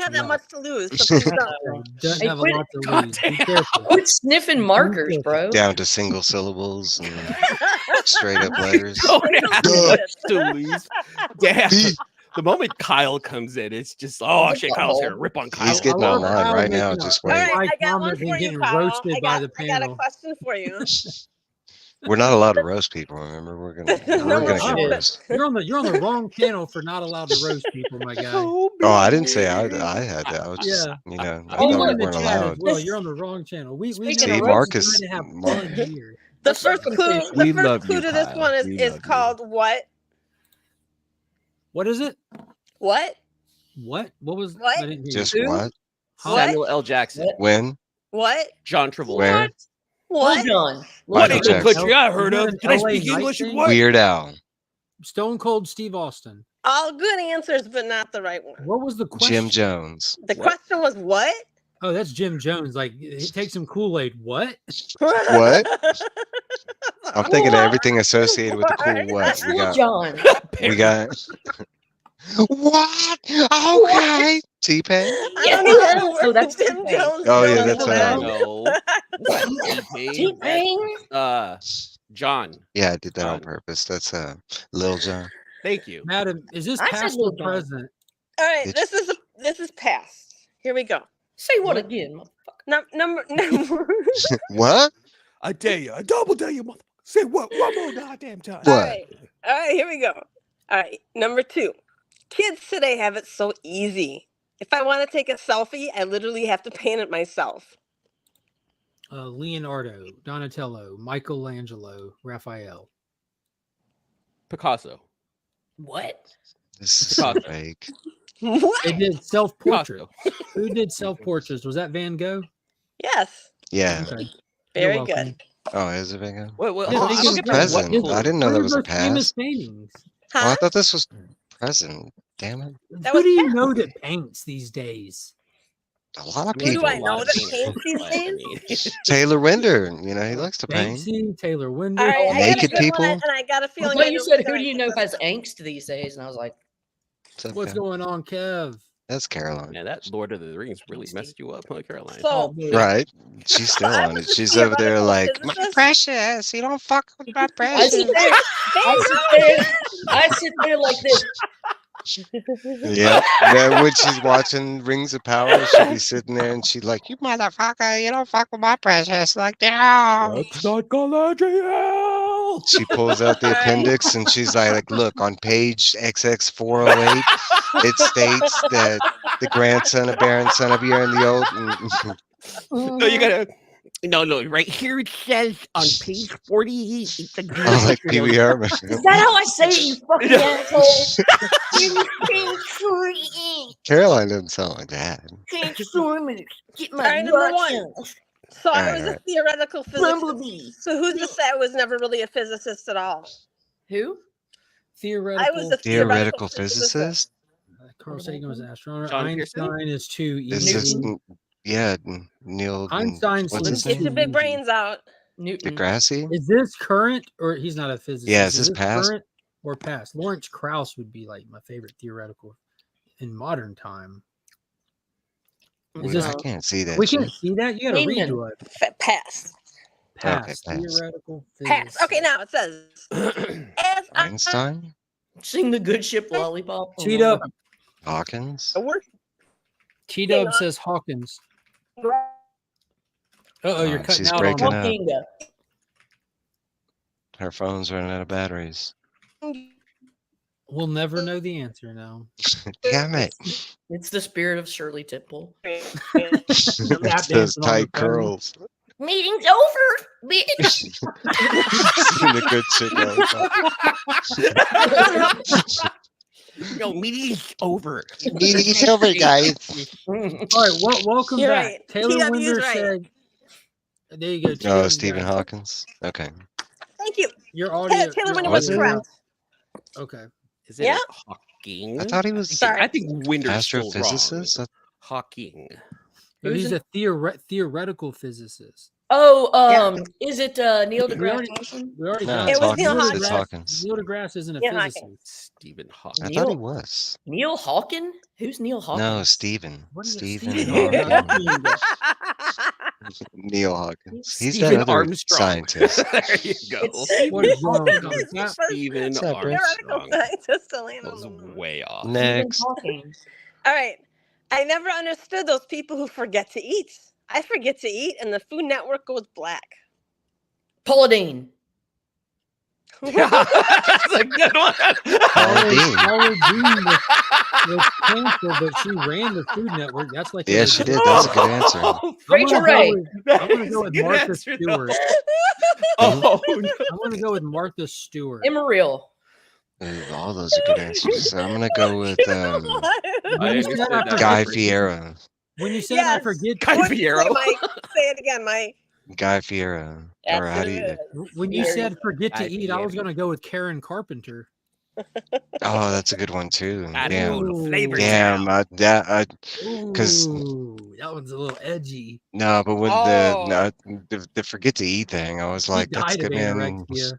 I: have that much to lose. So please don't.
B: Don't
F: Hey,
B: have a
F: quit-
B: lot to lose. Be careful.
F: Quit sniffing markers, bro.
E: Down to single syllables and straight up letters.
H: Don't have
E: Duh.
H: much to lose. Damn. The moment Kyle comes in, it's just shit. Kyle's gonna rip on Kyle.
E: He's getting
B: I love
E: online
B: Kyle
E: right now.
B: making a-
E: Just
I: All
E: wait.
I: right, I got one
B: comment
I: for
B: and
I: you,
B: getting
I: Kyle.
B: roasted by the
I: I got a
B: panel.
I: question for you.
E: We're not allowed to roast people. Remember, we're gonna
I: No,
E: get
F: we're
E: roasted.
B: You're on the wrong channel for not allowed to roast people, my guy.
E: Oh, I didn't say I had that. I was just,
B: Yeah.
E: you know, I
B: People
E: thought we
B: in the
E: weren't
B: chat as
E: allowed.
B: well. You're on the wrong channel. We
F: Speaking
B: know
E: See,
F: of
B: we're
E: Marcus,
B: trying to have
E: Mar-
B: fun here.
I: The
F: That's
I: first clue.
H: We
I: The first
H: love
I: clue
H: you,
I: to this
H: Kyle.
I: one
H: We
I: is
H: love you.
I: called what?
B: What is it?
I: What?
B: What? What was?
I: What?
B: I didn't hear
E: just
B: you.
E: what?
I: What?
H: Samuel L. Jackson,
E: When?
I: What?
H: John Travolta.
E: Where?
I: What?
F: Lil Jon.
H: What
E: Michael
H: ain't no
E: Jackson.
H: country I heard
B: Isn't
H: of?
B: that
H: Can I
B: an LA
H: speak
B: Night
H: English and
B: thing?
H: what?
E: Weird Al.
B: Stone Cold Steve Austin.
I: All good answers, but not the right one.
B: What was the question?
E: Jim Jones.
I: The
H: What?
I: question was what?
B: Oh, that's Jim Jones. Like, he takes some Kool-Aid. What?
E: What? I'm thinking of everything associated with the cool what.
F: That's
E: We
F: Lil
E: got.
F: Jon.
E: We got. What? Okay. T-Pain.
I: I don't know.
F: Oh, that's
I: Jim
F: T-Pain.
I: Jones.
E: Oh, yeah,
I: knows
E: that's
I: that.
H: No. T-Pain.
F: T-Pain.
H: John.
E: Yeah, I did that on
H: John.
E: purpose. That's Lil Jon.
H: Thank you.
B: Madam, is this
F: I said
B: past
F: Lil
B: or
F: Jon.
B: present?
I: All right,
E: It's-
I: this is past. Here we go.
F: Say what again?
I: Number.
E: What?
H: I dare you. I double dare you, motherfucker. Say what one more goddamn time.
E: What?
I: All right, here we go. All right, number 2. Kids today have it so easy. If I want to take a selfie, I literally have to paint it myself.
B: Leonardo, Donatello, Michelangelo, Raphael.
H: Picasso.
F: What?
E: This is so
H: Picasso.
E: fake.
I: What?
B: They did self-portrait.
H: Picasso.
B: Who did self-portraits? Was that Van Gogh?
I: Yes.
E: Yeah.
B: Okay.
I: Very
B: You're welcome.
I: good.
E: Oh, is it big?
H: Wait,
B: Yeah,
E: Oh,
B: they
E: this
B: give
E: is
B: it
E: present.
B: what-
E: I didn't know
B: One
E: that
B: of
E: was a
B: those famous
E: past.
B: paintings.
E: Oh, I
I: Huh?
E: thought this was present. Damn it.
I: That
B: Who
I: was
B: do you
I: past.
B: know that paints these days?
E: A lot of
I: Who do
E: people.
I: I know that paints these days?
E: Taylor Winder, you know, he likes to paint.
B: Banksy, Taylor Winder.
I: All right, I got a
E: Naked
I: good one,
E: people?
I: and I got a
F: I
I: feeling.
F: thought
I: I
F: you
I: know
F: said,
I: who's
F: who do you know
I: gonna
F: has
I: answer
F: angst these days? And I was like,
E: What's up,
B: What's
E: Kev?
B: going on, Kev?
E: That's Caroline.
H: Man, that Lord of the Rings really messed you up, huh, Caroline?
I: So,
E: Right? She's still
I: I
E: on
I: was
E: it.
I: a
E: She's over there
I: theoretical
E: like, my
I: physicist.
E: precious, you don't fuck with my
F: I
E: precious.
F: sit there, I sit there like this.
E: Yeah. Then when she's watching Rings of Power, she'll be sitting there and she's like, you motherfucker, you don't fuck with my precious. Like, no.
H: That's not Galadriel.
E: She pulls out the appendix and she's like, look, on page XX408, it states that the grandson of Baron Son of Year and the old.
H: No, you gotta. No, right here it says on page 48. It's a
E: I like Pee Wee Herman.
F: Is that how I say it, you fucking asshole?
E: Caroline doesn't sound like that.
F: Get
I: All right, number 1. So I
E: All
I: was
E: right.
I: a theoretical physicist.
F: Bumblebee.
I: So who's to say I was never really a physicist at all?
F: Who?
B: Theoretical.
I: I was a
E: Theoretical physicist?
B: Carl Sagan was an astronaut.
H: John Pearson?
B: Einstein is too
E: This
B: easy.
E: is, yeah, Neil.
B: Einstein's
E: What's his
I: Get your
E: name?
I: big brains out.
F: Newton.
E: Degrassi?
B: Is this current or he's not a physicist?
E: Yeah, is this past?
B: current or past? Lawrence Krauss would be like my favorite theoretical in modern time. Is this,
E: I can't see that.
B: we can't
E: shit.
B: see that. You got to
F: Newman.
B: redo it.
I: Pass.
B: Past
E: pass.
B: theoretical
I: Pass.
B: physics.
I: Okay, now it says. As I
E: Einstein?
F: Sing the good ship lollipop.
B: Teed up.
E: Hawkins?
I: work.
B: T-Dub says Hawkins. Uh-oh, you're cutting
E: She's
B: out
E: breaking
B: on
E: up.
B: me.
E: Her phone's running out of batteries.
B: We'll never know the answer now.
E: Damn it.
F: It's the spirit of Shirley Temple.
E: It's those tight curls.
F: Meeting's over, bitch.
E: The good shit.
H: No, meeting's over.
E: Meeting's over, guys.
B: All right, welcome
I: You're
B: back.
I: right.
B: Taylor
I: TW is
B: Winder
I: right.
B: said, there you go.
E: Oh,
B: TW,
E: Stephen
B: guys.
E: Hawkins. Okay.
I: Thank you.
B: Your audio.
I: Taylor
B: your
I: Winder
E: What's
I: was
E: it?
B: audio-
I: correct.
B: Okay.
H: Is it
I: Yeah.
H: Hawking?
E: I thought he was
H: I think Winter's still wrong.
E: astrophysicist.
H: Hawking.
B: So he's a theoretical physicist.
F: Oh, is it Neil deGrasse Tyson?
B: We already
E: No,
B: got
E: it's
I: It was
E: Hawkins.
I: Neil
E: It's
I: Hawkins.
E: Hawkins.
B: Neil deGrasse isn't a
I: Neil
B: physicist.
I: Hawkins.
H: Stephen Hawking.
E: I thought he was.
F: Neil Hawking? Who's Neil Hawkins?
E: No, Stephen.
B: What is it,
E: Stephen
B: Stephen
E: Hawking. Neil Hawkins. He's
H: Stephen
E: that other
H: Armstrong.
E: scientist.
H: There you go.
F: It's
B: What is wrong with
I: Hawkins.
B: that?
H: Stephen
E: What's up, Rich?
H: Armstrong.
I: Scientist to land
H: That
I: on
H: was
I: the moon.
H: way off.
E: Next.
F: Hawking.
I: All right. I never understood those people who forget to eat. I forget to eat, and the Food Network goes black.
F: Paula Deen.
H: That's a good one.
B: Paula Deen was canceled, but she ran the Food Network. That's like
E: Yeah, she did. That's a good answer.
F: Rachel Ray.
B: I'm gonna go with Martha
H: Answer, though.
B: Stewart.
H: Oh, no.
B: I'm gonna go with Martha Stewart.
F: Emeril.
E: Ooh, all those are good answers. I'm gonna go with
H: I understood that.
E: Guy Fieri.
B: When you said I
I: Yes.
B: forget,
H: Guy
I: What did you say,
H: Fieri.
I: Mike? Say it again, Mike.
E: Guy Fieri. Or how do you?
B: when you said forget to
H: Guy
B: eat, I was
H: Fieri.
B: gonna go with Karen Carpenter.
E: Oh, that's a good one too.
H: Add a
E: Damn.
H: little flavor
E: Damn.
H: down.
E: Because
B: Ooh, that one's a little edgy.
E: no, but when
I: Oh.
E: the forget to eat thing, I was like,
B: She
E: that's
B: died of
E: good, man.
B: anorexia.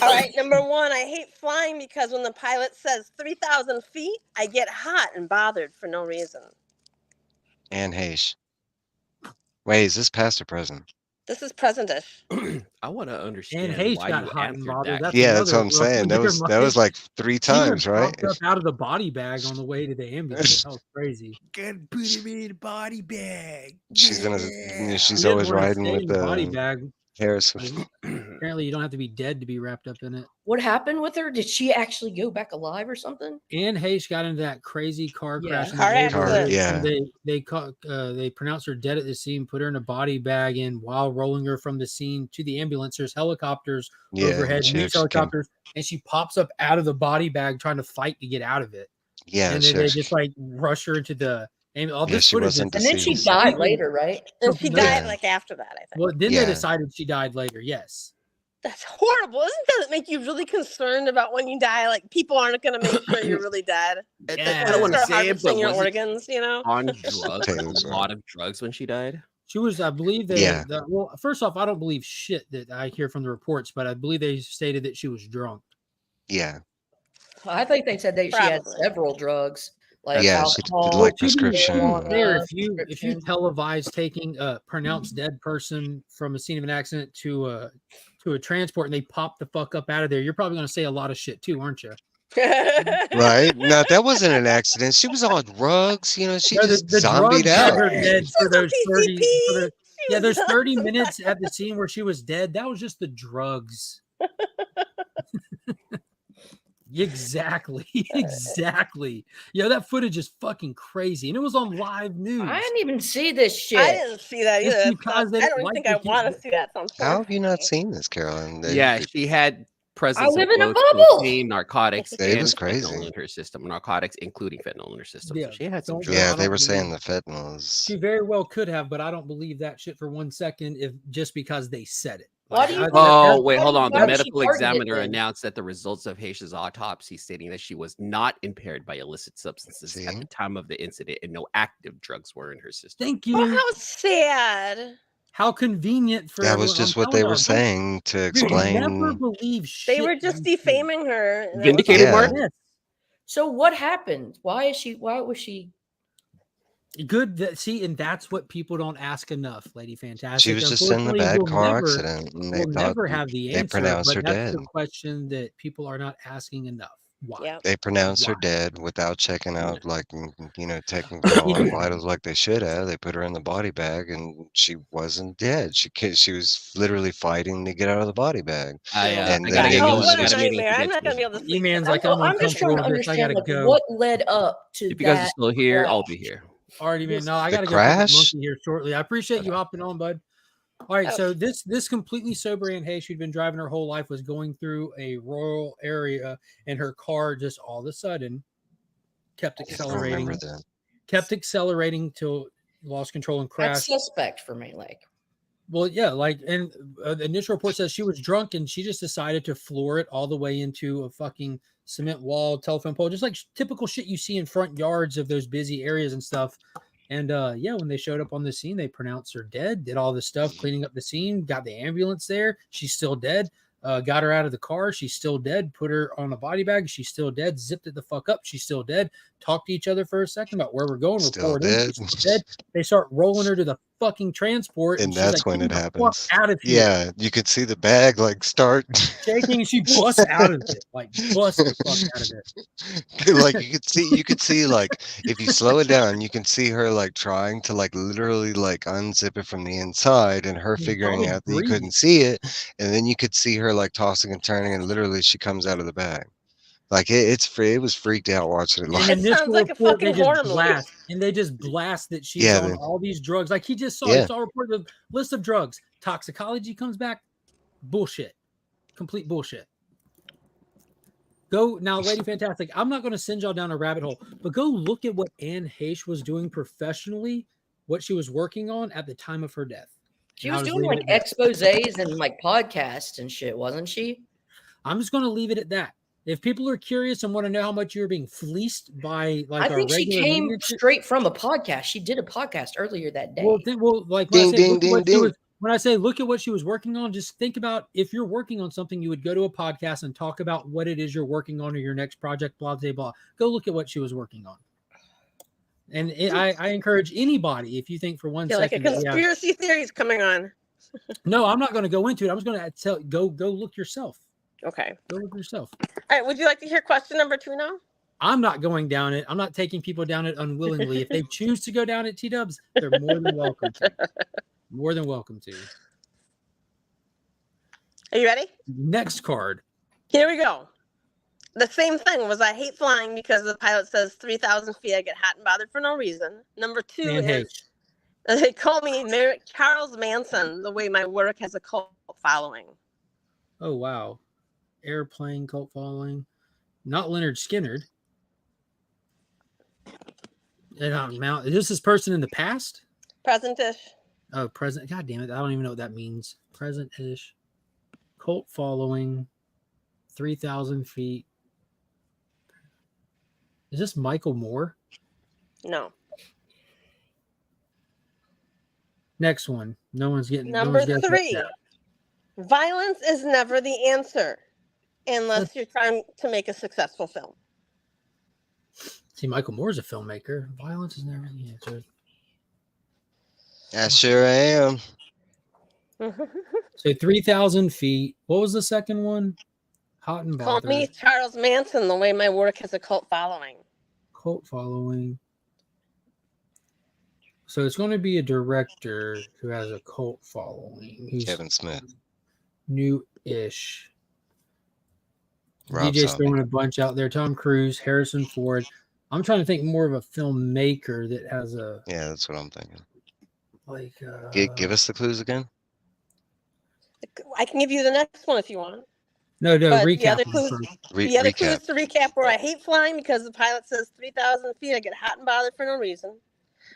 I: All right, number one, I hate flying because when the pilot says 3,000 feet, I get hot and bothered for no reason.
E: And Haish. Wait, is this past or present?
I: This is present-ish.
H: I want to understand
B: And Hayes
H: why
B: got
H: you
B: hot and
H: answered
B: bothered.
H: that.
B: That's
E: Yeah, that's what
B: another
E: I'm saying. That
B: rough
E: was
B: one.
E: like 3
B: She
E: times,
B: even
E: right?
B: popped up out of the body bag on the way to the ambulance. That was crazy.
H: Gotta put him in a body bag.
E: She's
B: She
E: always
B: didn't wanna
E: riding
B: stay
E: with
B: in the body
E: the
B: bag.
E: Harrison.
B: Apparently, you don't have to be dead to be wrapped up in it.
F: What happened with her? Did she actually go back alive or something?
B: Anne Hayes got into that crazy car
F: Yeah.
B: crash. in
I: Car
B: the neighborhood,
I: accident.
E: Yeah.
B: and they pronounced her dead at the scene, put her in a body bag, and while rolling her from the scene to the ambulance, there's helicopters
E: Yeah,
B: overhead,
E: she
B: these
E: actually came-
B: helicopters, and she pops up out of the body bag trying to fight to get out of it.
E: Yeah,
B: And
E: she
B: then they
E: actually-
B: just like rush her into the all
E: Yeah,
B: this
E: she
B: footage
E: wasn't
B: is-
F: And then she
E: deceased.
F: died later, right?
I: And she
B: Yeah.
I: died like after that, I think.
B: Well, then
E: Yeah.
B: they decided she died later. Yes.
I: That's horrible. Doesn't that make you really concerned about when you die? Like people aren't going to make sure you're really dead.
B: Yeah.
H: I don't want to
I: Start
H: say it,
I: harvesting
H: but
I: your
H: was it
I: organs, you know?
H: on drugs?
E: Taylor's
H: A lot of drugs when she died.
B: She was, I believe they,
E: Yeah.
B: well, first off, I don't believe shit that I hear from the reports, but I believe they stated that she was drunk.
E: Yeah.
F: I think they said she had
I: Probably.
F: several drugs, like
E: Yeah, she did,
F: alcohol,
E: like,
B: To be
E: prescription.
B: fair,
F: marijuana,
B: if you
F: prescription.
B: televise taking a pronounced dead person from a scene of an accident to a transport and they pop the fuck up out of there, you're probably going to say a lot of shit too, aren't you?
E: Right? No, that wasn't an accident. She was on drugs. You know, she
B: No,
E: just
B: drugs
E: zombied
B: got her
E: out.
B: dead for
I: She's on
B: those 30.
I: PCP.
B: Yeah, there's 30 minutes at the scene where she was dead. That was just the drugs. Exactly. Exactly. Yeah, that footage is fucking crazy. And it was on live news.
F: I didn't even see this shit.
I: I didn't see that
B: It's
I: either.
B: because they
I: I don't
B: like
I: think
B: to
I: I
B: keep
I: want
B: it-
I: to see that. Sounds
E: How have you not
I: horrifying.
E: seen this, Carolyn?
H: Yeah, she had presence
F: I live
H: of
F: in a
H: both
F: bubble.
H: cocaine, narcotics,
E: It
H: and
E: was
H: fentanyl
E: crazy.
H: in her system. Narcotics, including fentanyl in her system.
B: Yeah,
H: So she had some
B: don't-
H: drugs.
E: Yeah,
B: I
E: they
B: don't
E: were saying the
B: believe-
E: fentanyl is.
B: She very well could have, but I don't believe that shit for 1 second if just because they said it.
F: Why do you-
H: Oh, wait,
F: Why
H: hold
F: do-
H: on.
F: why
H: The
F: was she
H: medical
F: targeted
H: examiner
F: then?
H: announced that the results of Haitia's autopsy stating that she was not impaired by illicit substances at
E: See?
H: the time of the incident and no active drugs were in her system.
B: Thank
I: Oh,
B: you.
I: how sad.
B: How convenient for
E: That was
B: everyone.
E: just
B: I'm
E: what they
B: telling
E: were
B: you,
E: saying to
B: dude, never
E: explain.
B: believe shit.
I: They were just
B: you see.
I: defaming her. and that was
H: Vindicated,
I: all.
H: Mark?
B: Yes.
F: So what happened? Why was she?
B: Good. See, and that's what people don't ask enough, Lady Fantastic.
E: She was just in a
B: Unfortunately,
E: bad
B: we'll
E: car
B: never-
E: accident, and they
B: We'll
E: thought
B: never have the
E: they
B: answer,
E: pronounced
B: but
E: her
B: that's
E: dead.
B: the question that people are not asking enough. Why?
I: Yeah.
E: They pronounced her
B: Why?
E: dead without checking out, like, taking all her vitals like they should have. They put her in the body bag, and she wasn't dead. She was literally fighting to get out of the body bag.
H: I
E: And
H: gotta
E: then
H: get
E: it
I: Oh,
H: going.
E: was
I: what
H: I
I: a
H: got a meeting
I: nightmare.
H: to
I: I'm
H: get
I: not going to be
H: to.
I: able to sleep.
B: E-Man's
I: tonight.
B: like, I'm
F: I'm just trying
B: uncomfortable
F: to
B: with this. I
F: understand
B: gotta
F: like
B: go.
F: what led up to
H: If you guys are
F: that.
H: still here, I'll
F: crash.
H: be here.
B: Already, man. No, I
E: The
B: gotta go.
E: crash?
B: Monkey here shortly. I appreciate you hopping on, bud. All right, so this completely sober Anne Hayes, she'd been driving her whole life, was going through a rural area, and her car just all of a sudden kept
E: I don't
B: accelerating,
E: remember that.
B: kept accelerating till lost control and
F: That's
B: crashed.
F: suspect for me. Like,
B: Well, yeah, like, and the initial report says she was drunk and she just decided to floor it all the way into a fucking cement wall, telephone pole, just like typical shit you see in front yards of those busy areas and stuff. And yeah, when they showed up on the scene, they pronounced her dead, did all this stuff, cleaning up the scene, got the ambulance there. She's still dead. Got her out of the car. She's still dead. Put her on a body bag. She's still dead. Zipped it the fuck up. She's still dead. Talked to each other for a second about where we're going.
E: Still
B: Reporting.
E: dead.
B: She's still dead. They start rolling her to the fucking transport,
E: And
B: she's
E: that's
B: like,
E: when it
B: "Get the
E: happens.
B: fuck out of here."
E: Yeah, you could see the bag like start
B: Shaking. She busts out of it. Like busts the fuck out of it.
E: like you could see like if you slow it down, you can see her like trying to like literally like unzip it from the inside and her
B: She's
E: figuring
B: probably
E: out that you
B: breathing.
E: couldn't see it, and then you could see her like tossing and turning and literally she comes out of the bag. Like it's free. It was freaked out watching it
B: In
E: live.
B: the
I: It
B: initial
I: sounds like a
B: report, they
I: fucking horror
B: just
I: movie.
B: blast, and they just blast that she's
E: Yeah,
B: on
E: they-
B: all these drugs. Like he just saw,
E: Yeah.
B: he saw a report of list of drugs. Toxicology comes back, bullshit, complete bullshit. Go now, Lady Fantastic. I'm not going to send y'all down a rabbit hole, but go look at what Anne Heche was doing professionally, what she was working on at the time of her death.
F: She
B: And
F: was
B: I'll just
F: doing
B: leave
F: like
B: it at that.
F: exposés and like podcasts and shit, wasn't she?
B: I'm just going to leave it at that. If people are curious and want to know how much you were being fleeced by like
F: I
B: our
F: think she
B: regular
F: came
B: media shit-
F: straight from a podcast. She did a podcast earlier that day.
B: Well, like when I
E: Ding,
B: say
E: ding,
B: look at what
E: ding,
B: she
E: ding.
B: was, when I say look at what she was working on, just think about if you're working on something, you would go to a podcast and talk about what it is you're working on or your next project, blah, blah, blah. Go look at what she was working on. And I encourage anybody, if you think for one
I: Yeah, like a
B: second, that, yeah,
I: conspiracy theory's coming on.
B: no, I'm not going to go into it. I'm just going to tell go look yourself.
I: Okay.
B: Go look yourself.
I: All right. Would you like to hear question number 2 now?
B: I'm not going down it. I'm not taking people down it unwillingly. If they choose to go down it, T-dubs, they're more than welcome to. More than welcome to.
I: Are you ready?
B: Next card.
I: Here we go. The same thing was I hate flying because the pilot says 3,000 feet. I get hot and bothered for no reason. Number 2
B: Anne
I: is they call me Charles Manson the way my work has a cult following.
B: Oh, wow. Airplane cult following. Not Leonard Skinner. Is this person in the past?
I: Present-ish.
B: Oh, present. God damn it. I don't even know what that means. Present-ish. Cult following. 3,000 feet. Is this Michael Moore?
I: No.
B: Next one. No one's getting.
I: Number
B: no one's
I: 3. Violence is never the answer unless you're trying to make a successful film.
B: See, Michael Moore's a filmmaker. Violence is never the answer.
E: I sure am.
B: So 3,000 feet. What was the second one? Hot and
I: Call
B: bothered.
I: me Charles Manson the way my work has a cult following.
B: Cult following. So it's going to be a director who has a cult following. Who's
E: Kevin Smith.
B: new-ish.
E: Rob
B: DJ's
E: Zombie.
B: throwing a bunch out there. Tom Cruise, Harrison Ford. I'm trying to think more of a filmmaker that has a
E: Yeah, that's what I'm thinking.
B: like.
E: Give us the clues again.
I: I can give you the next one if you want.
B: No,
I: but
B: recap.
I: the other
B: them
I: clues,
B: first.
I: the other clue
E: Recap.
I: is to recap where I hate flying because the pilot says 3,000 feet. I get hot and bothered for no reason.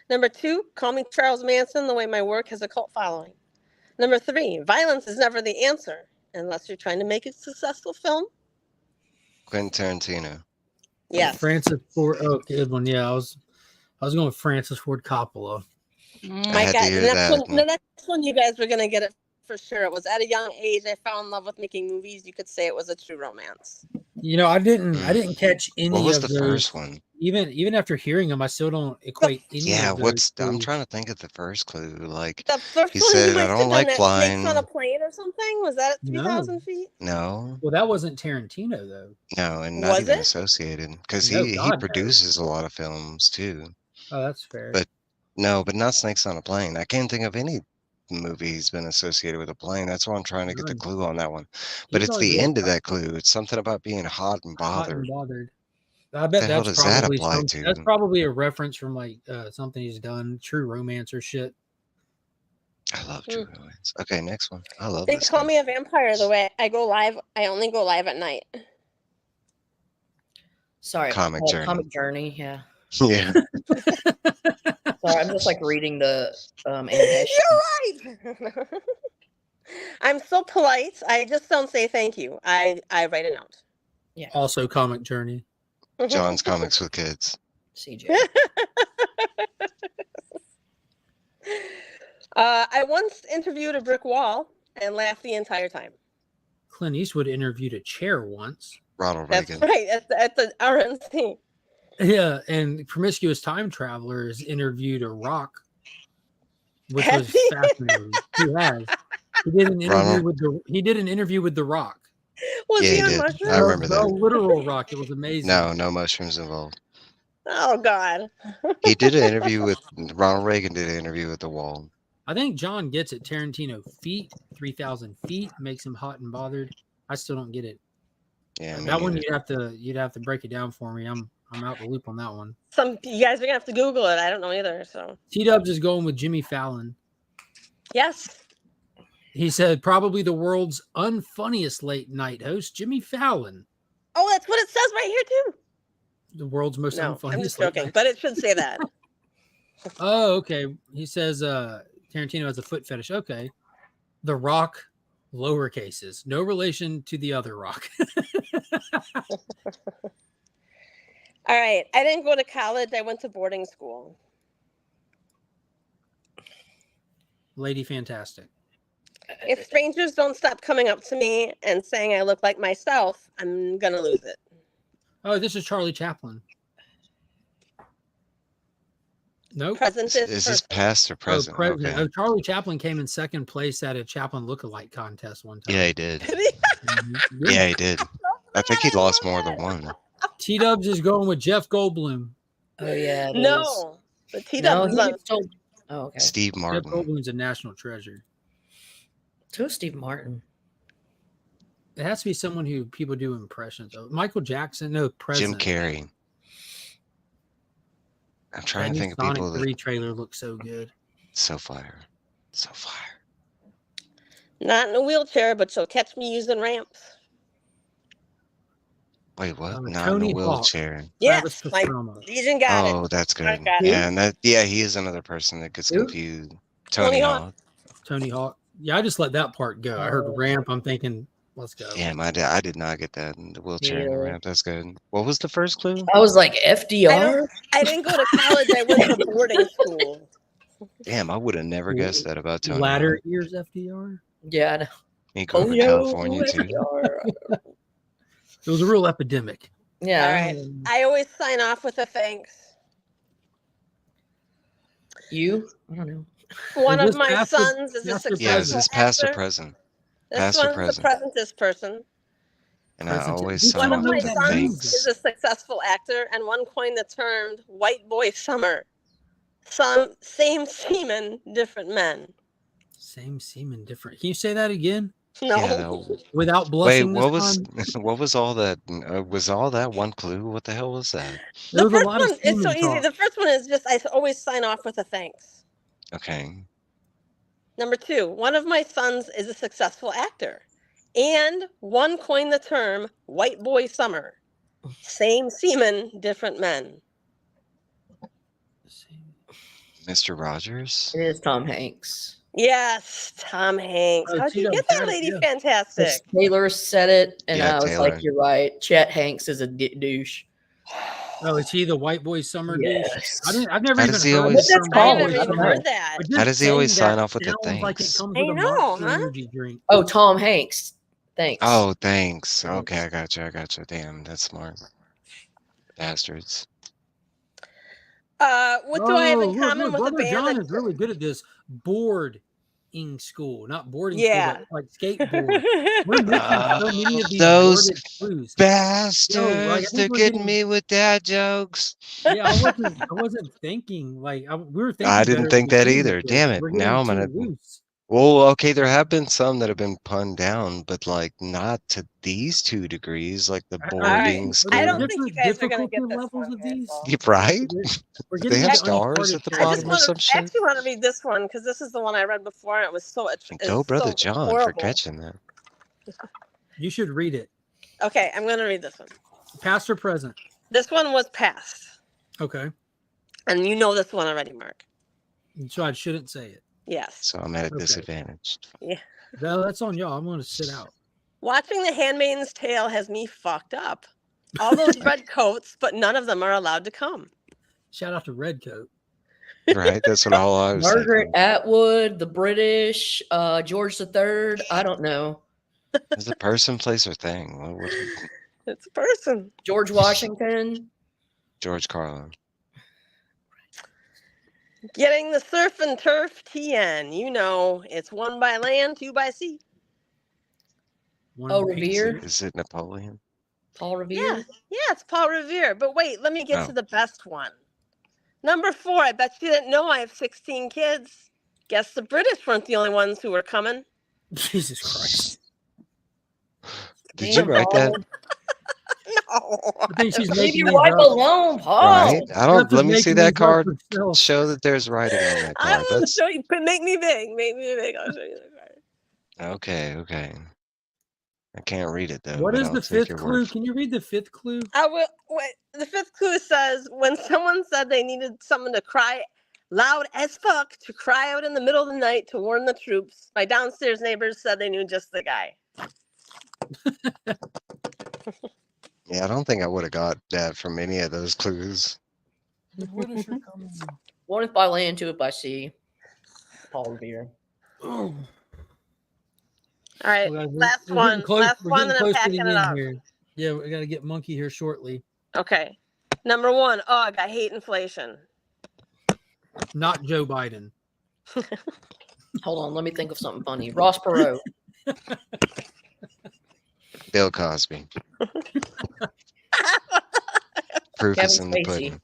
I: Number 2, call me Charles Manson the way my work has a cult following. Number 3, violence is never the answer unless you're trying to make a successful film.
E: Quentin Tarantino.
I: Yes.
B: Francis Ford. Oh, good one. Yeah, I was going with Francis Ford Coppola.
I: My
E: had to
I: God,
E: hear
I: the next
E: that.
I: one, the next one, you guys were gonna get it for sure. It was at a young age. I fell in love with making movies. You could say it was a true romance.
B: You know, I didn't catch any
E: What was
B: of
E: the
B: those.
E: first one?
B: Even after hearing them, I still don't equate any.
E: Yeah,
B: of those
E: I'm
B: to-
E: trying to think of the first clue. Like,
I: The first
E: He
I: one
E: said,
I: you
E: "I
I: must
E: don't
I: have
E: like
I: done that
E: flying."
I: Snakes on a plane or something. Was that at 3,000 feet?
E: no,
B: Well, that wasn't Tarantino though.
E: no, and not
I: Was
E: even
I: it?
E: associated because
B: No,
E: he
B: God, no.
E: produces a lot of films too.
B: Oh, that's fair.
E: But no, but not Snakes on a Plane. I can't think of any movie he's been associated with a plane. That's why I'm trying to get the
B: None.
E: clue on that one. But
B: He's
E: it's
B: always
E: the
B: been
E: end of that clue. It's something about being hot and
B: hot
E: bothered.
B: and bothered. I bet
E: The hell
B: that's
E: does that
B: probably
E: apply to?
B: that's probably a reference from like something he's done, true romance or shit.
E: I love True Romance. Okay, next one. I love
I: They
E: this.
I: call
E: guy.
I: me a vampire the way I go live. I only go live at night.
F: Sorry.
E: Comic Journey.
F: Comic Journey, yeah.
E: Yeah.
F: Sorry, I'm just like reading the annotation.
I: You're right. I'm so polite. I just don't say thank you. I write a note.
F: Yeah.
B: Also, Comic Journey.
E: John's Comics with Kids.
F: CJ.
I: I once interviewed a brick wall and laughed the entire time.
B: Clint Eastwood interviewed a chair once.
E: Ronald
I: That's
E: Reagan.
I: right, at the RNC.
B: Yeah, and Promiscuous Time Travelers interviewed a rock, which
I: Has
B: was
I: he?
B: fascinating. He has. He did an interview
E: Ronald-
B: with the. He did an interview with the Rock.
I: Was
E: Yeah,
I: he
E: he
I: on
E: did.
I: mushrooms?
E: I remember
B: The
E: that.
B: literal Rock. It was amazing.
E: No mushrooms involved.
I: Oh God.
E: He did an interview with Ronald Reagan. Did an interview with the Wall.
B: I think John gets it. Tarantino feet, 3,000 feet makes him hot and bothered. I still don't get it.
E: Yeah, me
B: That one
E: neither.
B: you'd have to break it down for me. I'm out the loop on that one.
I: You guys are gonna have to Google it. I don't know either. So
B: T-Dubs is going with Jimmy Fallon.
I: yes.
B: He said probably the world's unfunniest late night host, Jimmy Fallon.
I: Oh, that's what it says right here too.
B: The world's most
I: No,
B: unfunniest.
I: I'm just
B: late
I: joking,
B: night-
I: but it should say that.
B: Oh, okay. He says Tarantino has a foot fetish. Okay. The Rock, lower cases. No relation to the other Rock.
I: All right. I didn't go to college. I went to boarding school.
B: Lady Fantastic.
I: If strangers don't stop coming up to me and saying I look like myself, I'm gonna lose it.
B: Oh, this is Charlie Chaplin. Nope.
I: Present
E: Is
I: is
E: this
I: person.
E: past or present?
B: Oh, president.
E: Okay.
B: Oh, Charlie Chaplin came in second place at a Chaplin lookalike contest one time.
E: Yeah, he did.
B: Mhm.
E: Yeah, he did. I think he lost more than one.
B: T-Dubs is going with Jeff Goldblum.
F: Oh yeah. it is.
I: No, the T
F: No,
I: W
F: he gets told. Oh, okay.
E: Steve
B: Jeff
E: Martin.
B: Goldblum's a national treasure.
F: Who's Steve Martin?
B: It has to be someone who people do impressions of. Michael Jackson, no,
E: Jim
B: President.
E: Carrey. I'm trying
B: That
E: to
B: new
E: think of
B: Sonic
E: people that
B: 3 trailer looks so good.
E: so fire. So fire.
I: Not in a wheelchair, but she'll catch me using ramps.
E: Wait, what? Not in
B: Tony
E: a
B: Hawk.
E: wheelchair.
B: Travis
I: Yes, my
B: Pastrana.
I: Legion got
E: Oh,
I: it.
E: that's good.
I: I got it.
E: Yeah, and he is another person that gets
F: Who?
E: confused.
I: Tony
E: Tony
I: Hawk.
E: Hawk.
B: Tony Hawk. Yeah, I just let that part go. I heard
F: Oh.
B: ramp. I'm thinking, let's go.
E: Yeah, I did not get that in the wheelchair and the
F: Yeah.
E: ramp. That's good. What was the first clue?
F: I was like FDR.
I: I didn't go to college. I went to boarding school.
E: Damn, I would have never guessed that about Tony
B: Ladder
E: Hawk.
B: ears FDR.
F: Yeah. I know.
E: He grew up in
F: yo,
E: California too.
F: FDR.
B: It was a real epidemic.
F: Yeah.
I: All right. I always sign off with a thanks.
F: You? I don't know.
I: One
B: Is
I: of
B: this
I: my
B: past or-
I: sons is a
B: past or
I: successful
E: Yeah, is this past or
I: actor.
E: present?
I: This
E: Past or
I: one's
E: present?
I: the presentist person.
E: And I
B: Present.
E: always
B: Which
E: sign
I: One
B: one
I: of
E: off
I: my
B: that
E: with
I: sons
B: means?
I: is
E: thanks.
I: a successful actor, and one coined the term "white boy summer." Same semen, different men.
B: Same semen, different. Can you say that again
I: No.
E: Yeah, that-
B: without
E: Wait,
B: blushing?
E: what
B: this
E: was
B: time?
E: what was all that? Was all that one clue? What the hell was that?
B: There
I: The
B: was a
I: first
B: lot of
I: one is so
B: semen
I: easy.
B: talk.
I: The first one is just I always sign off with a thanks.
E: Okay.
I: Number 2, one of my sons is a successful actor, and one coined the term "white boy summer." Same semen, different men.
E: Mr. Rogers?
F: It is Tom Hanks.
I: Yes, Tom Hanks.
B: Oh,
I: How'd you
B: Tito
I: get that,
B: Cat,
I: Lady
B: yeah.
I: Fantastic?
F: Taylor said it, and
E: Yeah,
F: I was
E: Taylor.
F: like, "You're right." Chet Hanks is a douche.
B: Oh, is he the white boy summer douche?
F: Yes.
B: I've never
E: How
B: even
E: does he
B: heard
E: always-
B: the term
F: That's
I: I
B: white
F: called.
B: boy
I: never even
B: summer.
I: heard that.
B: But just
E: How does he always
B: saying
E: sign
B: that
E: off with a
B: sounds like it
E: thanks?
B: comes
I: I
B: with a
I: know,
B: Monster
I: huh?
B: energy drink.
F: Oh, Tom Hanks. Thanks.
E: Oh, thanks.
F: Thanks.
E: Okay, I got you. Damn, that's smart. Bastards.
I: What do I have in
B: look,
I: common with a
B: Brother
I: band?
B: John
I: that-
B: is really good at this. Boarding school, not boarding
I: Yeah.
B: school, but like skateboard. We're missing so many of these
E: Those
B: worded clues.
E: Bastards,
B: I think
E: they're
B: we're
E: getting
B: getting-
E: me with dad jokes.
B: Yeah, I wasn't thinking like we were thinking.
E: I didn't
B: better
E: think
B: at the
E: that
B: beginning
E: either.
B: of this.
E: Damn it.
B: We're getting
E: Now I'm
B: too
E: gonna.
B: loose.
E: Well, okay, there have been some that have been punned down, but like not to these 2 degrees, like the
B: All
E: boarding
I: right.
E: school.
I: I don't think you
B: Different
I: guys are gonna get
B: difficulty
I: this
B: levels
I: one,
B: of these.
I: asshole.
E: Yeah, right?
B: We're
E: Do
B: getting
E: they have
B: to
E: stars
B: Uncharted
E: at the
B: territory.
E: bottom or some shit?
I: actually want to read this one because this is the one I read before. And it was so
E: Go, Brother
I: so
E: John,
I: horrible.
E: for catching that.
B: You should read it.
I: Okay, I'm gonna read this one.
B: Past or present?
I: This one was past,
B: Okay.
I: and you know this one already, Mark.
B: So I shouldn't say it.
I: Yes.
E: So I'm at a
B: Okay.
E: disadvantage.
I: Yeah.
B: No, that's on y'all. I'm going to sit out.
I: Watching The Handmaid's Tale has me fucked up. All those red coats, but none of them are allowed to come.
B: Shout out to Redcoat.
E: Right? That's what all I was
F: Margaret
E: thinking.
F: Atwood, the British, George III. I don't know.
E: Is a person, place, or thing? What
I: It's a person.
F: George Washington.
E: George Carlin.
I: Getting the surf and turf TN. You know, it's 1 by land, 2 by sea.
B: One
F: Oh,
B: of the
F: Revere.
E: Is it Napoleon?
F: Paul Revere.
I: Yeah, it's Paul Revere. But wait, let me get
E: Oh.
I: to the best one. Number 4, I bet you didn't know I have 16 kids. Guess the British weren't the only ones who were coming.
B: Jesus Christ.
E: Did you write that?
I: No.
B: I think she's
F: Leave
B: making
F: your
B: these
F: wife
B: up.
F: alone, Paul.
E: Right? I don't.
B: Beth is
E: Let me see
B: making
E: that
B: these up
E: card.
B: herself.
E: Show that there's writing on that
I: I
E: card.
I: will
E: That's
I: show you. Make me big. Make me big. I'll show you the card.
E: okay. Okay. I can't read it though.
B: What
E: but
B: is
E: I'll
B: the
E: take
B: 5th
E: your
B: clue?
E: word for
B: Can you read the 5th clue?
I: I will. Wait. The 5th clue says when someone said they needed someone to cry loud as fuck to cry out in the middle of the night to warn the troops, my downstairs neighbors said they knew just the guy.
E: Yeah, I don't think I would have got that from any of those clues.
B: The British are coming.
F: 1 by land, 2 by sea. Paul Revere.
B: Oh.
I: All right,
B: Well, guys,
I: last
B: we're
I: one.
B: getting close.
I: Last
B: We're
I: one,
B: getting
I: and I'm
B: close to
I: packing
B: the
I: it
B: end
I: up.
B: here. Yeah, we got to get Monkey here shortly.
I: Okay. Number 1. Ugh, I hate inflation.
B: Not Joe Biden.
F: Hold on, let me think of something funny. Ross Perot.
E: Bill Cosby. Proof is
F: Kevin
E: in the
F: Spacey.
E: pudding.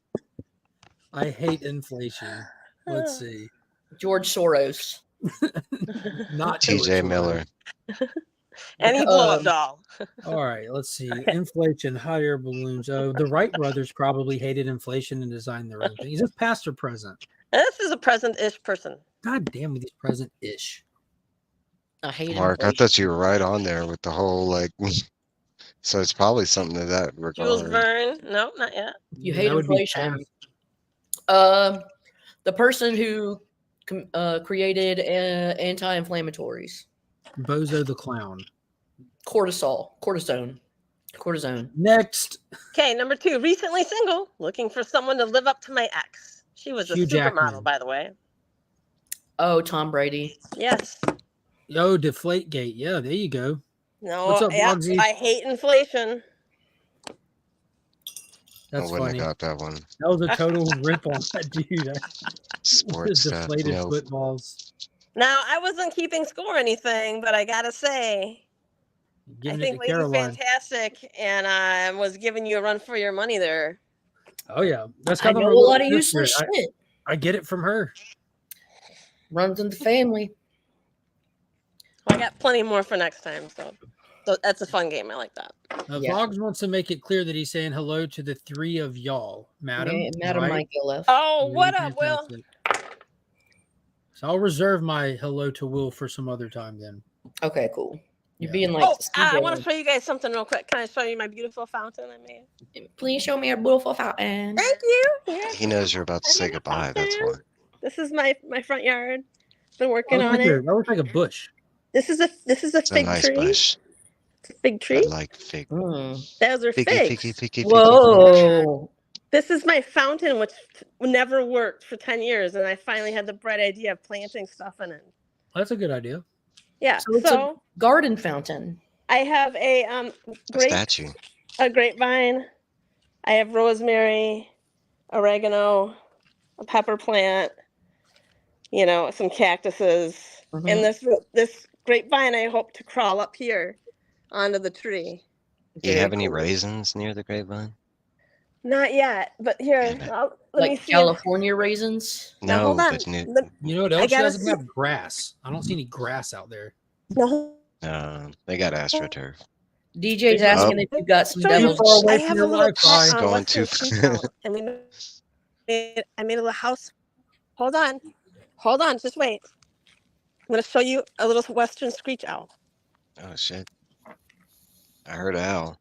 B: I hate inflation. Let's see.
F: George Soros.
B: Not
E: T.J.
B: George
E: Miller.
I: Any blow up doll.
B: All right, let's see. Inflation, hot air balloons. Oh, the Wright brothers probably hated inflation and designed their own thing. Is this past or present?
I: This is a present-ish person.
B: God damn it, he's present-ish.
F: I hate
E: Mark, I
F: inflation.
E: thought you were right on there with the whole like. So it's probably something to that
I: Jules
E: regard.
I: Verne. Nope, not yet.
F: You
B: Yeah,
F: hate
B: that would be
F: inflation.
B: past.
F: The person who created anti-inflammatories.
B: Bozo the clown.
F: Cortisone.
B: Next.
I: Okay, number 2. Recently single, looking for someone to live up to my ex. She was
B: Hugh
I: a supermodel,
B: Jackman.
I: by the way.
F: Oh, Tom Brady.
I: Yes.
B: Oh, Deflategate. Yeah, there you go.
I: No.
B: What's up,
I: yeah,
B: Bugsy?
I: I hate inflation.
E: I
B: That's
E: wouldn't
B: funny.
E: have got that one.
B: That was a total rip on that dude.
E: Sports stuff.
B: Deflated
E: No.
B: footballs.
I: Now, I wasn't keeping score or anything, but I gotta say,
B: Giving
I: I
B: it
I: think
B: to
I: Lady
B: Caroline.
I: Fantastic and I was giving you a run for your money there.
B: Oh yeah, that's
F: I
B: kind of
F: know
B: her
F: a
B: little
F: lot of
B: sister.
F: useless shit.
B: I get it from her.
F: Runs in the family.
I: I got plenty more for next time, so that's a fun game. I like that.
F: Yeah.
B: Voggs wants to make it clear that he's saying hello to the 3 of y'all, madam.
F: Madam
B: right?
F: Mike Gilliff.
I: Oh,
B: Really
I: what up, Will?
B: fantastic. So I'll reserve my hello to Will for some other time then.
F: Okay, cool. You're
B: Yeah.
F: being like.
I: I want to show you guys something real quick. Can I show you my beautiful fountain I made?
F: Please show me a beautiful fountain.
I: Thank you. Yeah.
E: He knows you're about to say goodbye. That's why.
I: This is my front yard. Been
B: That
I: working
B: looks
I: on
B: like
I: it.
B: that looks like a bush.
I: This is a
E: It's a
I: fig
E: nice
I: tree.
E: bush.
I: It's a fig
E: I
I: tree.
E: like fig.
I: Those are
E: Figgy,
I: figs.
E: figgy, figgy, figgy,
F: Whoa.
I: This is my fountain, which never worked for 10 years, and I finally had the bright idea of planting stuff in it.
B: That's a good idea.
I: Yeah.
F: So it's a garden fountain.
I: I have a
E: A statue.
I: grapevine. I have rosemary, oregano, a pepper plant, some cactuses. And this grapevine, I hope to crawl up here onto the tree.
E: Do you have any raisins near the grapevine?
I: Not yet, but here, let me see.
F: California raisins?
I: Now, hold on.
B: You know what else? She doesn't have grass. I don't see any grass out there.
I: No.
E: They got AstroTurf.
F: DJ's asking if you got some devil's.
I: I have a little pot on
E: Going
I: Western
E: too
I: Street
E: far.
I: now, and I made a little house. Hold on, just wait. I'm gonna show you a little Western screech owl.
E: Oh shit! I heard owl.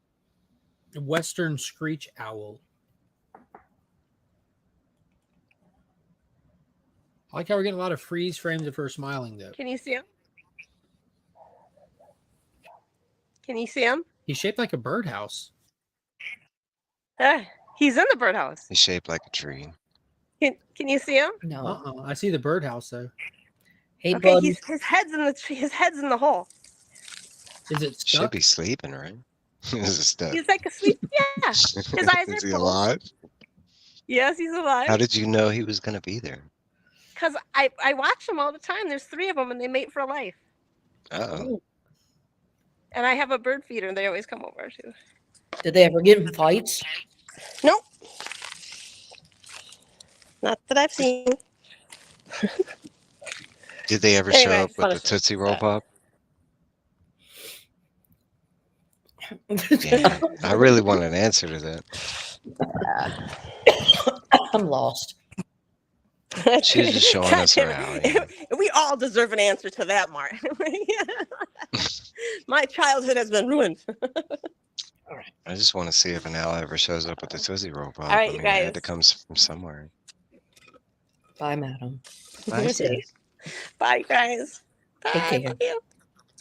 B: Western screech owl. I like how we're getting a lot of freeze frames of her smiling, though.
I: Can you see him? Can you see him?
B: He's shaped like a birdhouse.
I: He's in the birdhouse.
E: He's shaped like a tree.
I: Can you see him?
F: No.
B: I see the birdhouse though.
F: Hey,
I: Okay,
F: bud.
I: his head's in the hole.
B: Is it
E: Should
B: stuck?
E: be sleeping, right? Is it stuck?
I: He's like asleep. Yeah. His eyes
E: Is
I: are
E: he
I: closed.
E: alive?
I: Yes, he's alive.
E: How did you know he was gonna be there?
I: Because I watch them all the time. There's 3 of them, and they mate for life.
E: Oh,
I: And I have a bird feeder, and they always come over too.
F: Did they ever get in fights?
I: Nope. Not that I've seen.
E: did they ever
I: Anyway,
E: show up with
I: fun
E: the
I: as-
E: Tootsie Roll Pop? Yeah, I really want an answer to that.
F: I'm lost.
E: She was just showing us
I: God
E: around.
I: damn it. We all deserve an answer to that, Mark. My childhood has been ruined.
E: I just want to see if an owl ever shows up with the Tootsie Roll Pop.
I: All right,
E: I
I: you
E: mean, it had to
I: guys.
E: come from somewhere.
F: Bye, madam.
E: Bye,
F: sis.
I: Bye, guys. Bye.
F: Take care.
I: Love you.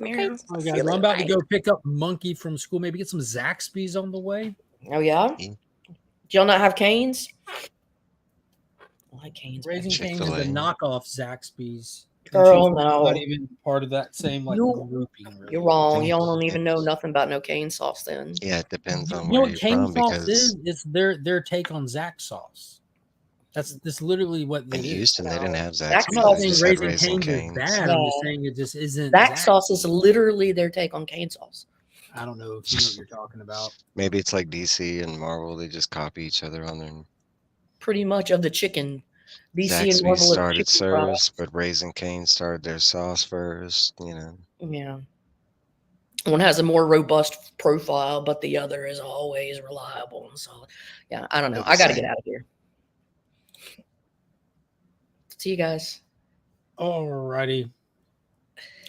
I: Okay.
B: Oh,
I: See
B: guys,
I: you
B: well, I'm
I: later.
B: about to
I: Bye.
B: go pick up Monkey from school. Maybe get some Zaxby's on the way.
F: Oh, yeah?
E: Yeah.
F: Do y'all not have canes? I like canes.
B: Raising Cane's is
E: Chick-fil-A.
B: a knockoff Zaxby's.
F: Girl,
B: She's
F: no.
B: Not even part of that same like grouping. Really.
F: You're wrong. Y'all don't even know nothing about no cane sauce then.
E: Yeah, it depends on
B: You know
E: where
B: what
E: you're
B: cane
E: from
B: sauce
E: because
B: is? It's their take on Zax sauce. That's literally what
E: in
B: it is.
E: Houston they didn't have
F: Zax
E: Zaxby's.
B: I'm not
E: They
B: saying
E: just had
B: Raising
E: Raising
B: Cane's is
E: Cane's.
B: bad. I'm just saying it just isn't.
F: Zax sauce is literally their take on cane sauce.
B: I don't know if you know what you're talking about.
E: Maybe it's like DC and Marvel. They just copy each other on their.
F: Pretty much of the chicken. DC and
E: Zaxby's
F: Marvel
E: started
F: chicken
E: serves,
F: products.
E: but Raising Cane started their sauce first. You know.
F: Yeah. One has a more robust profile, but the other is always reliable and solid. Yeah, I don't know.
E: They're the
F: I got to
E: same.
F: get out of here. See you guys.
B: Alrighty.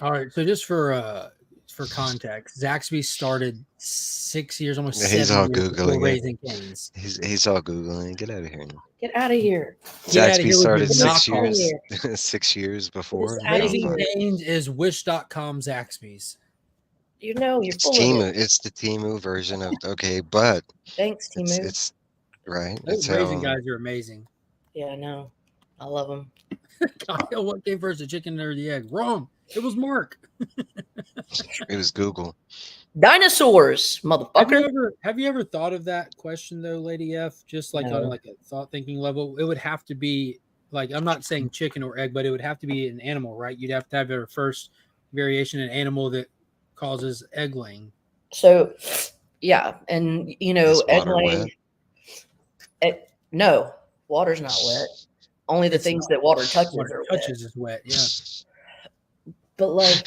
B: All right. So just for context, Zaxby started 6 years, almost
E: Yeah, he's
B: 7
E: all
B: years before
E: Googling it.
B: Raising Cane's.
E: He's all Googling. Get out of here.
F: Get out of here.
B: Get outta
E: Zaxby
B: here with
E: started
B: your
E: 6
B: knockoff.
E: years. 6 years before.
F: outta
B: Raising
F: here.
B: Cane's is Wish.com Zaxby's.
F: You know, you're
E: It's
F: full
E: Timu.
F: of it.
E: It's the Timu version of okay, but
F: Thanks, Timu.
E: it's right.
B: Those
E: It's
B: Raising
E: how
B: guys are amazing.
F: Yeah, I know. I love them.
B: Kyle, what came first, the chicken or the egg? Wrong. It was Mark.
E: it was Google.
F: Dinosaurs, motherfucker.
B: Have you ever thought of that question though, Lady F? Just like
F: No.
B: on like a thought thinking level, it would have to be like I'm not saying chicken or egg, but it would have to be an animal, right? You'd have to have your first variation, an animal that causes egg laying.
F: So, yeah, and you know,
E: Is
F: egg
E: water
F: laying. No, water's not wet. Only the
B: It's
F: things
B: not.
F: that water touches
B: What
F: are
B: it
F: wet.
B: touches is wet. Yeah.
F: But like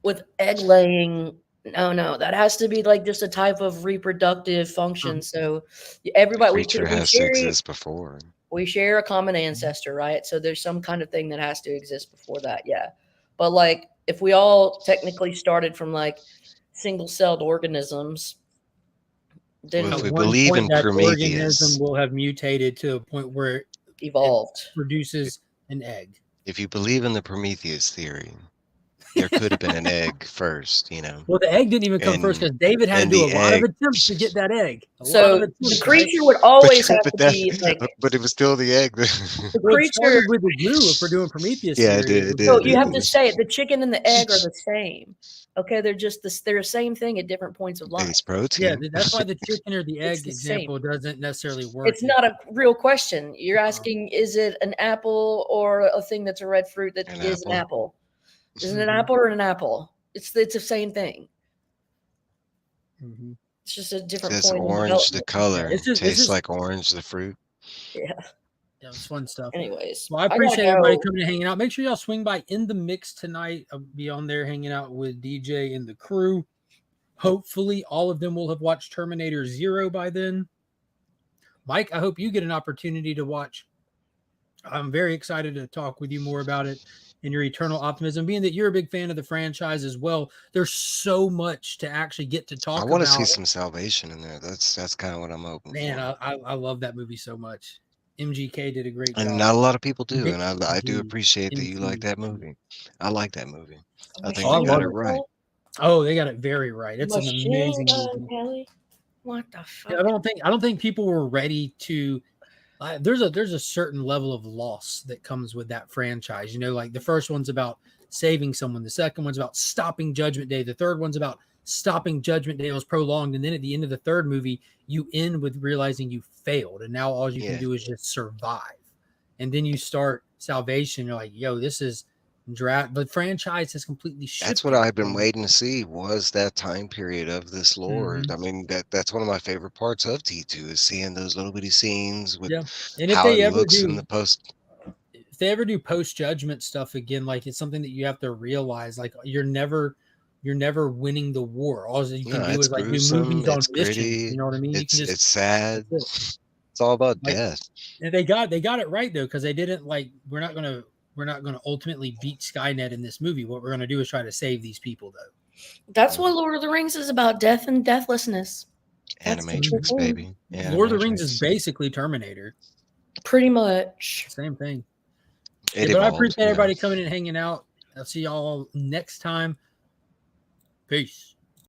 F: with egg laying, no, that has to be like just a type of reproductive function. So everybody,
E: Creature has to exist before.
F: we share a common ancestor, right? So there's some kind of thing that has to exist before that, yeah. But like if we all technically started from like single-celled organisms, then
E: Well, if
B: At
E: we
B: one
E: believe
B: point,
E: in
B: that
E: Prometheus,
B: organism will have mutated to a point where it
F: evolved.
B: produces an egg.
E: if you believe in the Prometheus theory, there could have been an egg first, you know.
B: Well, the egg didn't even come first because David had to
E: and
B: do a
E: the
B: lot of
E: egg-
B: attempts to get that egg. A lot
F: So
B: of
F: the
B: attempts,
F: creature
B: right?
F: would always have to
E: that-
F: be like
E: but it was still the egg.
F: the
B: Well, it started
F: creature.
B: with the glue if we're doing Prometheus.
E: Yeah, it
B: theory.
E: did, it
F: So
E: did.
F: you have to say it. The chicken and the egg are the same. Okay, they're just they're the same thing at different points of life.
E: It's protein.
B: Yeah, that's why the chicken or the egg
F: It's the same.
B: example doesn't necessarily work.
F: It's not a real question. You're asking, is it an apple or a thing that's a red fruit that
E: An
F: is an apple? Is it an
B: Mhm.
F: apple or an apple? It's the same thing.
B: Mhm.
F: It's just a different
E: It's
F: point. in
E: orange the
F: development.
E: color.
B: It's just-
E: Tastes
B: it's just-
E: like orange the fruit.
F: Yeah.
B: Yeah, it's fun stuff.
F: Anyways,
B: Well, I
F: gotta
B: appreciate everybody
F: go.
B: coming and hanging out. Make sure y'all swing by In the Mix tonight. I'll be on there hanging out with DJ and the crew. Hopefully, all of them will have watched Terminator 0 by then. Mike, I hope you get an opportunity to watch. I'm very excited to talk with you more about it and your eternal optimism, being that you're a big fan of the franchise as well. There's so much to actually get to talk
E: I
B: about.
E: want to see some salvation in there. That's kind of what I'm hoping
B: Man,
E: for.
B: I love that movie so much. MGK did a great job.
E: And not a lot of people do, and I do
B: Indeed.
E: appreciate that you like that movie. I like that movie. I think
B: Oh,
E: they
B: I
E: got it
B: love it.
E: right.
B: Oh, they got it very right. It's an amazing movie.
F: Kelly. What the fuck?
B: I don't think people were ready to. There's a certain level of loss that comes with that franchise. You know, like the first one's about saving someone, the second one's about stopping Judgment Day, the third one's about stopping Judgment Day. It was prolonged, and then at the end of the third movie, you end with realizing you failed, and now all you can do is just survive. And then you start Salvation. You're like, yo, this is draft. The franchise has completely shifted.
E: That's what I've been waiting to see, was that time period of this lore. I mean, that's one of my favorite parts of T2 is seeing those little bitty scenes with
B: and if
E: how
B: they
E: it
B: ever
E: looks
B: do
E: in the post.
B: If they ever do post Judgment stuff again, like it's something that you have to realize, like you're never winning the war. All you can do is like do movies on missions. You know what I mean?
E: It's sad. It's all about death.
B: And they got it right though, because they didn't like we're not gonna ultimately beat Skynet in this movie. What we're gonna do is try to save these people though.
F: That's what Lord of the Rings is about: death and deathlessness.
E: Animatrix, baby. Yeah,
B: Lord of the Rings is basically Terminator.
F: Pretty much.
B: Same thing. But I appreciate everybody coming in and hanging out. I'll see y'all next time. Peace.